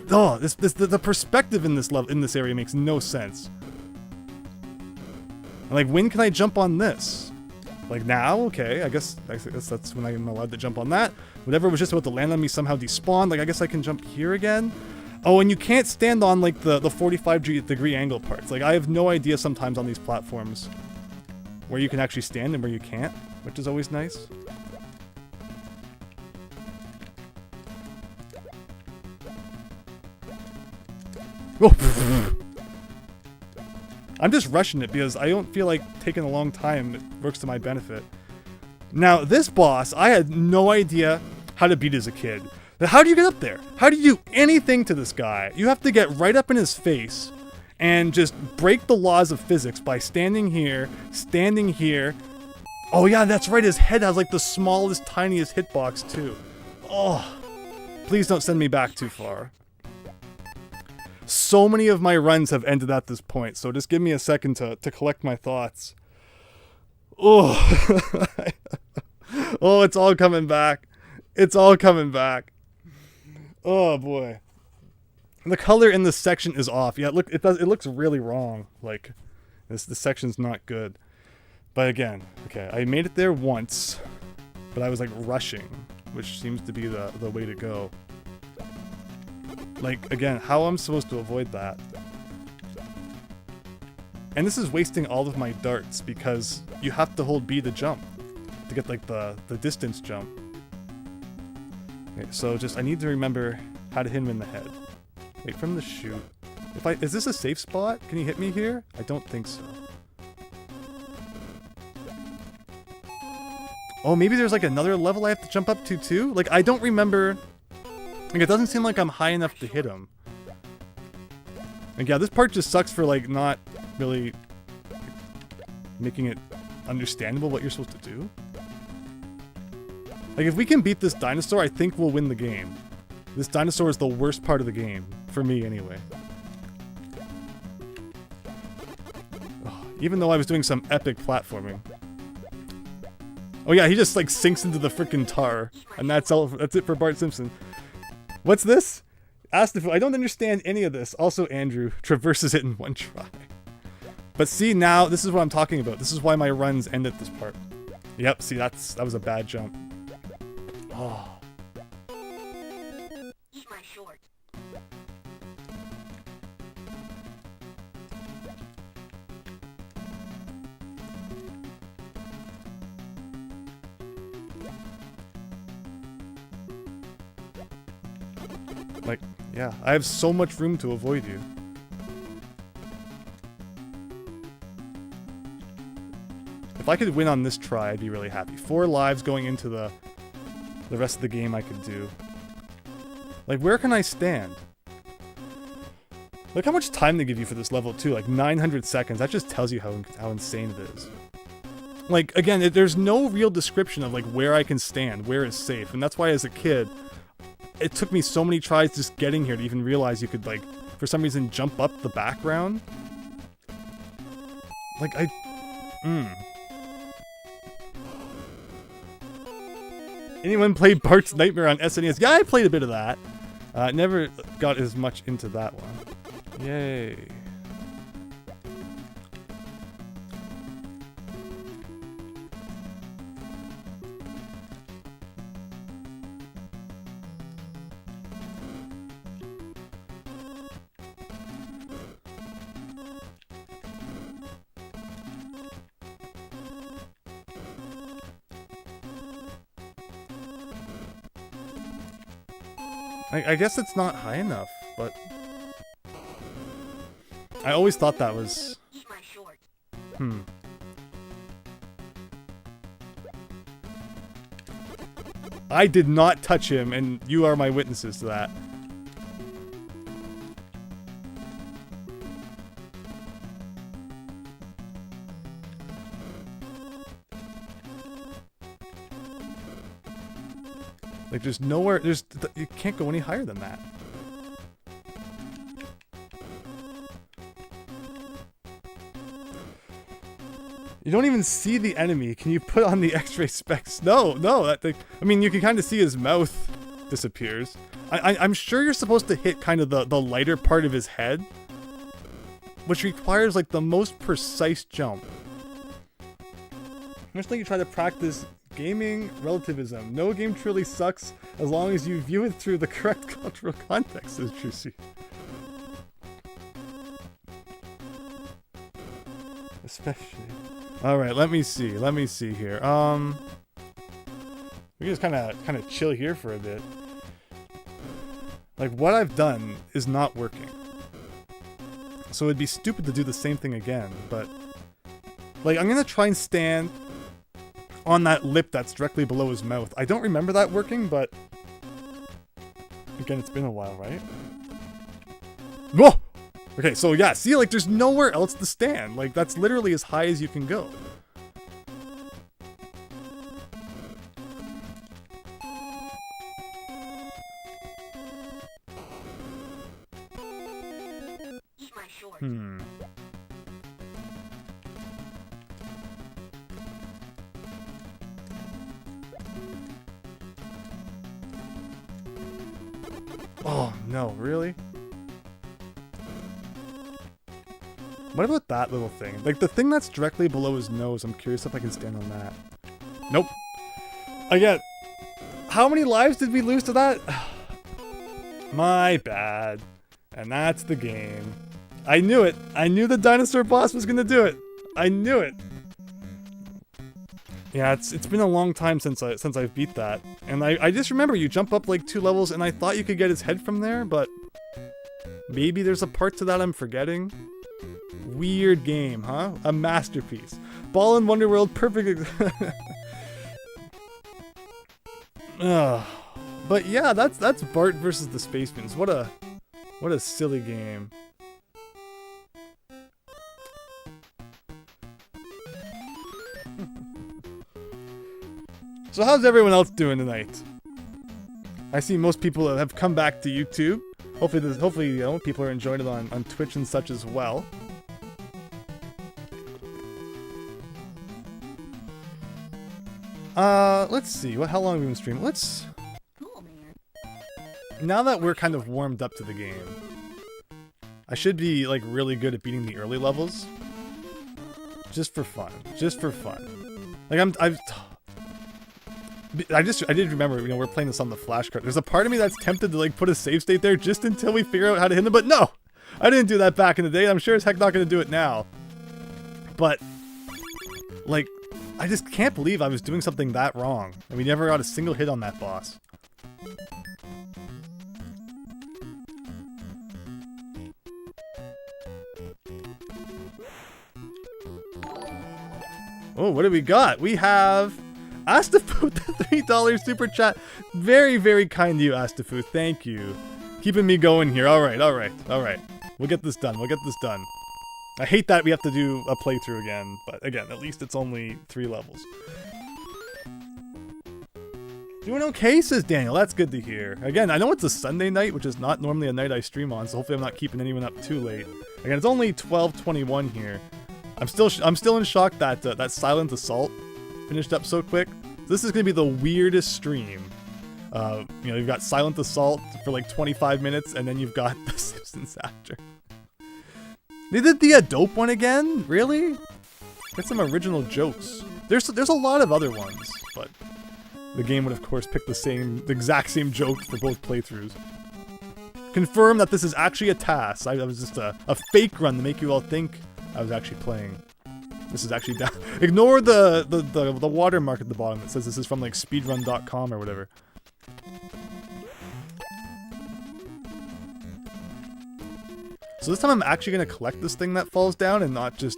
oh, the perspective in this level, in this area makes no sense. Like, when can I jump on this? Like, now? Okay, I guess that's when I'm allowed to jump on that. Whatever was just about to land on me somehow despawned. Like, I guess I can jump here again. Oh, and you can't stand on, like, the 45-degree angle parts. Like, I have no idea sometimes on these platforms where you can actually stand and where you can't, which is always nice. Oh. I'm just rushing it because I don't feel like taking a long time. It works to my benefit. Now, this boss, I had no idea how to beat as a kid. How do you get up there? How do you do anything to this guy? You have to get right up in his face and just break the laws of physics by standing here. Oh yeah, that's right, his head has like the smallest, tiniest hitbox too. Oh, please don't send me back too far. So many of my runs have ended at this point, so just give me a second to collect my thoughts. Oh, oh, it's all coming back. It's all coming back. Oh boy, the color in this section is off. Yeah, look, it looks really wrong. Like this section's not good. But again, okay, I made it there once, but I was like rushing, which seems to be the way to go. Like, again, how I'm supposed to avoid that? And this is wasting all of my darts because you have to hold B to jump to get like the distance jump. Okay, so I need to remember how to hit him in the head. Wait, from the chute. Is this a safe spot? Can he hit me here? I don't think so. Oh, maybe there's like another level I have to jump up to too? Like, I don't remember. Like, it doesn't seem like I'm high enough to hit him. Like, yeah, this part just sucks for, like, not really making it understandable what you're supposed to do. Like, if we can beat this dinosaur, I think we'll win the game. This dinosaur is the worst part of the game. For me, anyway. Oh, even though I was doing some epic platforming. Oh yeah, he just, like, sinks into the frickin' tar. And that's it for Bart Simpson. What's this? Astafu, I don't understand any of this. Also, Andrew traverses it in one try. But see, now, this is what I'm talking about. This is why my runs end at this part. Yep, see, that was a bad jump. Oh. Eat my short. Like, yeah, I have so much room to avoid you. If I could win on this try, I'd be really happy. 4 lives going into the rest of the game I could do. Like, where can I stand? Look how much time they give you for this level, too. Like, 900 seconds. That just tells you how insane it is. Like, again, there's no real description of, like, where I can stand, where is safe. And that's why, as a kid, it took me so many tries just getting here to even realize you could, like, for some reason jump up the background. Like, I... Anyone play Bart's Nightmare on SNES? Yeah, I played a bit of that. Never got as much into that one. Yay. I guess it's not high enough, but I always thought that was... Eat my short. I did not touch him, and you are my witnesses to that. Like, there's nowhere, you can't go any higher than that. You don't even see the enemy. Can you put on the X-ray specs? No, I mean, you can kind of see his mouth disappears. I'm sure you're supposed to hit kind of the lighter part of his head, which requires, like, the most precise jump. Much like you try to practice gaming relativism. No game truly sucks as long as you view it through the correct cultural context, says Juicy. Especially. Alright, let me see here. We can just kind of chill here for a bit. Like, what I've done is not working. So it'd be stupid to do the same thing again, but... Like, I'm gonna try and stand on that lip that's directly below his mouth. I don't remember that working, but... Again, it's been a while, right? Whoa! Okay, so yeah, see, like, there's nowhere else to stand. Like, that's literally as high as you can go. Eat my short. Oh, no, really? What about that little thing? Like, the thing that's directly below his nose, I'm curious if I can stand on that. Nope. Again, how many lives did we lose to that? My bad. And that's the game. I knew it. I knew the dinosaur boss was gonna do it. I knew it. Yeah, it's been a long time since I've beat that. And I just remember you jump up like 2 levels and I thought you could get his head from there, but maybe there's a part to that I'm forgetting. Weird game, huh? A masterpiece. Ball and Wonderworld, perfect. But yeah, that's Bart versus the Space Mutants. What a silly game. So how's everyone else doing tonight? I see most people have come back to YouTube. Hopefully, you know, people are enjoying it on Twitch and such as well. Let's see. How long have we been streaming? Cool, man. Now that we're kind of warmed up to the game, I should be like really good at beating the early levels. Just for fun. Just for fun. Like I did remember, you know, we're playing this on the flashcard. There's a part of me that's tempted to like put a save state there just until we figure out how to hit them, but no! I didn't do that back in the day. I'm sure as heck not gonna do it now. But like, I just can't believe I was doing something that wrong. And we never got a single hit on that boss. Oh, what do we got? We have Astafu, the $3 super chat. Very, very kind of you, Astafu. Thank you. Keeping me going here. Alright. We'll get this done. I hate that we have to do a playthrough again, but again, at least it's only 3 levels. Doing okay, says Daniel. That's good to hear. Again, I know it's a Sunday night, which is not normally a night I stream on, so hopefully I'm not keeping anyone up too late. Again, it's only 12:21 here. I'm still in shock that that Silent Assault finished up so quick. This is gonna be the weirdest stream. You know, you've got Silent Assault for like 25 minutes, and then you've got The Simpsons after. They did the dope one again? Really? Get some original jokes. There's a lot of other ones, but the game would of course pick the exact same joke for both playthroughs. Confirm that this is actually a task. I was just a fake run to make you all think I was actually playing. This is actually down. Ignore the watermark at the bottom that says this is from like speedrun.com or whatever. So this time I'm actually gonna collect this thing that falls down and not just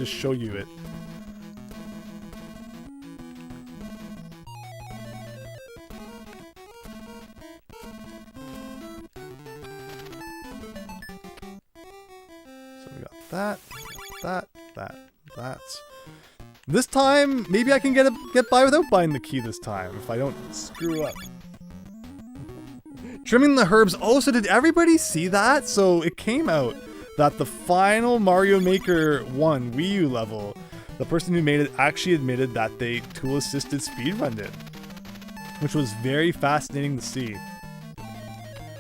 show you it. So we got that. This time, maybe I can get by without buying the key this time if I don't screw up. Trimming the herbs. Oh, so did everybody see that? So it came out that the final Mario Maker 1 Wii U level, the person who made it actually admitted that they tool-assisted speedrunned it, which was very fascinating to see.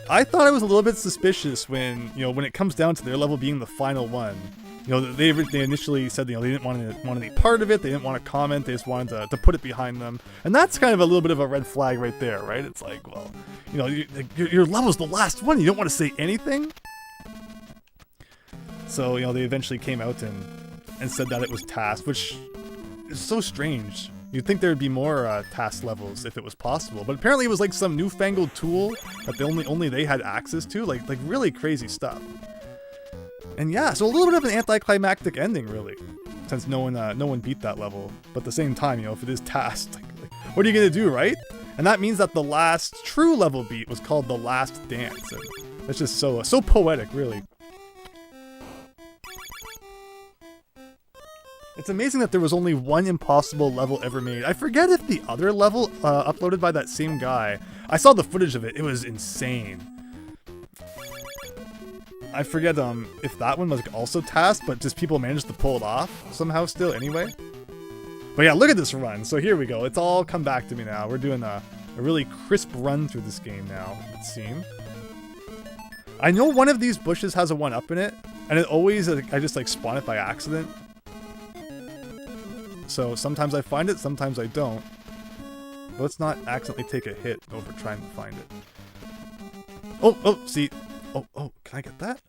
I thought it was a little bit suspicious when, you know, when it comes down to their level being the final one. You know, they initially said, you know, they didn't want any part of it, they didn't want to comment, they just wanted to put it behind them. And that's kind of a little bit of a red flag right there, right? It's like, well, you know, your level's the last one, you don't want to say anything? So, you know, they eventually came out and said that it was tasked, which is so strange. You'd think there'd be more task levels if it was possible, but apparently it was like some newfangled tool that only they had access to, like really crazy stuff. And yeah, so a little bit of an anticlimactic ending, really, since no one beat that level. But at the same time, you know, if it is tasked, like what are you gonna do, right? And that means that the last true level beat was called The Last Dance. And it's just so poetic, really. It's amazing that there was only one impossible level ever made. I forget if the other level uploaded by that same guy. I saw the footage of it. It was insane. I forget if that one was also tasked, but just people managed to pull it off somehow still anyway. But yeah, look at this run. So here we go. It's all come back to me now. We're doing a really crisp run through this game now, it seems. I know one of these bushes has a 1-up in it, and it always, I just like spawn it by accident. So sometimes I find it, sometimes I don't. But let's not accidentally take a hit over trying to find it. Oh, see. Oh, can I get that?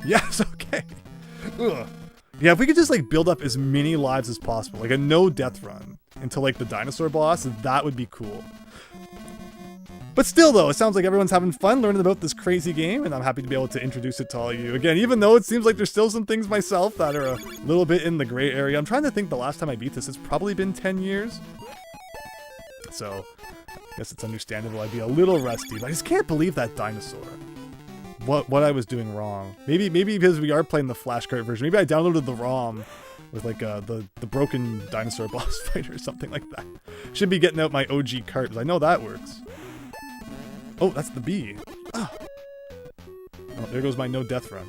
Yes, okay. Ugh. Yeah, if we could just like build up as many lives as possible, like a no death run until like the dinosaur boss, that would be cool. But still though, it sounds like everyone's having fun learning about this crazy game, and I'm happy to be able to introduce it to all of you. Again, even though it seems like there's still some things myself that are a little bit in the gray area. I'm trying to think the last time I beat this, it's probably been 10 years. So, I guess it's understandable I'd be a little rusty, but I just can't believe that dinosaur. What I was doing wrong. Maybe because we are playing the flashcard version. Maybe I downloaded the ROM with like the broken dinosaur boss fight or something like that. Should be getting out my OG cart, because I know that works. Oh, that's the bee. Ah. Oh, there goes my no death run.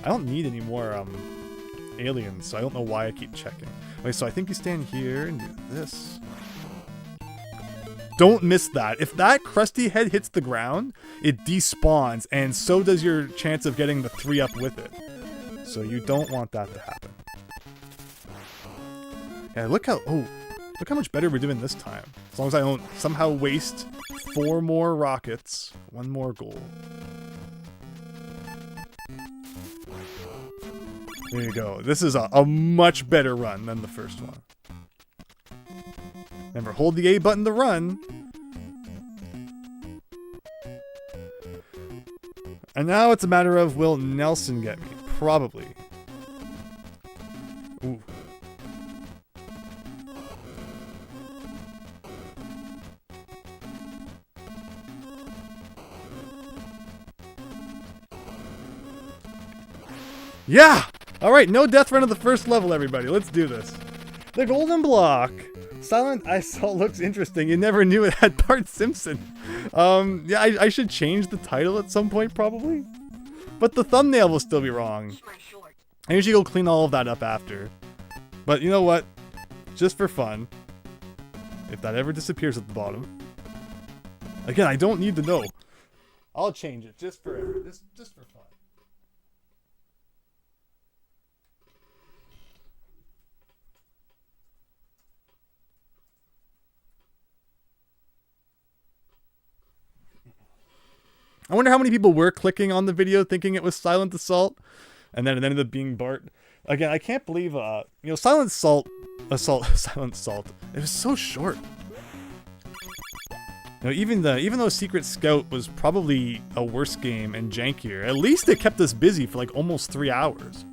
I don't need any more aliens, so I don't know why I keep checking. Okay, so I think you stand here and do this. Don't miss that. If that crusty head hits the ground, it despawns, and so does your chance of getting the 3-up with it. So you don't want that to happen. Yeah, look how much better we're doing this time. As long as I don't somehow waste 4 more rockets, 1 more gold. There you go. This is a much better run than the first one. Remember, hold the A button to run. And now it's a matter of, will Nelson get me? Probably. Ooh. Yeah! Alright, no death run of the first level, everybody. Let's do this. The golden block. Silent Assault looks interesting. You never knew it had Bart Simpson. Yeah, I should change the title at some point, probably. But the thumbnail will still be wrong. Eat my shorts. I usually go clean all of that up after. But you know what? Just for fun, if that ever disappears at the bottom. Again, I don't need to know. I'll change it just forever. Just for fun. I wonder how many people were clicking on the video thinking it was Silent Assault, and then it ended up being Bart. Again, I can't believe, Silent Assault, Silent Assault. It was so short. Even though Secret Scout was probably a worse game and jankier, at least it kept us busy for like almost 3 hours.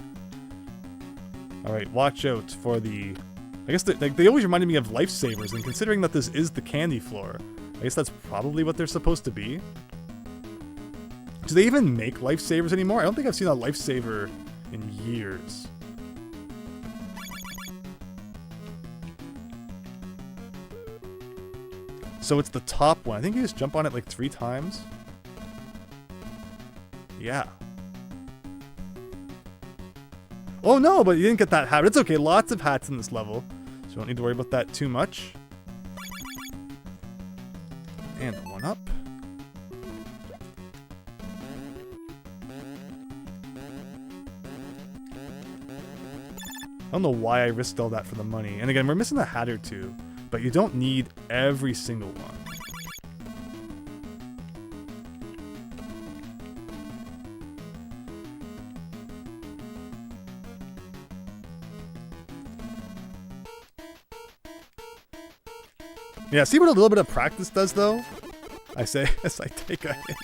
All right, watch out for the. I guess they always reminded me of lifesavers, and considering that this is the candy floor, I guess that's probably what they're supposed to be. Do they even make lifesavers anymore? I don't think I've seen a lifesaver in years. So it's the top one. I think you just jump on it like 3 times. Yeah. Oh no, but you didn't get that hat. It's okay, lots of hats in this level. So you don't need to worry about that too much. And one up. I don't know why I risked all that for the money. And again, we're missing a hat or two, but you don't need every single one. Yeah, see what a little bit of practice does, though? I say as I take a hit.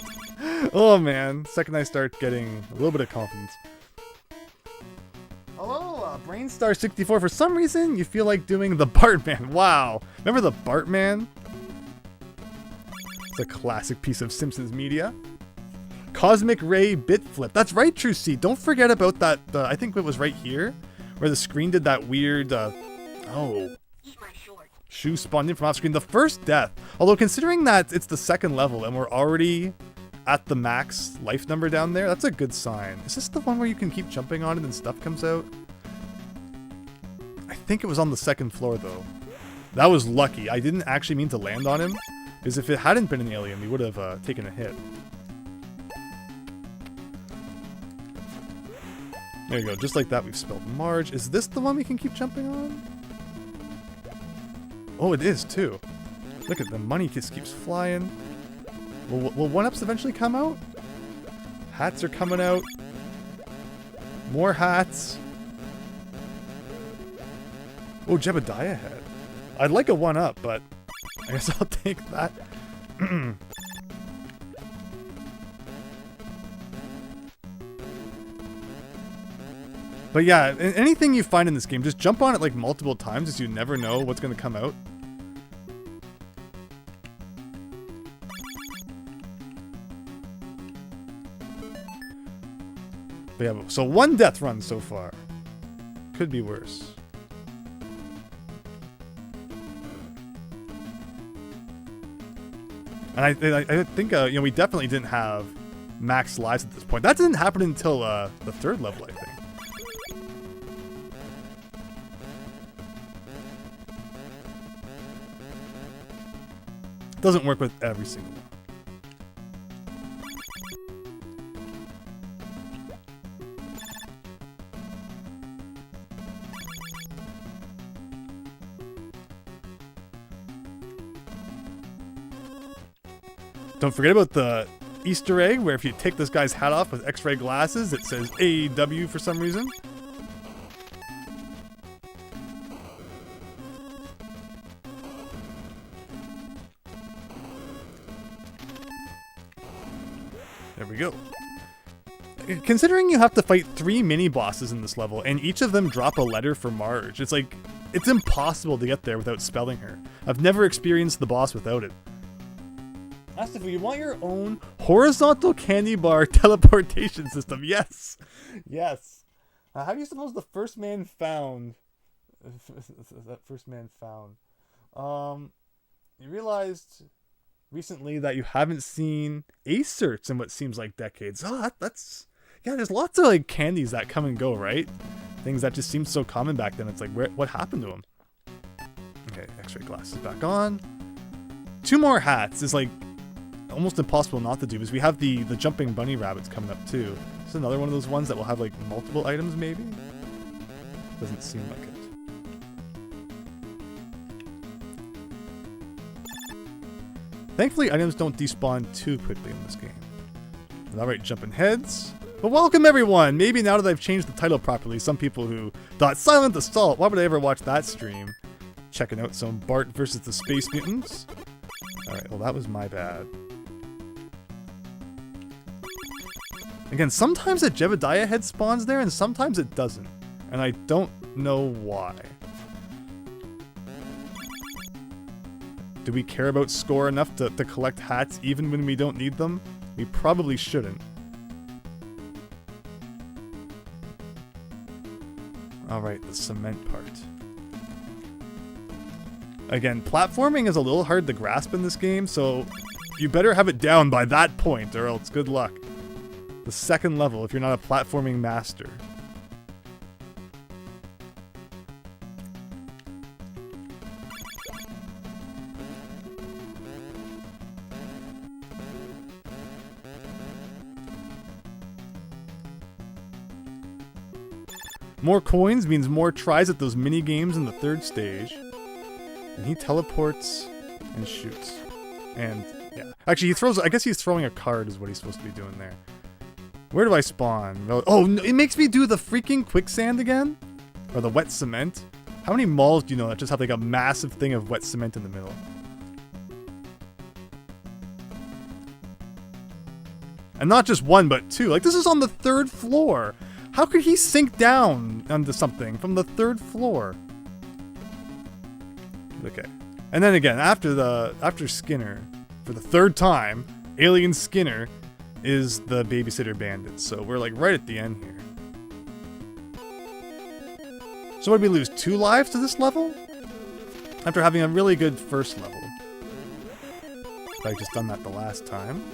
Oh man, second I start getting a little bit of confidence. Hello, Brainstar64. For some reason, you feel like doing the Bartman. Wow. Remember the Bartman? It's a classic piece of Simpsons media. Cosmic Ray Bit Flip. That's right, True C. Don't forget about that. I think it was right here, where the screen did that weird. Oh. Eat my shorts. Shoe spawned in from off screen. The first death. Although considering that it's the second level and we're already at the max life number down there, that's a good sign. Is this the one where you can keep jumping on it and stuff comes out? I think it was on the second floor though. That was lucky. I didn't actually mean to land on him, because if it hadn't been an alien, we would have taken a hit. There you go. Just like that, we've spelled Marge. Is this the one we can keep jumping on? Oh, it is too. Look at the money just keeps flying. Will 1-ups eventually come out? Hats are coming out. More hats. Oh, Jebediah head. I'd like a 1-up, but I guess I'll take that. But yeah, anything you find in this game, just jump on it like multiple times, as you never know what's going to come out. But yeah, so 1 death run so far. Could be worse. And I think we definitely didn't have max lives at this point. That didn't happen until the 3rd level, I think. Doesn't work with every single one. Don't forget about the Easter egg, where if you take this guy's hat off with X-ray glasses, it says AW for some reason. There we go. Considering you have to fight 3 mini-bosses in this level, and each of them drop a letter for Marge, it's like, it's impossible to get there without spelling her. I've never experienced the boss without it. Astifu, you want your own horizontal candy bar teleportation system? Yes. Yes. How do you suppose the first man found... that first man found... You realized recently that you haven't seen acerts in what seems like decades. Oh, that's... Yeah, there's lots of like candies that come and go, right? Things that just seemed so common back then. It's like, what happened to them? Okay, X-ray glasses back on. 2 more hats is like almost impossible not to do because we have the jumping bunny rabbits coming up too. This is another one of those ones that will have like multiple items maybe? Doesn't seem like it. Thankfully, items don't despawn too quickly in this game. Alright, jumping heads. But welcome everyone! Maybe now that I've changed the title properly, some people who thought Silent Assault, why would I ever watch that stream? Checking out some Bart versus the Space Mutants. Alright, well that was my bad. Again, sometimes a Jebediah head spawns there and sometimes it doesn't. And I don't know why. Do we care about score enough to collect hats even when we don't need them? We probably shouldn't. Alright, the cement part. Again, platforming is a little hard to grasp in this game, so you better have it down by that point or else good luck. The second level if you're not a platforming master. More coins means more tries at those mini games in the 3rd stage. And he teleports and shoots. And yeah. Actually, he throws, I guess he's throwing a card is what he's supposed to be doing there. Where do I spawn? Oh, no, it makes me do the freaking quicksand again? Or the wet cement? How many malls do you know that just have like a massive thing of wet cement in the middle? And not just one, but 2. Like, this is on the 3rd floor. How could he sink down onto something from the 3rd floor? Okay. And then again, after Skinner, for the 3rd time, Alien Skinner is the babysitter bandit. So we're like right at the end here. So what did we lose? 2 lives to this level? After having a really good first level. If I just done that the last time.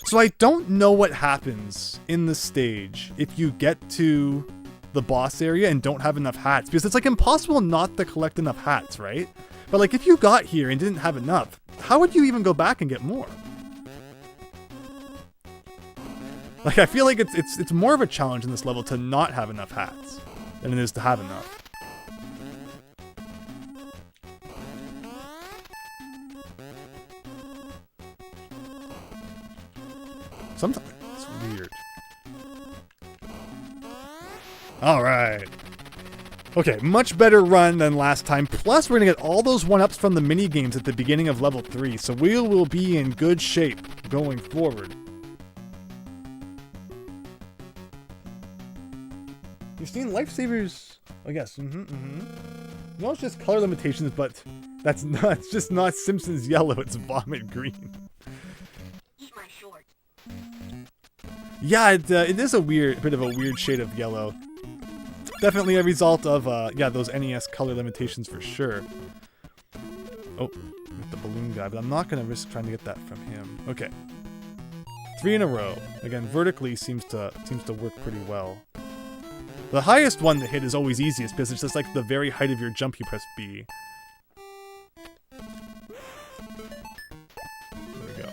So I don't know what happens in the stage if you get to the boss area and don't have enough hats. Because it's like impossible not to collect enough hats, right? But like if you got here and didn't have enough, how would you even go back and get more? Like I feel like it's more of a challenge in this level to not have enough hats than it is to have enough. Sometimes it's weird. Alright. Okay, much better run than last time. Plus, we're gonna get all those 1-ups from the mini-games at the beginning of level 3. So we will be in good shape going forward. You've seen lifesavers, I guess. No, it's just color limitations, but that's not, it's just not Simpsons yellow, it's vomit green. Eat my shorts. Yeah, it is a bit of a weird shade of yellow. Definitely a result of, yeah, those NES color limitations for sure. Oh, with the balloon guy, but I'm not going to risk trying to get that from him. Okay. 3 in a row. Again, vertically seems to work pretty well. The highest one to hit is always easiest because it's just like the very height of your jump you press B. There we go.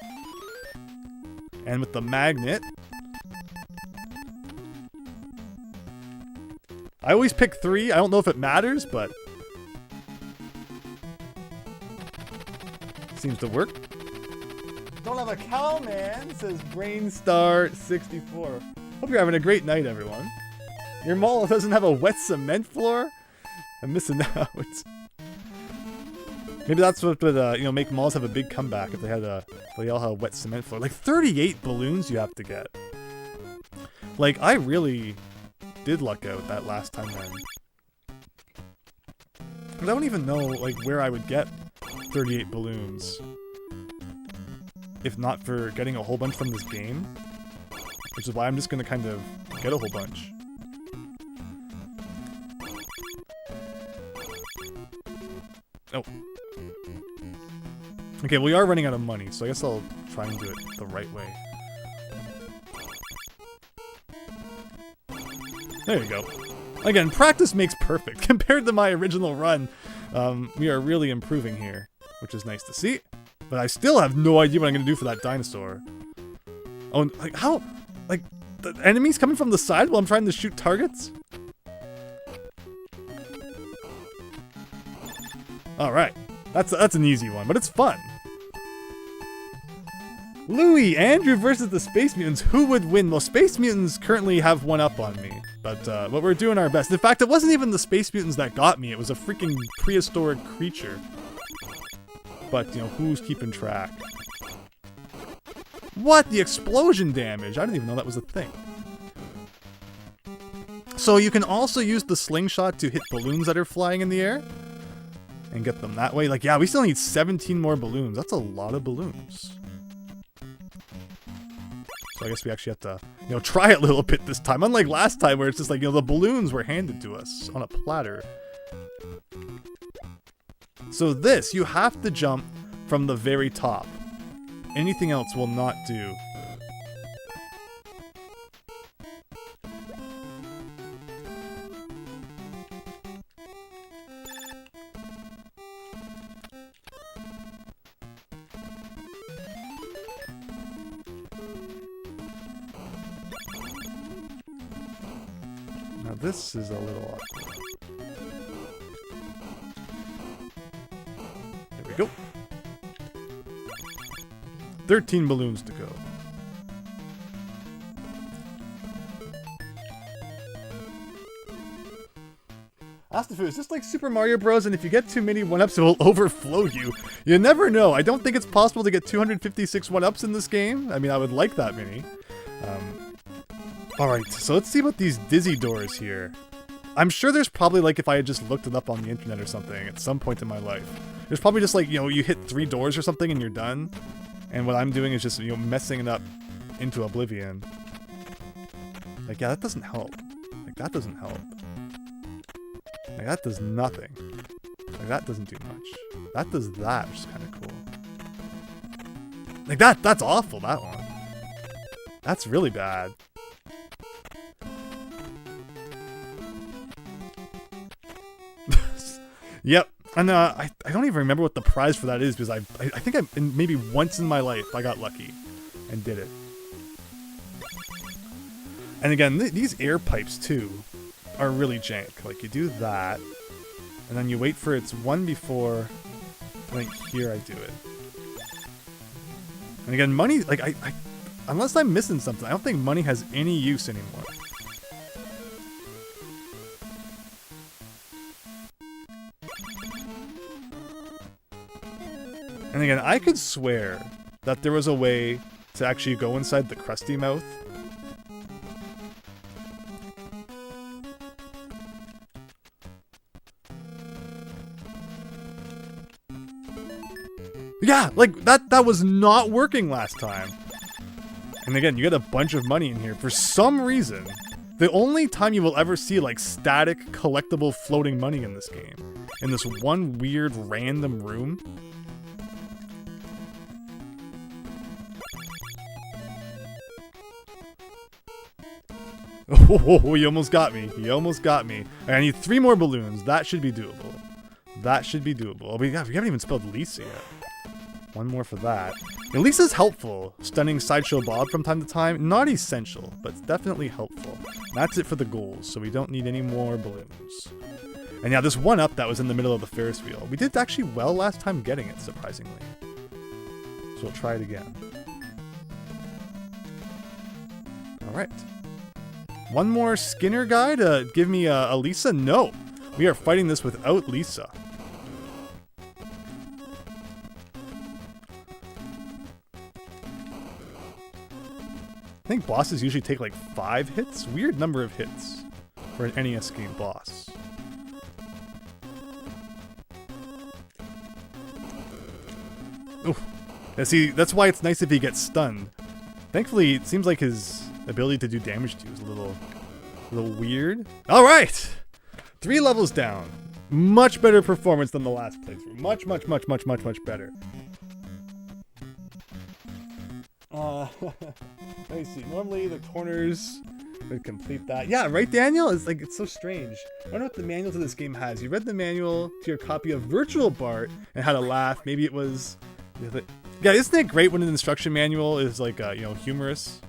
And with the magnet, I always pick 3. I don't know if it matters, but seems to work. Don't have a cow, man, says Brainstar64. Hope you're having a great night, everyone. Your mall doesn't have a wet cement floor? I'm missing out. Maybe that's what would, you know, make malls have a big comeback if they all had a wet cement floor. Like 38 balloons you have to get. Like, I really did luck out that last time then. Because I don't even know, like, where I would get 38 balloons. If not for getting a whole bunch from this game. Which is why I'm just gonna kind of get a whole bunch. Oh. Okay, we are running out of money, so I guess I'll try and do it the right way. There you go. Again, practice makes perfect. Compared to my original run, we are really improving here, which is nice to see. But I still have no idea what I'm going to do for that dinosaur. Oh, like, how? Like, the enemies coming from the side while I'm trying to shoot targets? Alright. That's an easy one, but it's fun. Louis, Andrew versus the Space Mutants. Who would win? Well, Space Mutants currently have one up on me, but we're doing our best. In fact, it wasn't even the Space Mutants that got me. It was a freaking prehistoric creature. But, you know, who's keeping track? What? The explosion damage? I didn't even know that was a thing. So you can also use the slingshot to hit balloons that are flying in the air and get them that way. Like, yeah, we still need 17 more balloons. That's a lot of balloons. So I guess we actually have to, you know, try it a little bit this time. Unlike last time where it's just like, you know, the balloons were handed to us on a platter. So this, you have to jump from the very top. Anything else will not do. Now this is a little awkward. There we go. 13 balloons to go. Astafu, is this like Super Mario Bros? And if you get too many 1-ups, it will overflow you. You never know. I don't think it's possible to get 256 1-ups in this game. I mean, I would like that many. Alright, so let's see about these dizzy doors here. I'm sure there's probably, like, if I had just looked it up on the internet or something at some point in my life. There's probably just, like, you know, you hit 3 doors or something and you're done. And what I'm doing is just, you know, messing it up into oblivion. Like, yeah, that doesn't help. Like, that doesn't help. Like, that does nothing. Like, that doesn't do much. That does that, which is kind of cool. Like, that's awful, that one. That's really bad. Yep. And I don't even remember what the prize for that is, because I think maybe once in my life I got lucky and did it. And again, these air pipes too are really jank. Like, you do that, and then you wait for its one before. I think here I do it. And again, money, like I unless I'm missing something, I don't think money has any use anymore. And again, I could swear that there was a way to actually go inside the Krusty Mouth. Yeah, like, that was not working last time. And again, you get a bunch of money in here. For some reason, the only time you will ever see, like, static, collectible, floating money in this game. In this one weird, random room. Oh, you almost got me. You almost got me. I need 3 more balloons. That should be doable. That should be doable. Oh, we haven't even spelled Lisa yet. 1 more for that. And Lisa's helpful. Stunning Sideshow Bob from time to time. Not essential, but definitely helpful. And that's it for the goals, so we don't need any more balloons. And yeah, this 1-up that was in the middle of the Ferris wheel. We did actually well last time getting it, surprisingly. So we'll try it again. Alright. 1 more Skinner guy to give me a Lisa? No. We are fighting this without Lisa. I think bosses usually take like 5 hits. Weird number of hits for an NES game boss. Oof. Yeah, see, that's why it's nice if he gets stunned. Thankfully, it seems like his ability to do damage to you is a little weird. Alright! 3 levels down. Much better performance than the last playthrough. Much better. Let me see. Normally the corners Would complete that. Yeah, right, Daniel? It's like, it's so strange. I wonder what the manual to this game has. You read the manual to your copy of Virtual Bart and had a laugh. Maybe it was... Yeah, isn't it great when an instruction manual is like, you know, humorous?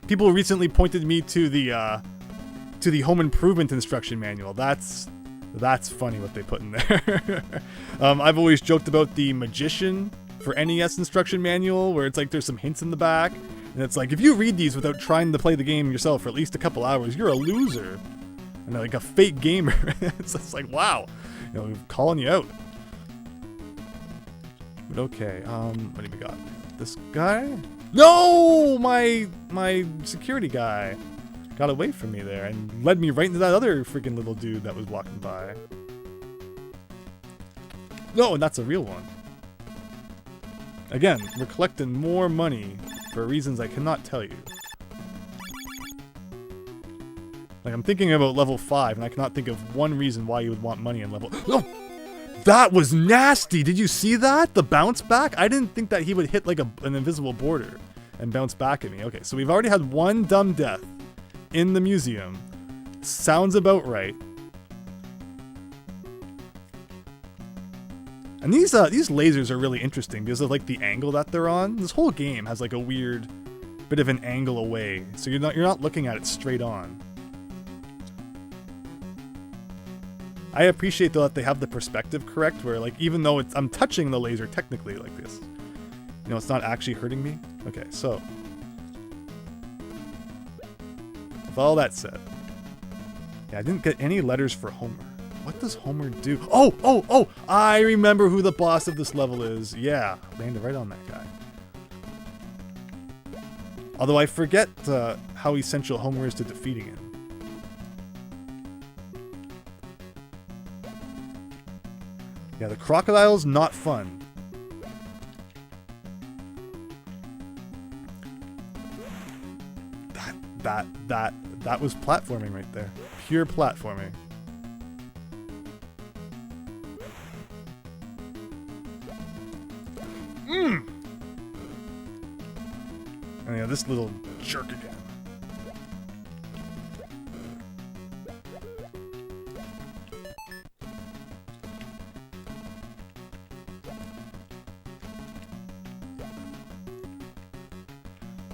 People recently pointed me to the Home Improvement instruction manual. That's funny what they put in there. I've always joked about the Magician for NES instruction manual, where it's like there's some hints in the back, and it's like, if you read these without trying to play the game yourself for at least a couple hours, you're a loser. And they're like a fake gamer. It's just like, wow, you know, calling you out. But okay, what do we got? This guy? No! My security guy got away from me there and led me right into that other freaking little dude that was walking by. No, and that's a real one. Again, we're collecting more money for reasons I cannot tell you. Like, I'm thinking about level 5, and I cannot think of one reason why you would want money in level... Oh! That was nasty! Did you see that? The bounce back? I didn't think that he would hit like an invisible border and bounce back at me. Okay, so we've already had one dumb death in the museum. Sounds about right. And these lasers are really interesting because of like the angle that they're on. This whole game has like a weird bit of an angle away, so you're not looking at it straight on. I appreciate though that they have the perspective correct, where like even though I'm touching the laser technically like this, you know, it's not actually hurting me. Okay, so with all that said, yeah, I didn't get any letters for Homer. What does Homer do? Oh! I remember who the boss of this level is. Yeah, landed right on that guy. Although I forget how essential Homer is to defeating him. Yeah, the crocodile's not fun. That was platforming right there. Pure platforming. And yeah, this little jerk again.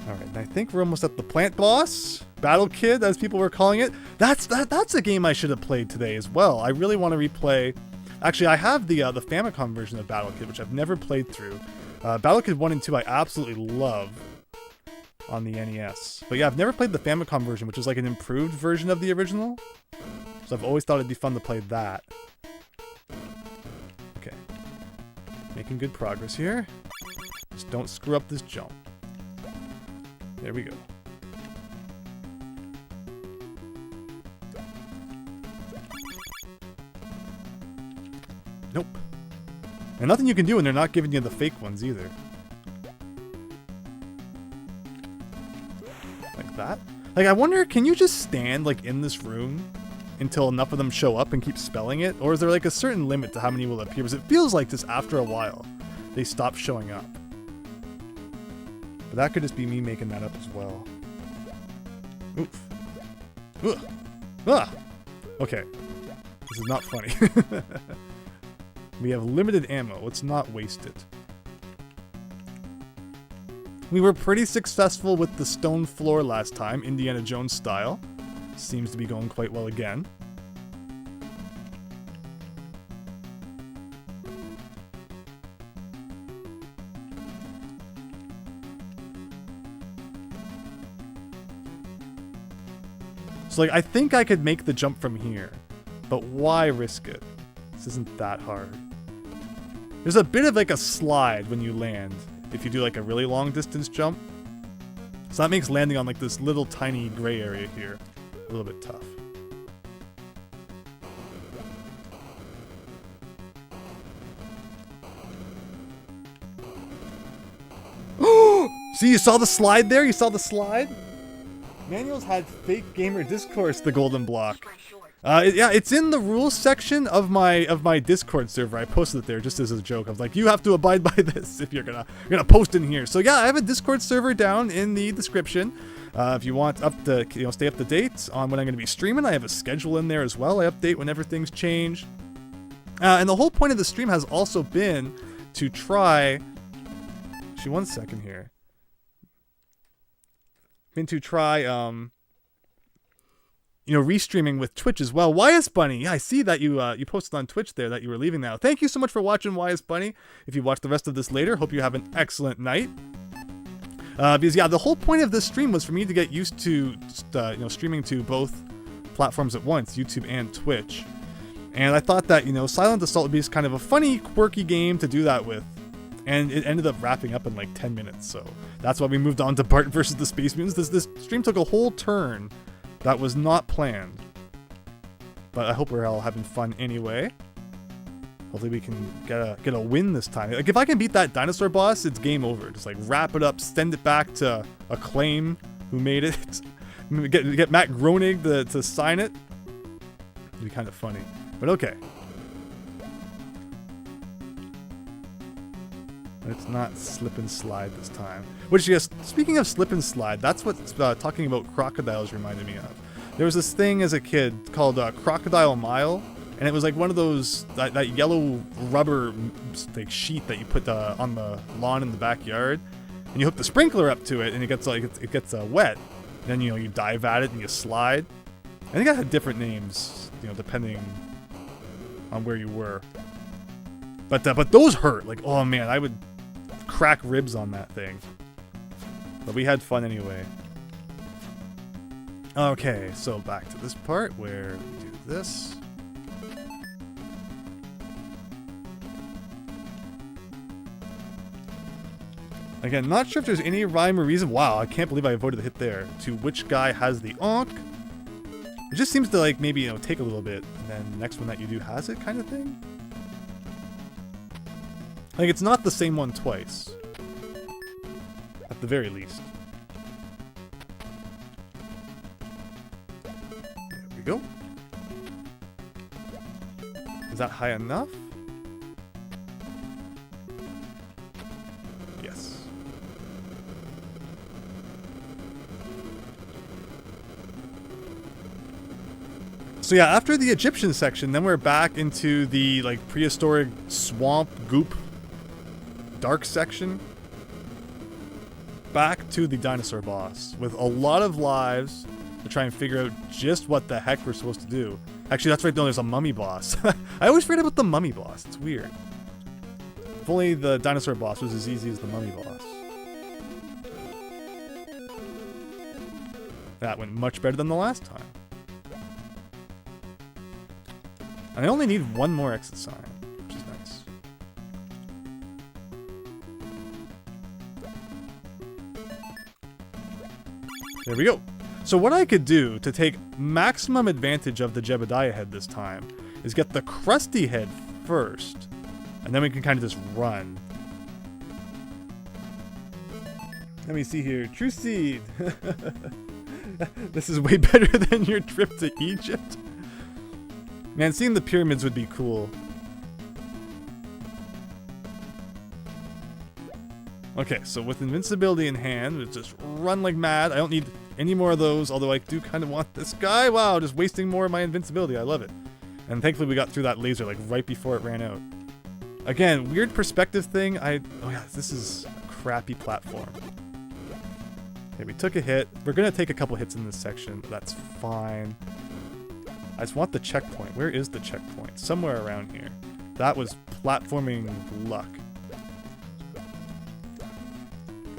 Alright, I think we're almost at the plant boss. Battle Kid, as people were calling it. That's a game I should have played today as well. I really want to replay... Actually, I have the Famicom version of Battle Kid, which I've never played through. Battle Kid 1 and 2 I absolutely love on the NES. But yeah, I've never played the Famicom version, which is like an improved version of the original. So I've always thought it'd be fun to play that. Okay. Making good progress here. Just don't screw up this jump. There we go. Nope. And nothing you can do, and they're not giving you the fake ones either. Like that? Like, I wonder, can you just stand, like, in this room until enough of them show up and keep spelling it? Or is there, like, a certain limit to how many will appear? Because it feels like just after a while, they stop showing up. But that could just be me making that up as well. Oof. Ugh. Ah! Okay. This is not funny. We have limited ammo. Let's not waste it. We were pretty successful with the stone floor last time, Indiana Jones style. Seems to be going quite well again. So, like, I think I could make the jump from here, but why risk it? This isn't that hard. There's a bit of like a slide when you land, if you do like a really long distance jump. So that makes landing on like this little tiny gray area here a little bit tough. See, you saw the slide there? You saw the slide? Manuals had fake gamer discourse, the golden block. Yeah, it's in the rules section of my Discord server. I posted it there just as a joke. I was like, you have to abide by this if you're gonna post in here. So yeah, I have a Discord server down in the description. If you want stay up to date on when I'm going to be streaming, I have a schedule in there as well. I update whenever things change. And the whole point of the stream has also been to try... Actually, 1 second here. Been to try, restreaming with Twitch as well. YS Bunny, yeah, I see that you posted on Twitch there that you were leaving now. Thank you so much for watching, YS Bunny. If you watch the rest of this later, hope you have an excellent night. Because yeah, the whole point of this stream was for me to get used to streaming to both platforms at once, YouTube and Twitch. And I thought that, Silent Assault would be just kind of a funny, quirky game to do that with. And it ended up wrapping up in like 10 minutes, so that's why we moved on to Bart versus the Space Mutants. This stream took a whole turn that was not planned. But I hope we're all having fun anyway. Hopefully we can get a win this time. Like, if I can beat that dinosaur boss, it's game over. Just like wrap it up, send it back to Acclaim, who made it. get Matt Groening to sign it. It'd be kind of funny. But okay. It's not slip and slide this time. Which, yes, speaking of slip and slide, that's what talking about crocodiles reminded me of. There was this thing as a kid called Crocodile Mile, and it was like one of those, that yellow rubber like sheet that you put on the lawn in the backyard, and you hook the sprinkler up to it, and it gets wet. Then you dive at it and you slide. I think I had different names, depending on where you were. But those hurt. Like, oh man, I would crack ribs on that thing. But we had fun anyway. Okay, so back to this part where we do this. Again, not sure if there's any rhyme or reason. Wow, I can't believe I avoided the hit there. To which guy has the onk. It just seems to like maybe take a little bit, and then the next one that you do has it, kind of thing. Like, it's not the same one twice. At the very least. There we go. Is that high enough? Yes. So yeah, after the Egyptian section, then we're back into the like prehistoric swamp goop dark section. Back to the dinosaur boss with a lot of lives to try and figure out just what the heck we're supposed to do. Actually, that's right, no, there's a mummy boss. I always forget about the mummy boss. It's weird. If only the dinosaur boss was as easy as the mummy boss. That went much better than the last time. And I only need one more exit sign, which is nice. There we go. So what I could do to take maximum advantage of the Jebediah head this time is get the Krusty head first, and then we can kind of just run. Let me see here. True Seed. This is way better than your trip to Egypt. Man, seeing the pyramids would be cool. Okay, so with invincibility in hand, we just run like mad. I don't need any more of those, although I do kind of want this guy. Wow, just wasting more of my invincibility. I love it. And thankfully we got through that laser like right before it ran out. Again, weird perspective thing. Oh yeah, this is a crappy platform. Okay, we took a hit. We're gonna take a couple hits in this section, but that's fine. I just want the checkpoint. Where is the checkpoint? Somewhere around here. That was platforming luck.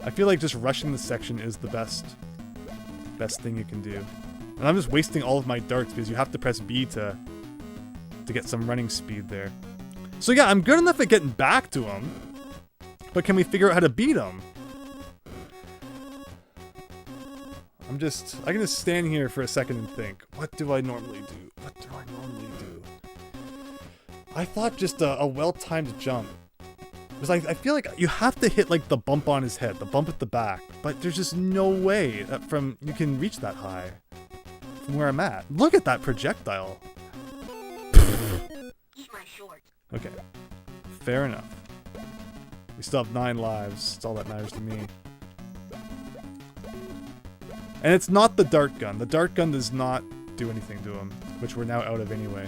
I feel like just rushing this section is the best thing you can do. And I'm just wasting all of my darts because you have to press B to get some running speed there. So yeah, I'm good enough at getting back to him, but can we figure out how to beat him? I can just stand here for a second and think, what do I normally do? What do I normally do? I thought just a well-timed jump. Because I feel like you have to hit like the bump on his head, the bump at the back, but there's just no way that you can reach that high from where I'm at. Look at that projectile. Eat my short. Okay, fair enough. We still have 9 lives. That's all that matters to me. And it's not the dart gun. The dart gun does not do anything to him, which we're now out of anyway.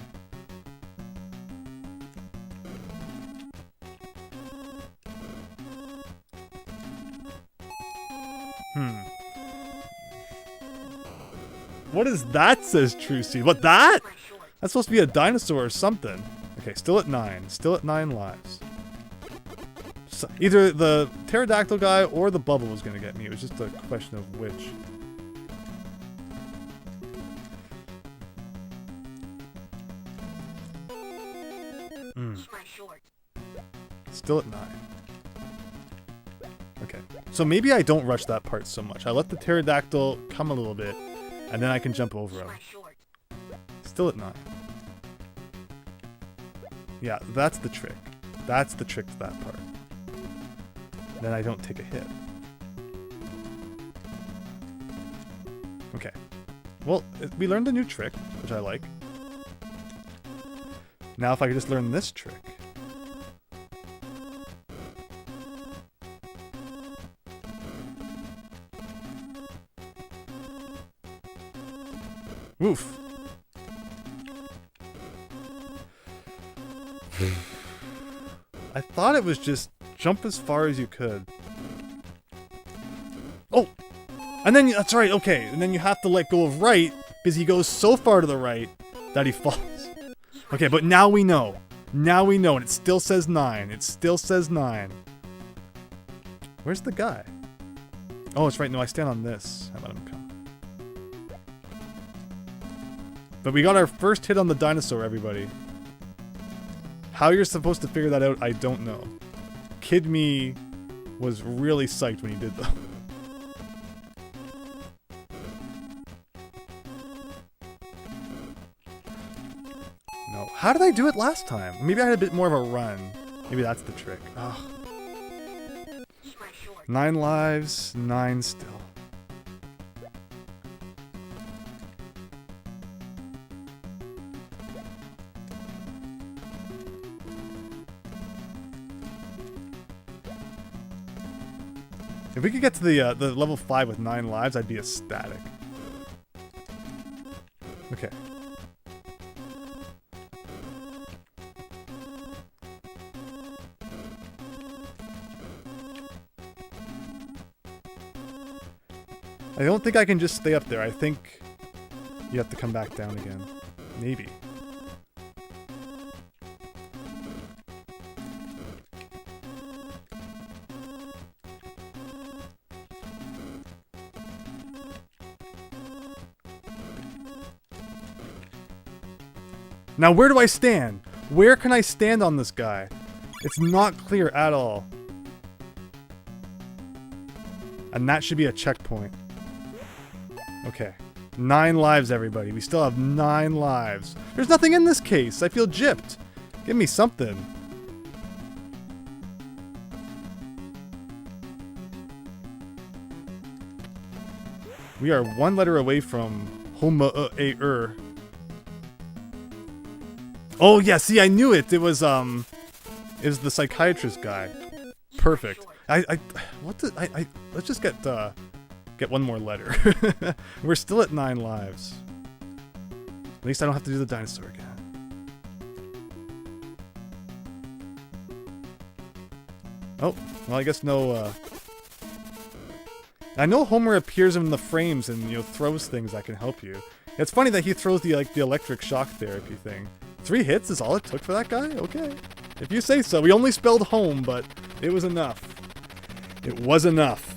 What is that, says Trucy? What, that? That's supposed to be a dinosaur or something. Okay, still at 9. Still at 9 lives. So either the pterodactyl guy or the bubble was going to get me. It was just a question of which. Still at 9. Okay. So maybe I don't rush that part so much. I let the pterodactyl come a little bit, and then I can jump over him. Still at 9. Yeah, that's the trick. That's the trick to that part. Then I don't take a hit. Okay. Well, we learned a new trick, which I like. Now if I could just learn this trick. Woof. I thought it was just jump as far as you could. Oh! And then, that's right, okay. And then you have to let go of right, because he goes so far to the right that he falls. Okay, but now we know. Now we know, and it still says 9. It still says 9. Where's the guy? Oh, it's right. No, I stand on this. I let him come. But we got our first hit on the dinosaur, everybody. How you're supposed to figure that out, I don't know. Kid me was really psyched when he did though. No. How did I do it last time? Maybe I had a bit more of a run. Maybe that's the trick. Ugh. 9 lives, 9 still. If we could get to the level 5 with 9 lives, I'd be ecstatic. Okay. I don't think I can just stay up there. I think you have to come back down again. Maybe. Now, where do I stand? Where can I stand on this guy? It's not clear at all. And that should be a checkpoint. Okay. 9 lives, everybody. We still have 9 lives. There's nothing in this case. I feel gypped. Give me something. We are 1 letter away from Homa-a-er. Oh yeah, see, I knew it. It was the psychiatrist guy. Perfect. Let's just get 1 more letter. We're still at 9 lives. At least I don't have to do the dinosaur again. Oh, well, I guess no. I know Homer appears in the frames and throws things that can help you. It's funny that he throws the electric shock therapy thing. 3 hits is all it took for that guy? Okay. If you say so. We only spelled home, but it was enough. It was enough.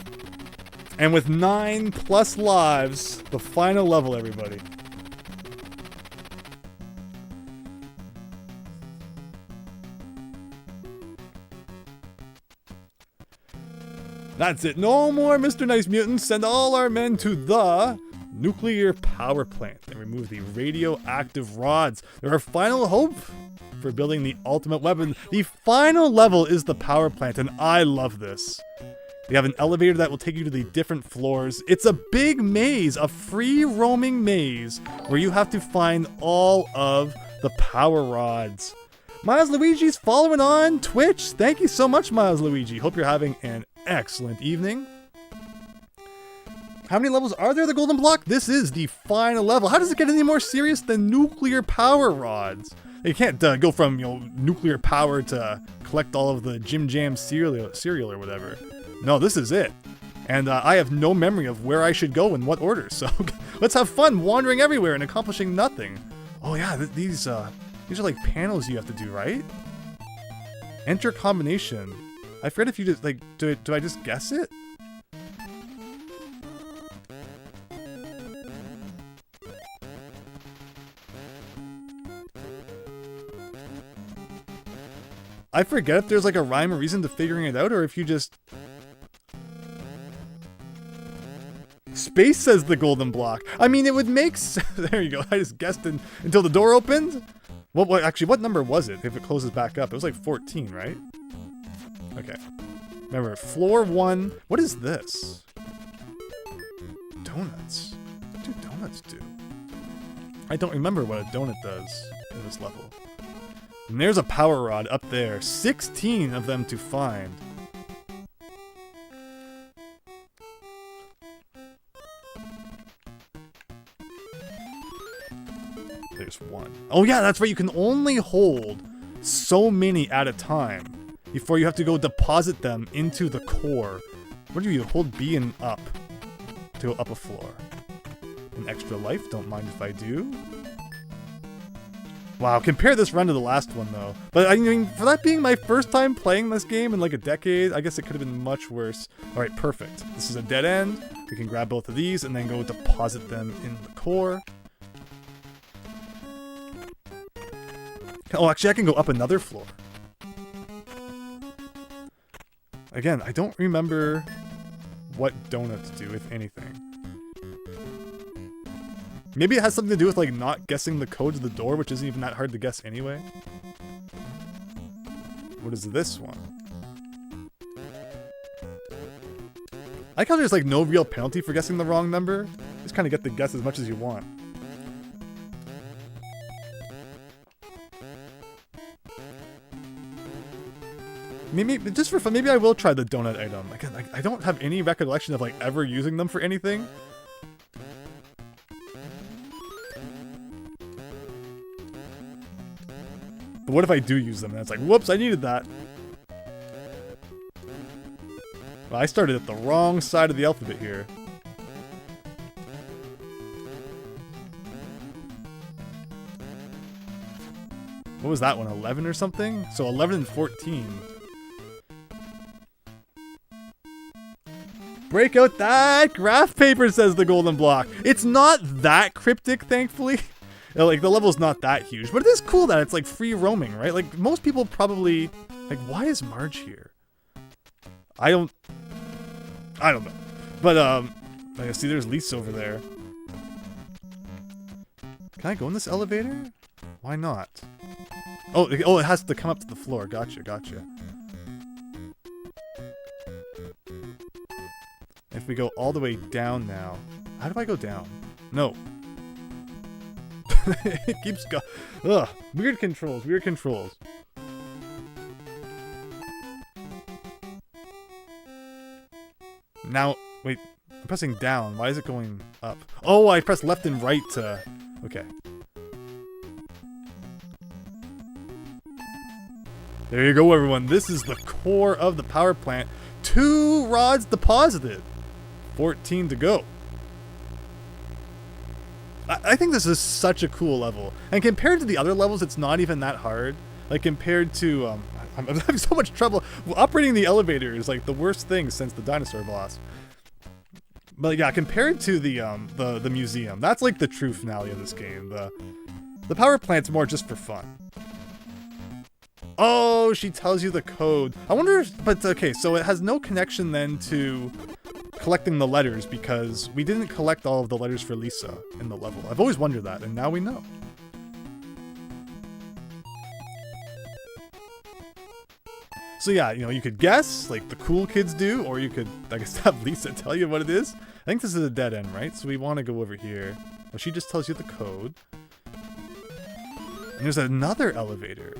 And with 9 plus lives, the final level, everybody. That's it. No more Mr. Nice Mutants. Send all our men to the nuclear power plant and remove the radioactive rods. They're our final hope for building the ultimate weapon. The final level is the power plant, and I love this. We have an elevator that will take you to the different floors. It's a big maze, a free roaming maze where you have to find all of the power rods. Miles Luigi's following on Twitch. Thank you so much, Miles Luigi. Hope you're having an excellent evening. How many levels are there of the golden block? This is the final level. How does it get any more serious than nuclear power rods? You can't go from, you know, nuclear power to collect all of the Jim Jam cereal or whatever. No, this is it. And I have no memory of where I should go in what order. So let's have fun wandering everywhere and accomplishing nothing. Oh yeah, these are like panels you have to do, right? Enter combination. I forget if you just like, do I just guess it? I forget if there's like a rhyme or reason to figuring it out, or if you just... Space says the golden block. I mean, it would make sense. There you go. I just guessed until the door opened. Well, actually, what number was it if it closes back up? It was like 14, right? Okay. Remember, floor 1. What is this? Donuts. What do donuts do? I don't remember what a donut does in this level. And there's a power rod up there. 16 of them to find. There's one. Oh yeah, that's right. You can only hold so many at a time before you have to go deposit them into the core. What do you hold B and up to go up a floor? An extra life? Don't mind if I do. Wow, compare this run to the last one though. But I mean, for that being my first time playing this game in like a decade, I guess it could have been much worse. Alright, perfect. This is a dead end. We can grab both of these and then go deposit them in the core. Oh, actually I can go up another floor. Again, I don't remember what donuts do, if anything. Maybe it has something to do with like not guessing the code to the door, which isn't even that hard to guess anyway. What is this one? I like how there's like no real penalty for guessing the wrong number. Just kind of get to guess as much as you want. Maybe, just for fun, maybe I will try the donut item. Again, I don't have any recollection of like ever using them for anything. But what if I do use them and it's like, whoops, I needed that. Well, I started at the wrong side of the alphabet here. What was that one, 11 or something? So 11 and 14. Break out that graph paper, says the golden block. It's not that cryptic, thankfully. Like, the level's not that huge, but it is cool that it's, like, free roaming, right? Like, most people probably... Like, why is Marge here? I don't know. But, I see there's Lisa over there. Can I go in this elevator? Why not? Oh, it has to come up to the floor. Gotcha. If we go all the way down now... How do I go down? No. It keeps going. Ugh. Weird controls. Now, wait. I'm pressing down. Why is it going up? Oh, I pressed left and right to... Okay. There you go, everyone. This is the core of the power plant. 2 rods deposited. 14 to go. I think this is such a cool level. And compared to the other levels, it's not even that hard. Like, compared to... I'm having so much trouble. Operating the elevator is, like, the worst thing since the dinosaur boss. But, yeah, compared to the museum, that's, like, the true finale of this game. The power plant's more just for fun. Oh, she tells you the code. I wonder if... But, okay, so it has no connection, then, to... collecting the letters, because we didn't collect all of the letters for Lisa in the level. I've always wondered that, and now we know. So yeah, you know, you could guess, like the cool kids do, or you could, I guess, have Lisa tell you what it is. I think this is a dead end, right? So we want to go over here. Well, she just tells you the code. And there's another elevator.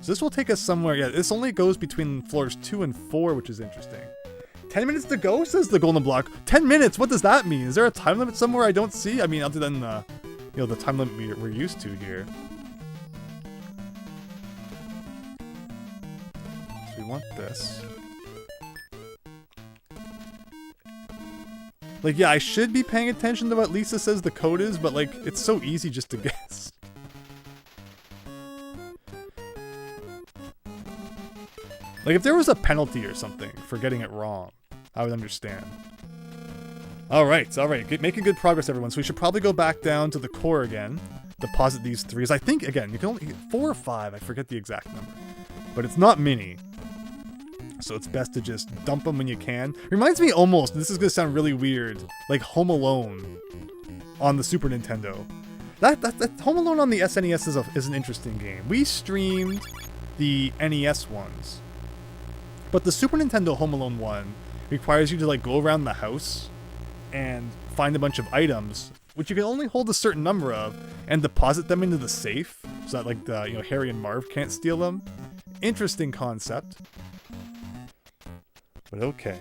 So this will take us somewhere. Yeah, this only goes between floors 2 and 4, which is interesting. 10 minutes to go, says the golden block. 10 minutes? What does that mean? Is there a time limit somewhere I don't see? I mean, other than, the time limit we're used to here. So we want this. Like, yeah, I should be paying attention to what Lisa says the code is, but, like, it's so easy just to guess. Like, if there was a penalty or something for getting it wrong, I would understand. Alright, making good progress, everyone. So we should probably go back down to the core again, deposit these 3s. I think, again, you can only get 4 or 5, I forget the exact number. But it's not many. So it's best to just dump them when you can. Reminds me almost, this is going to sound really weird, like Home Alone on the Super Nintendo. That Home Alone on the SNES is an interesting game. We streamed the NES ones. But the Super Nintendo Home Alone one requires you to like go around the house and find a bunch of items, which you can only hold a certain number of, and deposit them into the safe so that like the Harry and Marv can't steal them. Interesting concept. But okay.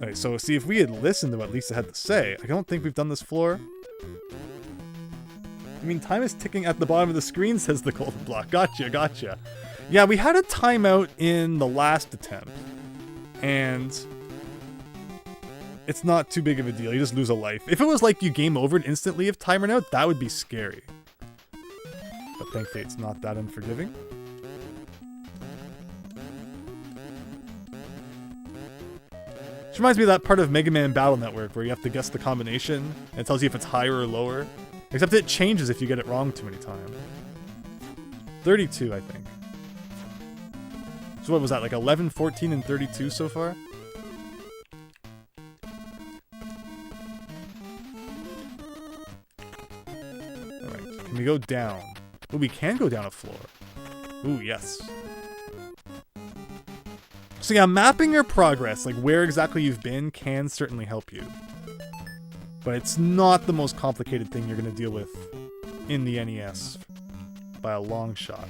Alright, so see, if we had listened to what Lisa had to say, I don't think we've done this floor. I mean, time is ticking at the bottom of the screen, says the golden block. Gotcha. Yeah, we had a timeout in the last attempt. And it's not too big of a deal. You just lose a life. If it was like you game overed instantly if time ran out, that would be scary. But thankfully it's not that unforgiving. Which reminds me of that part of Mega Man Battle Network where you have to guess the combination and it tells you if it's higher or lower. Except it changes if you get it wrong too many times. 32, I think. So what was that, like 11, 14, and 32 so far? Alright, can we go down? Oh, we can go down a floor. Ooh, yes. So yeah, mapping your progress, like where exactly you've been, can certainly help you. But it's not the most complicated thing you're going to deal with in the NES by a long shot.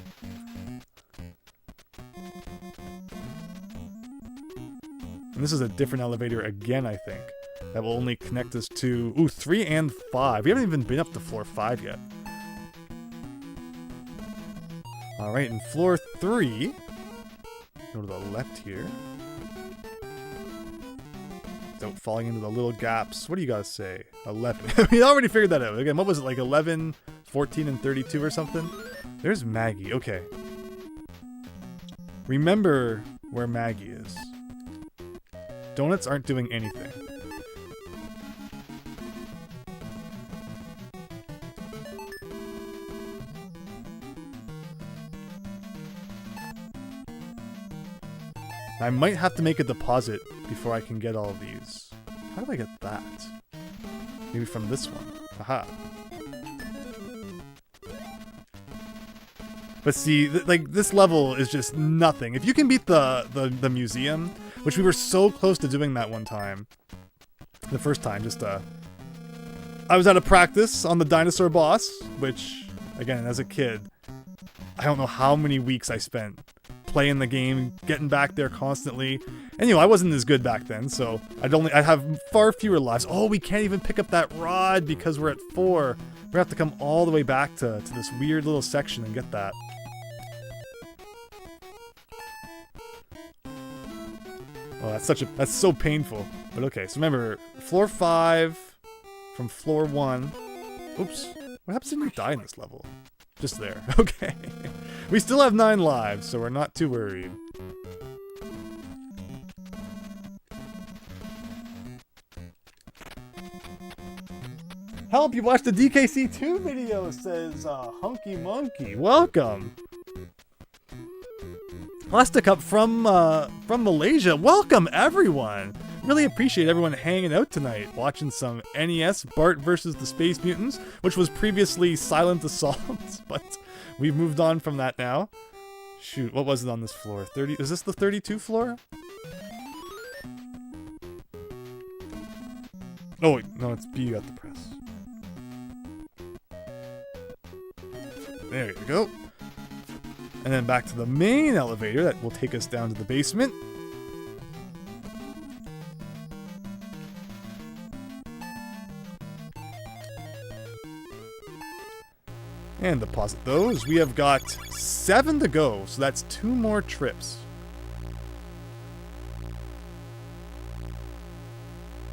And this is a different elevator again, I think, that will only connect us to, 3 and 5. We haven't even been up to floor 5 yet. Alright, in floor 3, go to the left here. Without falling into the little gaps. What do you guys say? 11. We already figured that out. Again, what was it, like 11, 14, and 32 or something? There's Maggie. Okay. Remember where Maggie is. Donuts aren't doing anything. I might have to make a deposit before I can get all of these. How do I get that? Maybe from this one. Aha. But see, like, this level is just nothing. If you can beat the museum, which we were so close to doing that one time. The first time, I was out of practice on the dinosaur boss, which, again, as a kid, I don't know how many weeks I spent playing the game, getting back there constantly. And I wasn't as good back then, so I'd have far fewer lives. Oh, we can't even pick up that rod because we're at 4. We're gonna have to come all the way back to this weird little section and get that. Oh, that's so painful. But okay, so remember, floor 5 from floor 1. Oops. What happens if we die in this level? Just there. Okay. We still have 9 lives, so we're not too worried. Help, you watched the DKC2 video, says Hunky Monkey. Welcome. Plastic Up from Malaysia. Welcome, everyone. Really appreciate everyone hanging out tonight, watching some NES Bart versus the Space Mutants, which was previously Silent Assault, but we've moved on from that now. Shoot, what was it on this floor? 30? Is this the 32 floor? Oh wait, no, it's B you got to press. There you go. And then back to the main elevator that will take us down to the basement. And deposit those. We have got 7 to go, so that's 2 more trips.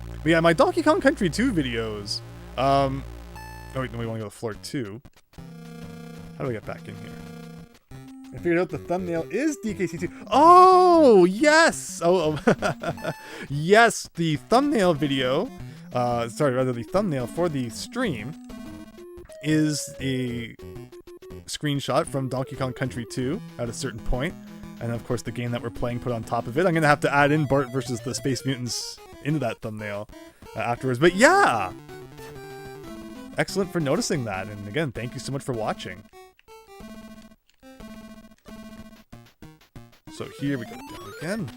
But yeah, my Donkey Kong Country 2 videos. Oh wait, no, we want to go to floor 2. How do I get back in here? I figured out the thumbnail is DKC2. Oh, yes! Oh. Yes, the thumbnail video, the thumbnail for the stream is a screenshot from Donkey Kong Country 2 at a certain point. And of course the game that we're playing put on top of it. I'm going to have to add in Bart versus the Space Mutants into that thumbnail afterwards. But yeah! Excellent for noticing that. And again, thank you so much for watching. So here we go down again.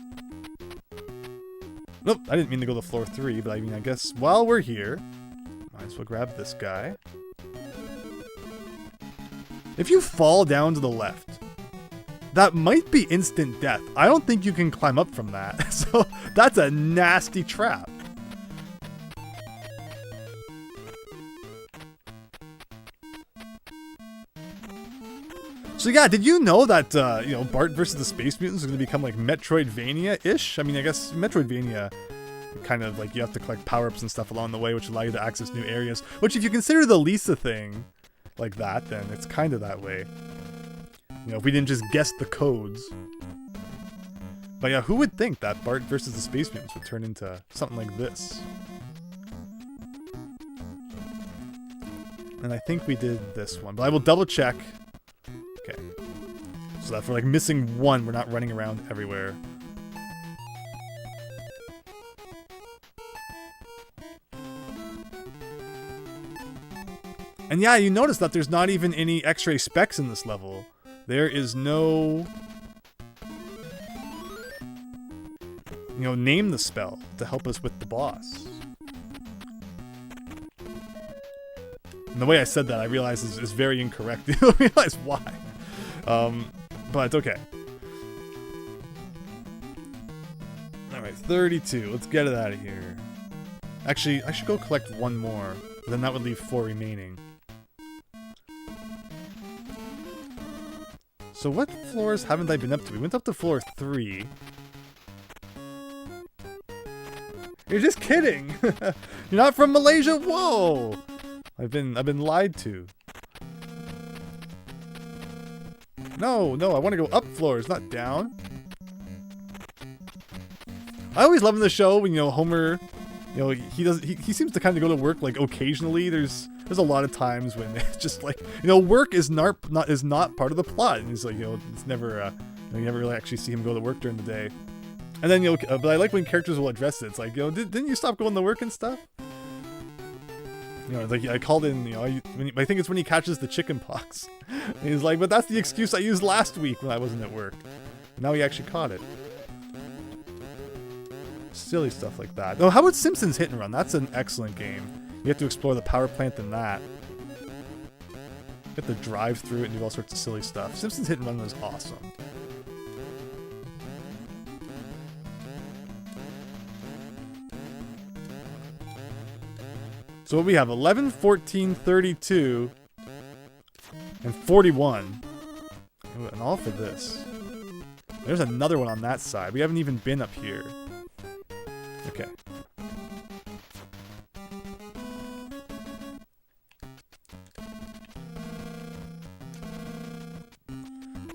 Nope, I didn't mean to go to floor 3, but I mean, I guess while we're here, might as well grab this guy. If you fall down to the left, that might be instant death. I don't think you can climb up from that. So that's a nasty trap. So yeah, did you know that, Bart versus the Space Mutants is going to become like Metroidvania-ish? I mean, I guess Metroidvania kind of like you have to collect power-ups and stuff along the way, which allow you to access new areas. Which if you consider the Lisa thing like that, then it's kind of that way. You know, if we didn't just guess the codes. But yeah, who would think that Bart versus the Space Mutants would turn into something like this? And I think we did this one, but I will double check. Okay. So that if we're like missing one, we're not running around everywhere. And yeah, you notice that there's not even any X-ray specs in this level. There is no... name the spell to help us with the boss. And the way I said that, I realize is very incorrect. I don't realize why. But okay. Alright, 32. Let's get it out of here. Actually, I should go collect one more. Then that would leave 4 remaining. So what floors haven't I been up to? We went up to floor 3. You're just kidding! You're not from Malaysia? Whoa! I've been lied to. No, I want to go up floors, not down. I always love in the show when Homer, he seems to kind of go to work like occasionally. There's a lot of times when it's just like work is not part of the plot, and he's like it's never you never really actually see him go to work during the day. And then but I like when characters will address it. It's like didn't you stop going to work and stuff? Like I called in, I think it's when he catches the chicken pox. And he's like, but that's the excuse I used last week when I wasn't at work. And now he actually caught it. Silly stuff like that. Oh, how about Simpsons Hit and Run? That's an excellent game. You have to explore the power plant in that. You have to drive through it and do all sorts of silly stuff. Simpsons Hit and Run was awesome. So what we have, 11, 14, 32, and 41. Ooh, and all for this. There's another one on that side. We haven't even been up here. Okay.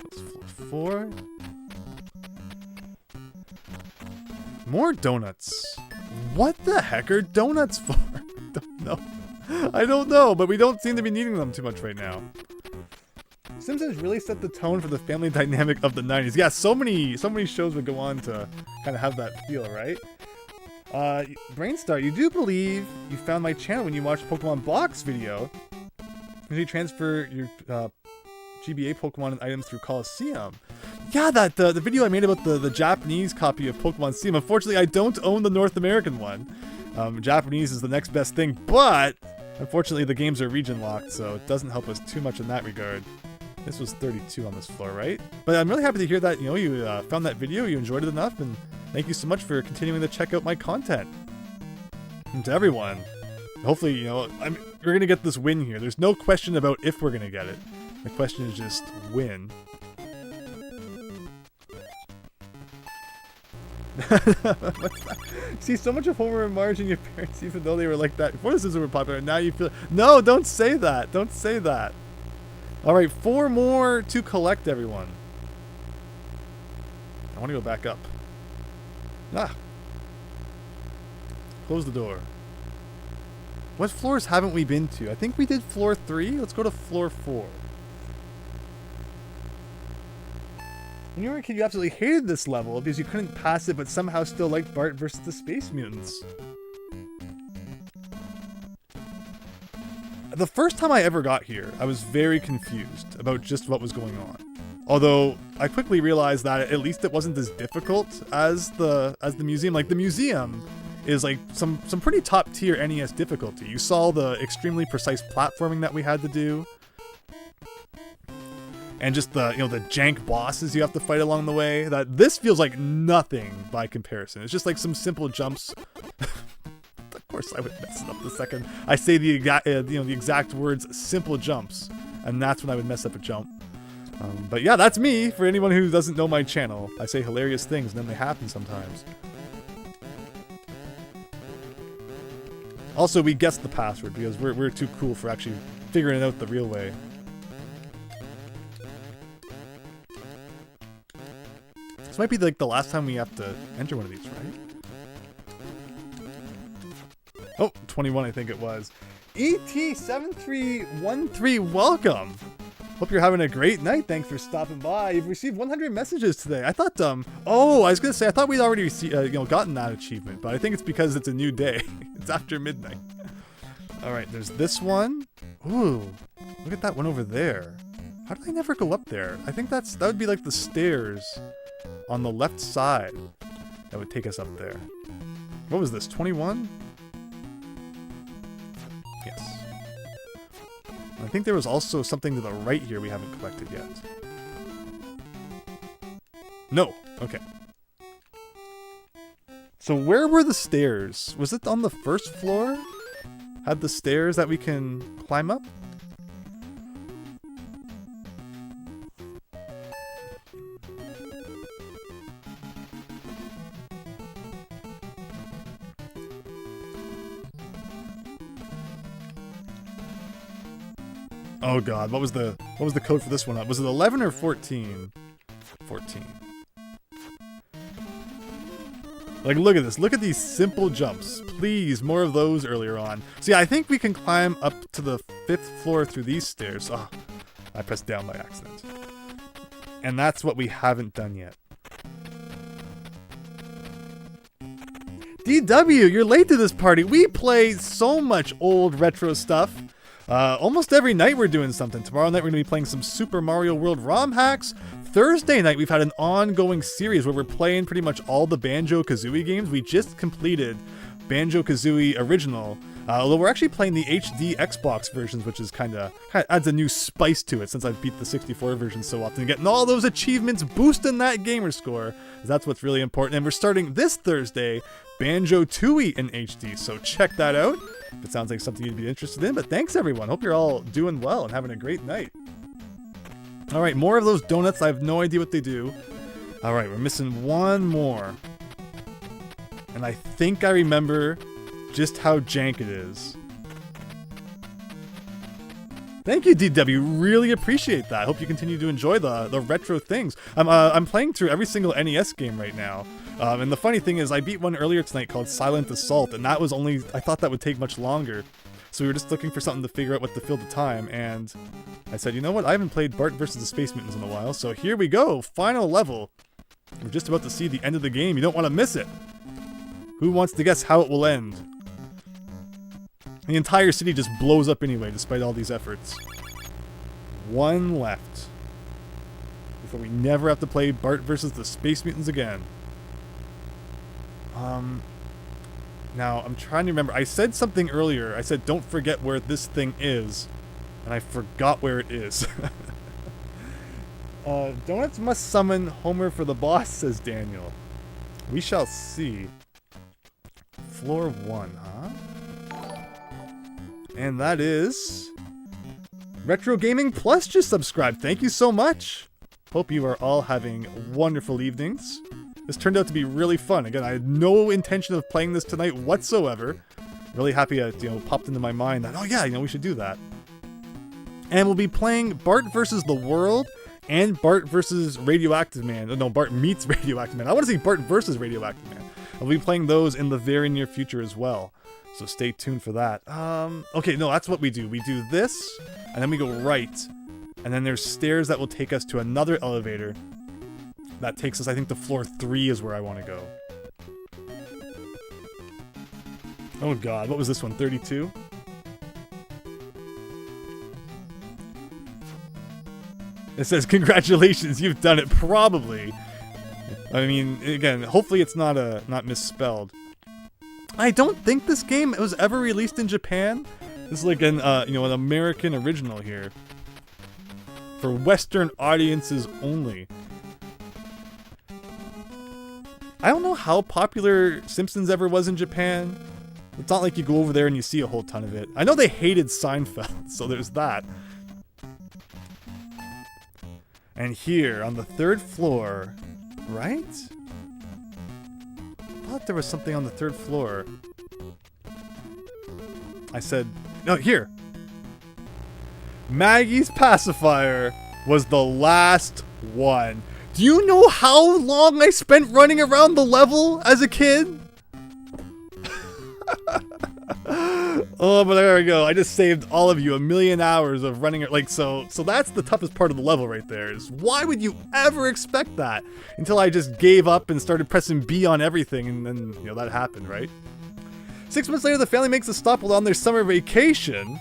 That's floor 4. More donuts. What the heck are donuts for? No, I don't know, but we don't seem to be needing them too much right now. Simpsons really set the tone for the family dynamic of the 90s. Yeah, so many shows would go on to kind of have that feel, right? Brainstar, you do believe you found my channel when you watched Pokemon Box video. You transfer your GBA Pokemon items through Coliseum. Yeah, that the video I made about the Japanese copy of Pokemon Steam. Unfortunately, I don't own the North American one. Japanese is the next best thing, but unfortunately the games are region locked, so it doesn't help us too much in that regard. This was 32 on this floor, right? But I'm really happy to hear that, you know, you found that video, you enjoyed it enough, and thank you so much for continuing to check out my content. And to everyone, hopefully, you know, we're going to get this win here. There's no question about if we're going to get it. The question is just when. See, so much of Homer and Marge and your parents, even though they were like that before this is super popular, now you feel... No, don't say that. Don't say that. All right, 4 more to collect, everyone. I want to go back up. Ah. Close the door. What floors haven't we been to? I think we did floor 3. Let's go to floor 4. When you were a kid, you absolutely hated this level because you couldn't pass it, but somehow still liked Bart versus the Space Mutants. The first time I ever got here, I was very confused about just what was going on. Although I quickly realized that at least it wasn't as difficult as the museum. Like the museum is like some pretty top tier NES difficulty. You saw the extremely precise platforming that we had to do. And just the, you know, the jank bosses you have to fight along the way. That this feels like nothing by comparison. It's just like some simple jumps. Of course I would mess it up the second I say the exact words simple jumps, and that's when I would mess up a jump. But yeah, that's me. For anyone who doesn't know my channel, I say hilarious things and then they happen sometimes. Also, we guessed the password because we're too cool for actually figuring it out the real way. This might be like the last time we have to enter one of these, right? Oh, 21 I think it was. ET7313, welcome! Hope you're having a great night. Thanks for stopping by. You've received 100 messages today. I thought, oh, I was gonna say, I thought we'd already gotten that achievement, but I think it's because it's a new day. It's after midnight. Alright, there's this one. Ooh, look at that one over there. How did I never go up there? I think that would be like the stairs on the left side that would take us up there. What was this, 21? Yes. I think there was also something to the right here we haven't collected yet. No. Okay. So where were the stairs? Was it on the first floor? Had the stairs that we can climb up? Oh god, what was the code for this one up? Was it 11 or 14? 14. Like, look at this. Look at these simple jumps. Please, more of those earlier on. See, I think we can climb up to the 5th floor through these stairs. Oh, I pressed down by accident. And that's what we haven't done yet. DW, you're late to this party. We play so much old retro stuff. Almost every night we're doing something. Tomorrow night we're going to be playing some Super Mario World ROM hacks. Thursday night we've had an ongoing series where we're playing pretty much all the Banjo-Kazooie games. We just completed Banjo-Kazooie Original, although we're actually playing the HD Xbox versions, which is kind of adds a new spice to it since I've beat the 64 version so often. Getting all those achievements, boosting that gamer score, that's what's really important. And we're starting this Thursday Banjo-Tooie in HD, so check that out if it sounds like something you'd be interested in. But thanks everyone, hope you're all doing well and having a great night. Alright, more of those donuts. I have no idea what they do. Alright, we're missing one more. And I think I remember just how jank it is. Thank you, DW. Really appreciate that. Hope you continue to enjoy the retro things. I'm playing through every single NES game right now. And the funny thing is, I beat one earlier tonight called Silent Assault, and that was only... I thought that would take much longer. So we were just looking for something to figure out what to fill the time, and I said, you know what? I haven't played Bart versus the Space Mutants in a while, so here we go. Final level. We're just about to see the end of the game. You don't want to miss it. Who wants to guess how it will end? The entire city just blows up anyway, despite all these efforts. One left. Before we never have to play Bart versus the Space Mutants again. Now, I'm trying to remember. I said something earlier. I said, don't forget where this thing is. And I forgot where it is. Donuts must summon Homer for the boss, says Daniel. We shall see. Floor 1, huh? And that is... Retro Gaming Plus just subscribed. Thank you so much. Hope you are all having wonderful evenings. This turned out to be really fun. Again, I had no intention of playing this tonight whatsoever. Really happy it, popped into my mind that, oh yeah, we should do that. And we'll be playing Bart versus the World and Bart versus Radioactive Man. No, Bart meets Radioactive Man. I want to see Bart versus Radioactive Man. I'll be playing those in the very near future as well. So stay tuned for that. Okay, no, that's what we do. We do this, and then we go right. And then there's stairs that will take us to another elevator. That takes us, I think, to floor 3 is where I want to go. Oh god, what was this one? 32? It says, congratulations, you've done it. Probably. I mean, again, hopefully it's not misspelled. I don't think this game was ever released in Japan. This is like an American original here. For Western audiences only. I don't know how popular Simpsons ever was in Japan. It's not like you go over there and you see a whole ton of it. I know they hated Seinfeld, so there's that. And here, on the 3rd floor, right? I thought there was something on the 3rd floor. I said, no, here. Maggie's pacifier was the last one. Do you know how long I spent running around the level as a kid? Oh, but there we go. I just saved all of you a million hours of running. So that's the toughest part of the level right there. Is why would you ever expect that? Until I just gave up and started pressing B on everything, and then that happened, right? 6 months later, the family makes a stop while on their summer vacation.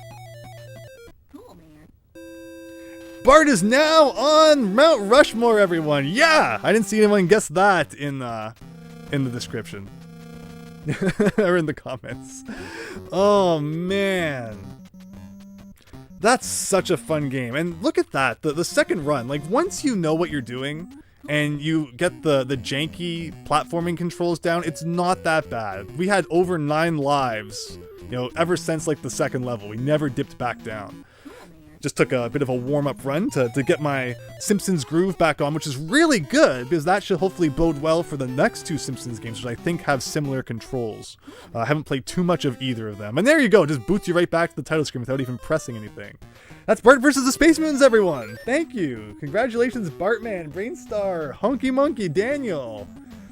Cool, man. Bart is now on Mount Rushmore, everyone. Yeah, I didn't see anyone guess that in the description. Or in the comments. Oh man, that's such a fun game. And look at that, the second run, like once you know what you're doing and you get the janky platforming controls down, it's not that bad. We had over 9 lives ever since like the second level. We never dipped back down. Just took a bit of a warm-up run to get my Simpsons groove back on, which is really good, because that should hopefully bode well for the next 2 Simpsons games, which I think have similar controls. I haven't played too much of either of them. And there you go, just boots you right back to the title screen without even pressing anything. That's Bart versus the Space Mutants, everyone! Thank you! Congratulations, Bartman, Brainstar, Honky Monkey, Daniel,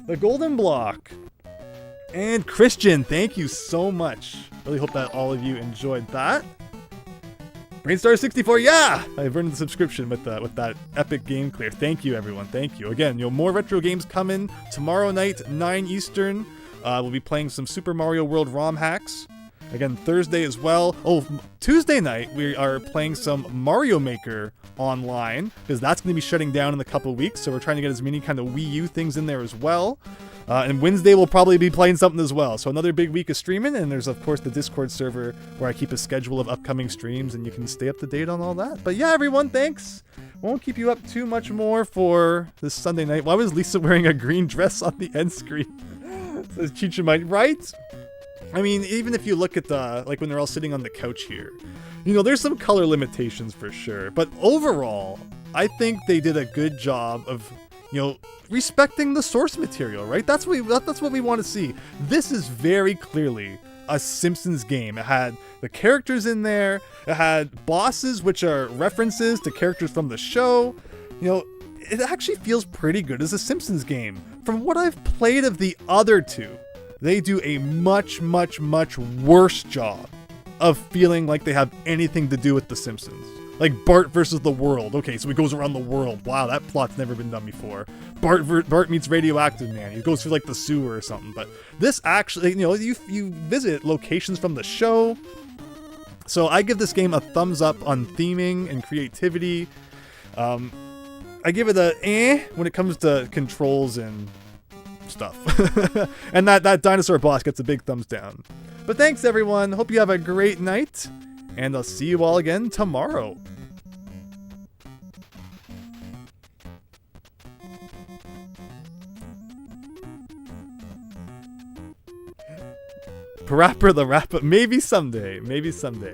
the Golden Block, and Christian. Thank you so much. Really hope that all of you enjoyed that. Brainstar64, yeah! I've earned the subscription with that epic game clear. Thank you, everyone. Thank you. Again, more retro games coming tomorrow night, 9 Eastern. We'll be playing some Super Mario World ROM hacks. Again, Thursday as well. Oh, Tuesday night, we are playing some Mario Maker online, because that's going to be shutting down in a couple weeks, so we're trying to get as many kind of Wii U things in there as well. And Wednesday we'll probably be playing something as well. So another big week of streaming, and there's of course the Discord server where I keep a schedule of upcoming streams and you can stay up to date on all that. But yeah, everyone, thanks. Won't keep you up too much more for this Sunday night. Why was Lisa wearing a green dress on the end screen? Says Chichamite, right? I mean, even if you look at like when they're all sitting on the couch here, there's some color limitations for sure. But overall, I think they did a good job of respecting the source material, right? That's what we want to see. This is very clearly a Simpsons game. It had the characters in there. It had bosses, which are references to characters from the show. It actually feels pretty good as a Simpsons game. From what I've played of the other 2, they do a much, much, much worse job of feeling like they have anything to do with the Simpsons. Like Bart versus the world. Okay, so he goes around the world. Wow, that plot's never been done before. Bart meets Radioactive Man. He goes through like the sewer or something. But this actually, you visit locations from the show. So I give this game a thumbs up on theming and creativity. I give it a when it comes to controls and stuff. And that dinosaur boss gets a big thumbs down. But thanks everyone. Hope you have a great night. And I'll see you all again tomorrow. Parappa the Rappa. Maybe someday. Maybe someday.